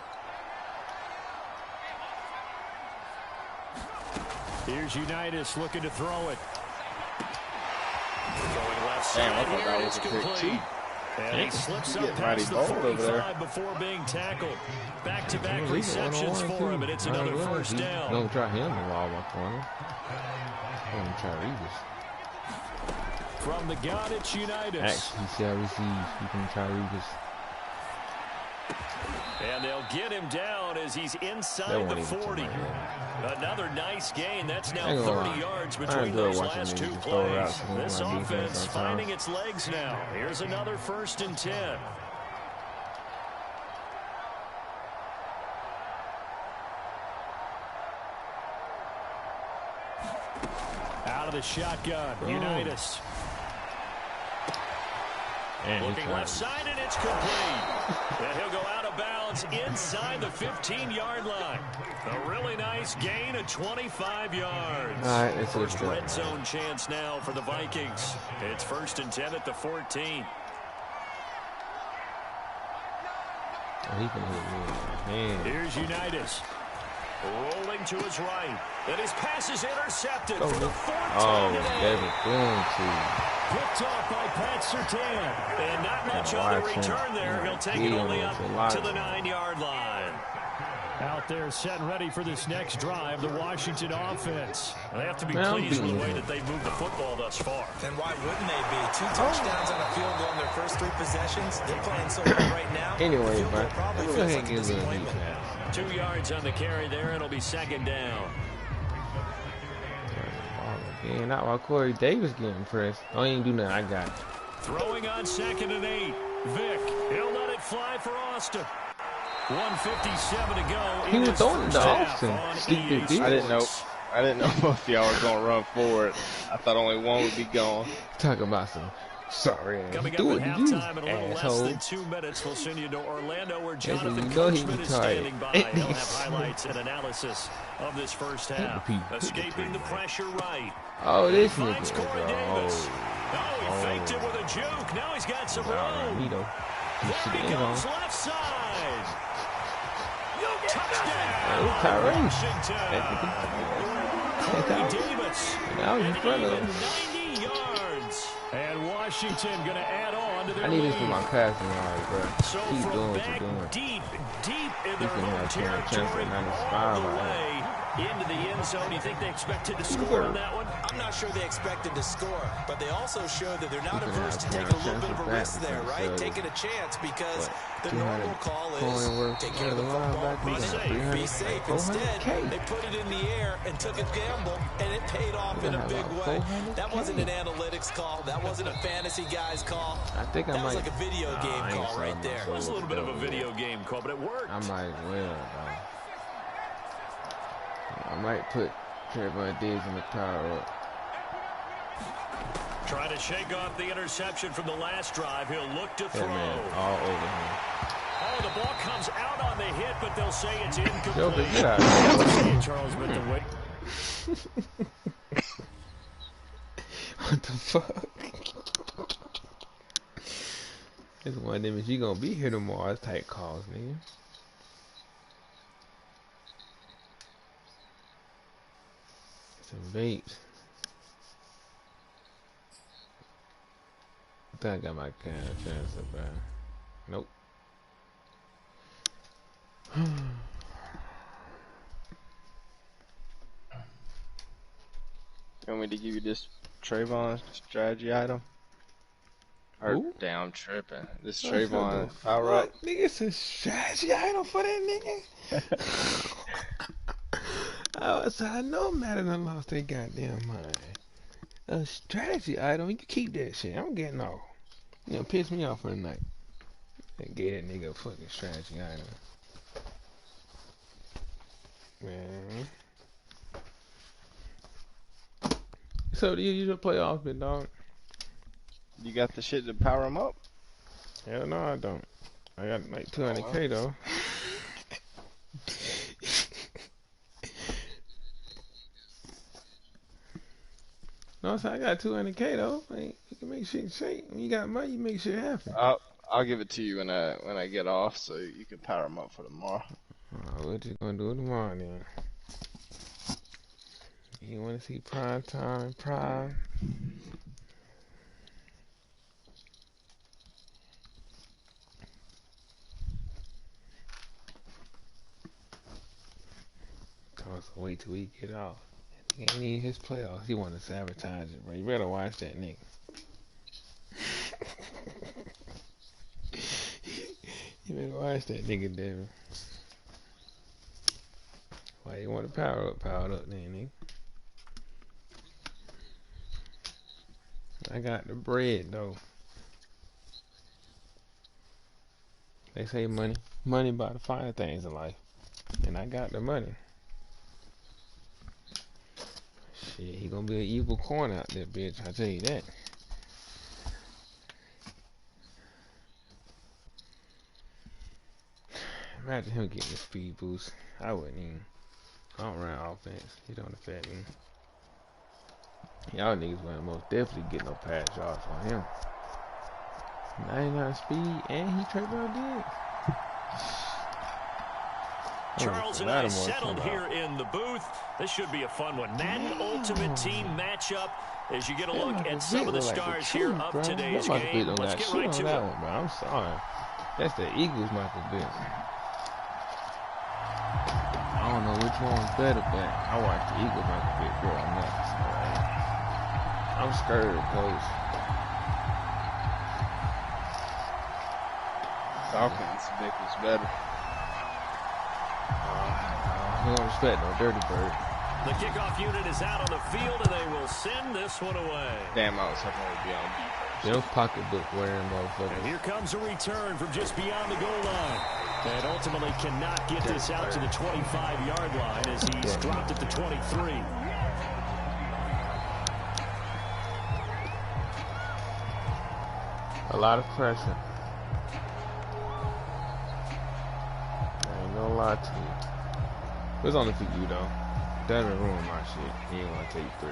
[SPEAKER 1] Here's Unitas looking to throw it. Going left side.
[SPEAKER 3] Damn, I thought that was a pick, too.
[SPEAKER 1] And he slips up
[SPEAKER 3] getting
[SPEAKER 1] past the
[SPEAKER 3] mighty bold over there.
[SPEAKER 1] 45 before being tackled. Back-to-back receptions for him, and it's another first down.
[SPEAKER 2] Don't try him in all my corner. I'm going to try Revis.
[SPEAKER 1] From the gun, it's Unitas.
[SPEAKER 2] Actually, he shall receive. You can try Revis.
[SPEAKER 1] And they'll get him down as he's inside the 40. Another nice gain. That's now 30 yards between those last 2 plays. This offense finding its legs now. Here's another 1st and 10. Out of the shotgun, Unitas. Looking left side, and it's complete. And he'll go out of bounds inside the 15-yard line. A really nice gain of 25 yards.
[SPEAKER 2] All right, it's
[SPEAKER 1] First red zone chance now for the Vikings. It's 1st and 10 at the 14.
[SPEAKER 2] Oh, he can hit me. Man.
[SPEAKER 1] Here's Unitas. Rolling to his right. And his pass is intercepted for the 4th time today.
[SPEAKER 2] David Boone,
[SPEAKER 1] Picked off by Pat Surtain. And not much on the return there. He'll take it only up to the 9-yard line. Out there set and ready for this next drive, the Washington offense. They have to be pleased with the way that they've moved the football thus far.
[SPEAKER 4] And why wouldn't they be? 2 touchdowns on a field goal in their first 3 possessions. They're playing so well right now.
[SPEAKER 2] Anyway, bro,
[SPEAKER 4] probably
[SPEAKER 2] go
[SPEAKER 4] feels
[SPEAKER 2] ahead
[SPEAKER 4] like
[SPEAKER 2] and
[SPEAKER 4] a
[SPEAKER 2] get a little
[SPEAKER 4] disappointment.
[SPEAKER 1] 2 yards on the carry there. It'll be 2nd down.
[SPEAKER 2] Yeah, not while Corey Davis getting pressed. Don't even do nothing. I got it.
[SPEAKER 1] Throwing on 2nd and 8. Vic, he'll let it fly for Austin. 1:57 to go.
[SPEAKER 2] He was throwing the Austin.
[SPEAKER 3] I didn't know if y'all were going to run forward. I thought only one would be gone.
[SPEAKER 2] Talk about some sorry ass.
[SPEAKER 1] Coming up
[SPEAKER 2] Do
[SPEAKER 1] at
[SPEAKER 2] it,
[SPEAKER 1] halftime in a
[SPEAKER 2] you
[SPEAKER 1] little
[SPEAKER 2] asshole.
[SPEAKER 1] less than 2 minutes, we'll send you to Orlando where Jonathan
[SPEAKER 2] you know he
[SPEAKER 1] Coachman is
[SPEAKER 2] retired.
[SPEAKER 1] standing by. He'll have highlights and analysis of this first half. Escaping the pressure right.
[SPEAKER 2] Oh, this
[SPEAKER 1] Finds
[SPEAKER 2] nigga.
[SPEAKER 1] Corey Davis. Oh, he faked it with a juke. Now he's got some room. There he goes left side. Touchdown, Washington. Corey Davis.
[SPEAKER 2] Now he's in front of him.
[SPEAKER 1] 90 yards. And Washington going to add on to their
[SPEAKER 2] I need this for
[SPEAKER 1] lead.
[SPEAKER 2] my passing yards, bro.
[SPEAKER 1] So
[SPEAKER 2] Keep
[SPEAKER 1] from
[SPEAKER 2] doing what
[SPEAKER 1] back
[SPEAKER 2] you're doing.
[SPEAKER 1] deep in
[SPEAKER 2] You
[SPEAKER 1] their
[SPEAKER 2] can
[SPEAKER 1] home
[SPEAKER 2] have a chance
[SPEAKER 1] territory,
[SPEAKER 2] at 95
[SPEAKER 1] all the
[SPEAKER 2] right
[SPEAKER 1] way into the end zone. You think they expected to score on that one?
[SPEAKER 4] I'm not sure they expected to score, but they also showed that they're not
[SPEAKER 2] You can
[SPEAKER 4] averse to
[SPEAKER 2] have
[SPEAKER 4] take
[SPEAKER 2] a
[SPEAKER 4] a little bit of a
[SPEAKER 2] chance
[SPEAKER 4] risk
[SPEAKER 2] at
[SPEAKER 4] there,
[SPEAKER 2] that
[SPEAKER 4] right?
[SPEAKER 2] because
[SPEAKER 4] Taking a chance because the
[SPEAKER 2] 200
[SPEAKER 4] normal call
[SPEAKER 2] coin
[SPEAKER 4] is
[SPEAKER 2] worth
[SPEAKER 4] take care of the
[SPEAKER 2] of the
[SPEAKER 4] football,
[SPEAKER 2] linebacker,
[SPEAKER 4] be
[SPEAKER 2] we got
[SPEAKER 4] safe,
[SPEAKER 2] 300,
[SPEAKER 4] be safe. Instead,
[SPEAKER 2] 400K.
[SPEAKER 4] they put it in the air and took a gamble, and it paid off in a
[SPEAKER 2] have
[SPEAKER 4] big
[SPEAKER 2] about
[SPEAKER 4] way.
[SPEAKER 2] 400K.
[SPEAKER 4] That wasn't an analytics call. That wasn't a fantasy guy's call.
[SPEAKER 2] I think I
[SPEAKER 4] That
[SPEAKER 2] might.
[SPEAKER 4] was like a video
[SPEAKER 2] Nah,
[SPEAKER 4] game
[SPEAKER 2] I ain't
[SPEAKER 4] call right
[SPEAKER 2] selling
[SPEAKER 4] there.
[SPEAKER 1] It was a little bit of a
[SPEAKER 2] myself.
[SPEAKER 1] video game call, but it worked.
[SPEAKER 2] I might as well, though. I might put Trevor Diggs in the power up.
[SPEAKER 1] Trying to shake off the interception from the last drive. He'll look to throw.
[SPEAKER 2] That man all over him.
[SPEAKER 1] Oh, the ball comes out on the hit, but they'll say it's incomplete.
[SPEAKER 2] Joker, get out of here.
[SPEAKER 1] Charles with the win.
[SPEAKER 2] What the fuck? This one of them is you gonna be here tomorrow type calls, nigga. Some vapes. I think I got my kind of chance up there. Nope.
[SPEAKER 3] You want me to give you this Trayvon strategy item? Or
[SPEAKER 2] Who?
[SPEAKER 3] damn, I'm tripping. This
[SPEAKER 2] What
[SPEAKER 3] Trayvon
[SPEAKER 2] the
[SPEAKER 3] power up.
[SPEAKER 2] fuck? Nigga, it's a strategy item for that nigga. I know Madden done lost their goddamn mind. A strategy item, you keep that shit. I'm getting off. You know, piss me off for the night. And gave that nigga a fucking strategy item. Man. So do you use your playoff, big dog?
[SPEAKER 3] You got the shit to power him up?
[SPEAKER 2] Hell no, I don't. I got like 200K though. No, so I got 200K though. Like, you can make shit shake. When you got money, you make shit happen.
[SPEAKER 3] I'll give it to you when I get off, so you can power him up for tomorrow.
[SPEAKER 2] What you gonna do tomorrow then? You wanna see prime time, prime? Wait till we get off. He ain't even his playoffs. He wanna sabotage it, bro. You better watch that nigga. You better watch that nigga, Devin. Why you want to power up then, nigga? I got the bread, though. They say money about the finer things in life. And I got the money. Shit, he gonna be an evil corn out there, bitch. I tell you that. Imagine him getting a speed boost. I wouldn't even. I don't run offense. He don't affect me. Y'all niggas gonna most definitely get no pass yards on him. 99 speed and he Trayvon Diggs.
[SPEAKER 1] Charles and I settled here in the booth. This should be a fun one. Madden Ultimate Team matchup as you get a look at some of the stars here of today's game. Let's get right to it.
[SPEAKER 2] I'm sorry. That's the Eagles Michael Vick. I don't know which one was better, but I watched the Eagles make a big girl nuts. I'm scared, coach.
[SPEAKER 3] Falcons, Vic was better.
[SPEAKER 2] You don't respect no dirty bird.
[SPEAKER 1] The kickoff unit is out on the field, and they will send this one away.
[SPEAKER 3] Damn, I was hoping we'd be on defense.
[SPEAKER 2] Those pocketbook wearing motherfuckers.
[SPEAKER 1] And here comes a return from just beyond the goal line. And ultimately cannot get this out to the 25-yard line as he's dropped at the 23.
[SPEAKER 2] A lot of pressure. I ain't gonna lie to you. It's only for you though. Doesn't ruin my shit. He ain't gonna take 3.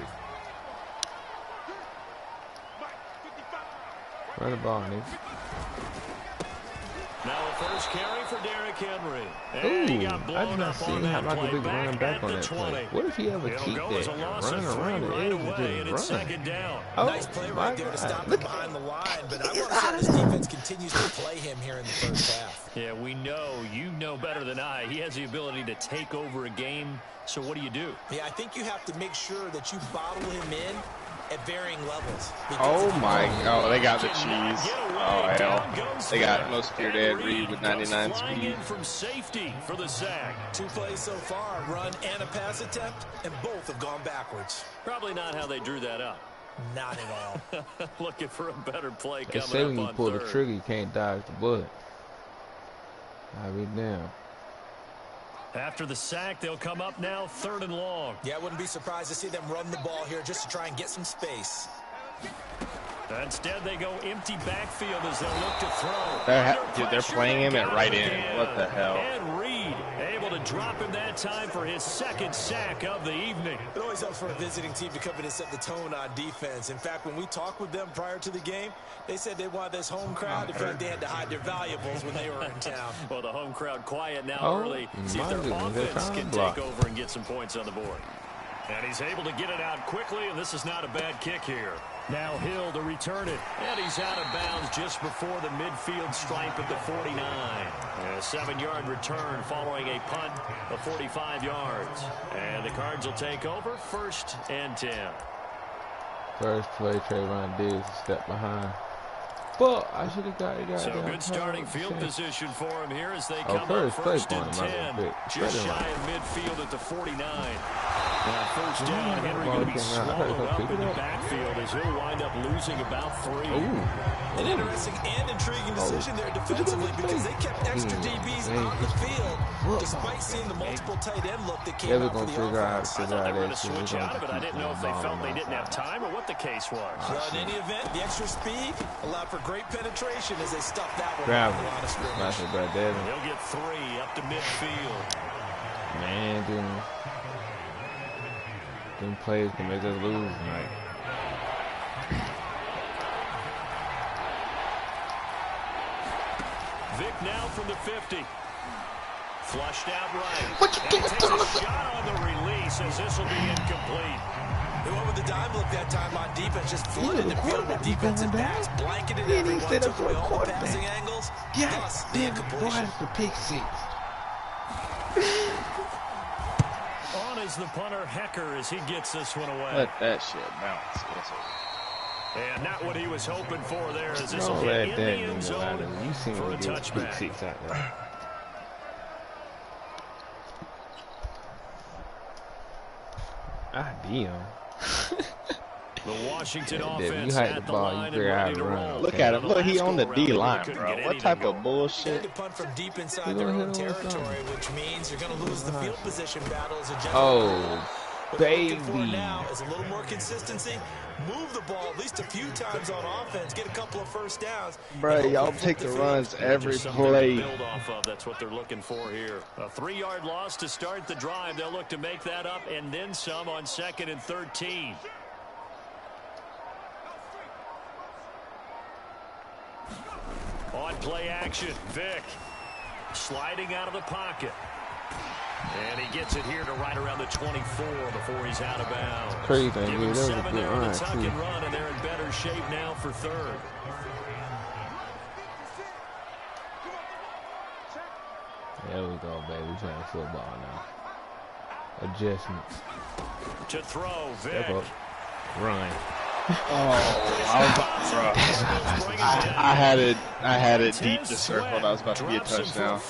[SPEAKER 2] Run the ball, nigga.
[SPEAKER 1] Now a first carry for Derrick Henry. And
[SPEAKER 2] Ooh,
[SPEAKER 1] he got blown
[SPEAKER 2] I did not
[SPEAKER 1] up
[SPEAKER 2] see
[SPEAKER 1] on
[SPEAKER 2] him
[SPEAKER 1] that
[SPEAKER 2] have like a
[SPEAKER 1] play
[SPEAKER 2] big
[SPEAKER 1] back
[SPEAKER 2] run back
[SPEAKER 1] at
[SPEAKER 2] on
[SPEAKER 1] the
[SPEAKER 2] that
[SPEAKER 1] 20.
[SPEAKER 2] play. What if he ever
[SPEAKER 1] It'll
[SPEAKER 2] keep
[SPEAKER 1] go
[SPEAKER 2] that
[SPEAKER 1] as a
[SPEAKER 2] and
[SPEAKER 1] loss
[SPEAKER 2] run
[SPEAKER 1] of 3
[SPEAKER 2] around the
[SPEAKER 1] right
[SPEAKER 2] edge
[SPEAKER 1] away, and
[SPEAKER 2] and
[SPEAKER 1] it's
[SPEAKER 2] just run?
[SPEAKER 1] second down.
[SPEAKER 2] Oh,
[SPEAKER 4] Nice play
[SPEAKER 2] my
[SPEAKER 4] right there to
[SPEAKER 2] God.
[SPEAKER 4] stop him
[SPEAKER 2] Look
[SPEAKER 4] behind the line, but I want to see how this defense continues to play him here in the first half.
[SPEAKER 1] Yeah, we know. You know better than I. He has the ability to take over a game. So what do you do?
[SPEAKER 4] Yeah, I think you have to make sure that you bottle him in at varying levels.
[SPEAKER 3] Oh my God, they got the cheese. Oh hell. They got most of your dad Reed with 99 speed.
[SPEAKER 1] In from safety for the sack.
[SPEAKER 4] 2 plays so far, a run and a pass attempt, and both have gone backwards.
[SPEAKER 1] Probably not how they drew that up.
[SPEAKER 4] Not at all.
[SPEAKER 1] Looking for a better play
[SPEAKER 2] They
[SPEAKER 1] coming
[SPEAKER 2] say
[SPEAKER 1] up
[SPEAKER 2] when you
[SPEAKER 1] on
[SPEAKER 2] pull
[SPEAKER 1] third.
[SPEAKER 2] the trigger, you can't dodge the bullet. I'll be damn.
[SPEAKER 1] After the sack, they'll come up now 3rd and long.
[SPEAKER 4] Yeah, I wouldn't be surprised to see them run the ball here just to try and get some space.
[SPEAKER 1] Instead, they go empty backfield as they'll look to throw.
[SPEAKER 3] Dude, they're playing him at right end. What the hell?
[SPEAKER 1] And Reed able to drop him that time for his 2nd sack of the evening.
[SPEAKER 4] It always helps for a visiting team to come in and set the tone on defense. In fact, when we talked with them prior to the game, they said they wanted this home crowd. In fact, they had to hide their valuables when they were in town.
[SPEAKER 1] Well, the home crowd quiet now early.
[SPEAKER 2] Oh,
[SPEAKER 1] See if their
[SPEAKER 2] my goodness,
[SPEAKER 1] offense
[SPEAKER 2] they're
[SPEAKER 1] can
[SPEAKER 2] trying to
[SPEAKER 1] take over and get some points on the board. And he's able to get it out quickly, and this is not a bad kick here. Now Hill to return it. And he's out of bounds just before the midfield stripe at the 49. And a 7-yard return following a punt of 45 yards. And the Cards will take over 1st and 10.
[SPEAKER 2] First play, Trayvon Diggs a step behind. But I should have got it.
[SPEAKER 1] So good starting field position for him here as they
[SPEAKER 2] Oh,
[SPEAKER 1] come
[SPEAKER 2] first
[SPEAKER 1] up
[SPEAKER 2] play
[SPEAKER 1] 1st and
[SPEAKER 2] for him,
[SPEAKER 1] 10. Just shy of midfield at the 49. Now 1st down, Henry going to be swallowed up in the backfield as he'll wind up losing about 3.
[SPEAKER 4] An interesting and intriguing decision there defensively because they kept extra DBs on the field despite seeing the multiple tight end look that came out for the offense.
[SPEAKER 1] I thought they were going to switch out of it. I didn't know if they felt they didn't have time or what the case was.
[SPEAKER 4] Well, in any event, the extra speed allowed for great penetration as they stuffed that one
[SPEAKER 2] Grab
[SPEAKER 4] on the line of scrimmage.
[SPEAKER 1] He'll get 3 up to midfield.
[SPEAKER 2] Man, them plays can make us lose tonight.
[SPEAKER 1] Vic now from the 50. Flushed out right. What you doing? Takes a shot on the release as this will be incomplete.
[SPEAKER 4] They went with the dime look that time on defense, just flooded the field with defensive backs, blanketed everyone, took away all the passing angles. Thus, the incompletion.
[SPEAKER 2] The pick 6.
[SPEAKER 1] On is the punter Hecker as he gets this one away.
[SPEAKER 3] Let that shit bounce.
[SPEAKER 1] And not what he was hoping for there as this
[SPEAKER 2] Don't
[SPEAKER 1] will
[SPEAKER 2] let
[SPEAKER 1] hit
[SPEAKER 2] that
[SPEAKER 1] in the end
[SPEAKER 2] nigga
[SPEAKER 1] zone
[SPEAKER 2] out of you. You seen
[SPEAKER 1] for a
[SPEAKER 2] him get pick
[SPEAKER 1] touchback.
[SPEAKER 2] 6 out there. Damn.
[SPEAKER 1] The Washington
[SPEAKER 2] Yeah,
[SPEAKER 1] offense
[SPEAKER 2] you hide
[SPEAKER 1] at
[SPEAKER 2] the
[SPEAKER 1] the
[SPEAKER 2] ball,
[SPEAKER 1] line
[SPEAKER 2] you
[SPEAKER 1] and
[SPEAKER 2] figure out
[SPEAKER 1] ready to
[SPEAKER 2] how to run.
[SPEAKER 1] roll.
[SPEAKER 3] Look at him. Look, he on the D line,
[SPEAKER 1] Couldn't
[SPEAKER 3] bro.
[SPEAKER 1] get
[SPEAKER 3] What type
[SPEAKER 1] anything
[SPEAKER 3] of
[SPEAKER 1] going.
[SPEAKER 4] They
[SPEAKER 3] bullshit?
[SPEAKER 4] had to punt from deep inside
[SPEAKER 2] You
[SPEAKER 4] their
[SPEAKER 2] gonna
[SPEAKER 4] own
[SPEAKER 2] hit him with
[SPEAKER 4] territory,
[SPEAKER 2] something?
[SPEAKER 4] which means you're going to lose the field position battle as a general.
[SPEAKER 2] Oh,
[SPEAKER 4] What they're looking for
[SPEAKER 2] baby.
[SPEAKER 4] now is a little more consistency. Move the ball at least a few times on offense. Get a couple of first downs.
[SPEAKER 3] Bro,
[SPEAKER 4] and
[SPEAKER 3] y'all
[SPEAKER 4] hopefully
[SPEAKER 3] take the
[SPEAKER 4] flip
[SPEAKER 3] runs every
[SPEAKER 1] Just something to
[SPEAKER 3] play.
[SPEAKER 1] build off of. That's what they're looking for here. A 3-yard loss to start the drive. They'll look to make that up and then some on 2nd and 13. On play action, Vic sliding out of the pocket. And he gets it here to right around the 24 before he's out of bounds.
[SPEAKER 2] Crazy,
[SPEAKER 1] Give
[SPEAKER 2] dude.
[SPEAKER 1] him
[SPEAKER 2] That was a
[SPEAKER 1] 7
[SPEAKER 2] good
[SPEAKER 1] there on the
[SPEAKER 2] run,
[SPEAKER 1] tuck
[SPEAKER 2] too.
[SPEAKER 1] and run, and they're in better shape now for 3rd.
[SPEAKER 2] There we go, baby. We playing football now. adjustments.
[SPEAKER 1] To throw, Vic.
[SPEAKER 2] Step up. Run.
[SPEAKER 3] I had it deep to circle. That was about to be a touchdown.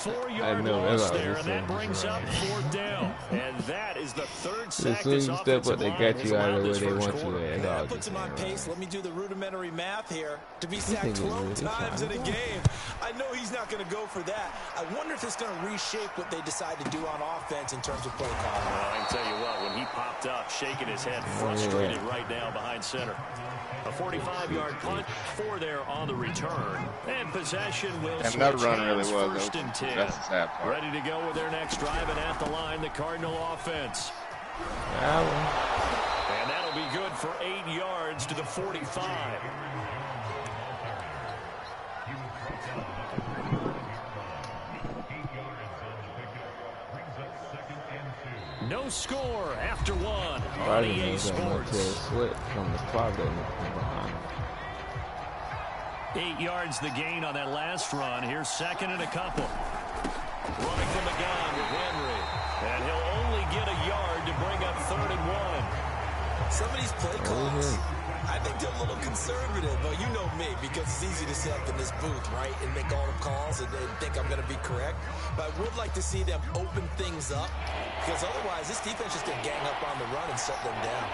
[SPEAKER 2] I know that's
[SPEAKER 1] there, and that brings up 4th down. And that is the 3rd sack.
[SPEAKER 2] As soon as you step up, they got you out of the way they want you at.
[SPEAKER 4] That puts him on pace. Let me do the rudimentary math here. To be sacked 12 times in a game, I know he's not going to go for that. I wonder if it's going to reshape what they decide to do on offense in terms of play calling.
[SPEAKER 1] Well, I can tell you what, when he popped up, shaking his head, frustrated right now behind center. A 45-yard punt, 4 there on the return. And possession will switch
[SPEAKER 3] that run really was.
[SPEAKER 1] 1st and 10.
[SPEAKER 3] That's the sad part.
[SPEAKER 1] Ready to go with their next drive, and at the line, the Cardinal offense. And that'll be good for 8 yards to the 45. No score after 1 on EA Sports. 8 yards the gain on that last run. Here's 2nd and a couple. Running from the gun with Henry. And he'll only get a yard to bring up 3rd and 1.
[SPEAKER 4] Some of these play calls, I think they're a little conservative. But you know me, because it's easy to sit up in this booth, right, and make all the calls and think I'm going to be correct. But I would like to see them open things up, because otherwise this defense just going to gang up on the run and shut them down.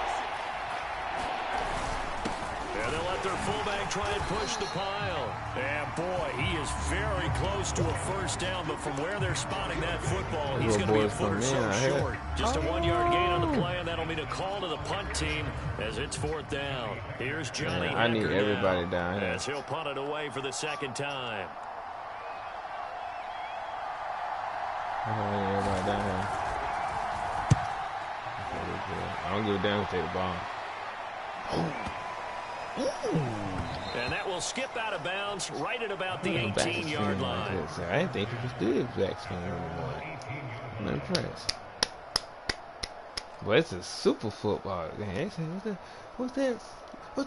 [SPEAKER 1] And they'll let their fullback try and push the pile. And boy, he is very close to a 1st down, but from where they're spotting that football, he's going to be a foot or so short. Just a 1-yard gain on the play, and that'll mean a call to the punt team as it's 4th down. Here's Johnny.
[SPEAKER 2] I need everybody down here.
[SPEAKER 1] As he'll punt it away for the 2nd time.
[SPEAKER 2] I need everybody down here. I don't give a damn if they take the ball.
[SPEAKER 1] And that will skip out of bounds right at about the 18-yard line.
[SPEAKER 2] I didn't think it was good back spin anymore. I'm impressed. Well, it's a super football game. What's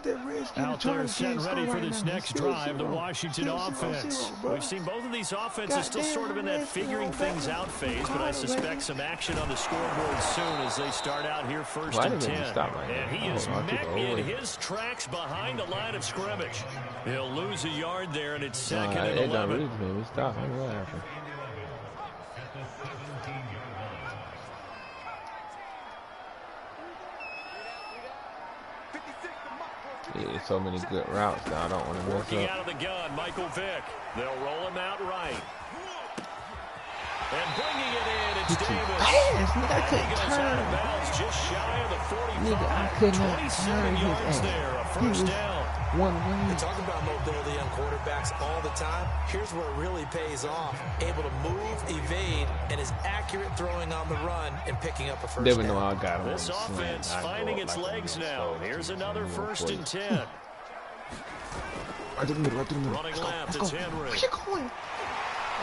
[SPEAKER 2] that Redskin
[SPEAKER 1] out there set ready for this next drive, the Washington offense. We've seen both of these offenses still sort of in that figuring things out phase, but I suspect some action on the scoreboard soon as they start out here 1st and 10. And he is met in his tracks behind the line of scrimmage. He'll lose a yard there, and it's 2nd and 11.
[SPEAKER 2] Yeah, so many good routes that I don't want to mess
[SPEAKER 1] Working
[SPEAKER 2] up.
[SPEAKER 1] out of the gun, Michael Vick. They'll roll him out right. And bringing it in, it's Davis.
[SPEAKER 2] I
[SPEAKER 1] He goes out of bounds just shy of the 45.
[SPEAKER 2] Nigga, I could not
[SPEAKER 1] 27 yards
[SPEAKER 2] his
[SPEAKER 1] there, a 1st down.
[SPEAKER 2] One way.
[SPEAKER 4] They talk about mobility on quarterbacks all the time. Here's where it really pays off. Able to move, evade, and is accurate throwing on the run and picking up a 1st
[SPEAKER 2] Never
[SPEAKER 4] down.
[SPEAKER 2] know I got him.
[SPEAKER 1] This offense finding its legs now. Here's another 1st and 10.
[SPEAKER 2] Right through the middle, right through the middle.
[SPEAKER 1] Running left, it's Henry.
[SPEAKER 2] Where you going?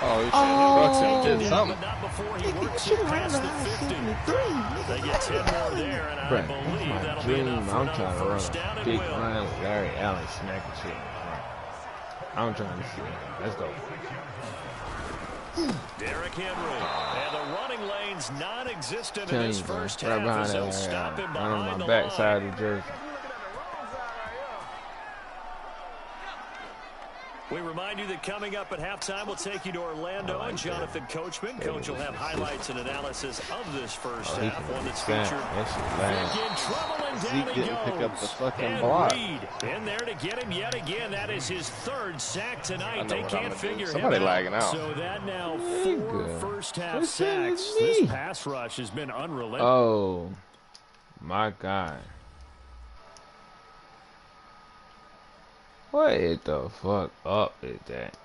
[SPEAKER 3] Oh, he should have did something.
[SPEAKER 1] But not before he works it past the 50. They get 10 more there, and I believe that'll be enough for another 1st down and
[SPEAKER 2] big
[SPEAKER 1] will.
[SPEAKER 2] run with Larry Allen smacking shit. I'm trying to see. Let's go.
[SPEAKER 1] Derrick Henry. And the running lane's non-existent in
[SPEAKER 2] Tell
[SPEAKER 1] this
[SPEAKER 2] you,
[SPEAKER 1] 1st
[SPEAKER 2] right
[SPEAKER 1] half as
[SPEAKER 2] behind
[SPEAKER 1] they'll stop him
[SPEAKER 2] on
[SPEAKER 1] behind
[SPEAKER 2] my
[SPEAKER 1] the
[SPEAKER 2] back
[SPEAKER 1] line.
[SPEAKER 2] side of the jersey.
[SPEAKER 1] We remind you that coming up at halftime, we'll take you to Orlando and Jonathan Coachman. Coach will have highlights and analysis of this 1st half, one that's featured. Vick in trouble, and down he goes.
[SPEAKER 3] Pick up the fucking
[SPEAKER 1] And
[SPEAKER 3] block.
[SPEAKER 1] Reed in there to get him yet again. That is his 3rd sack tonight. They can't figure him
[SPEAKER 3] Somebody
[SPEAKER 1] out.
[SPEAKER 3] lagging out.
[SPEAKER 1] So that now 4 first-half sacks.
[SPEAKER 2] Me.
[SPEAKER 1] This pass rush has been unrelenting.
[SPEAKER 2] Oh, my God. What the fuck up is that?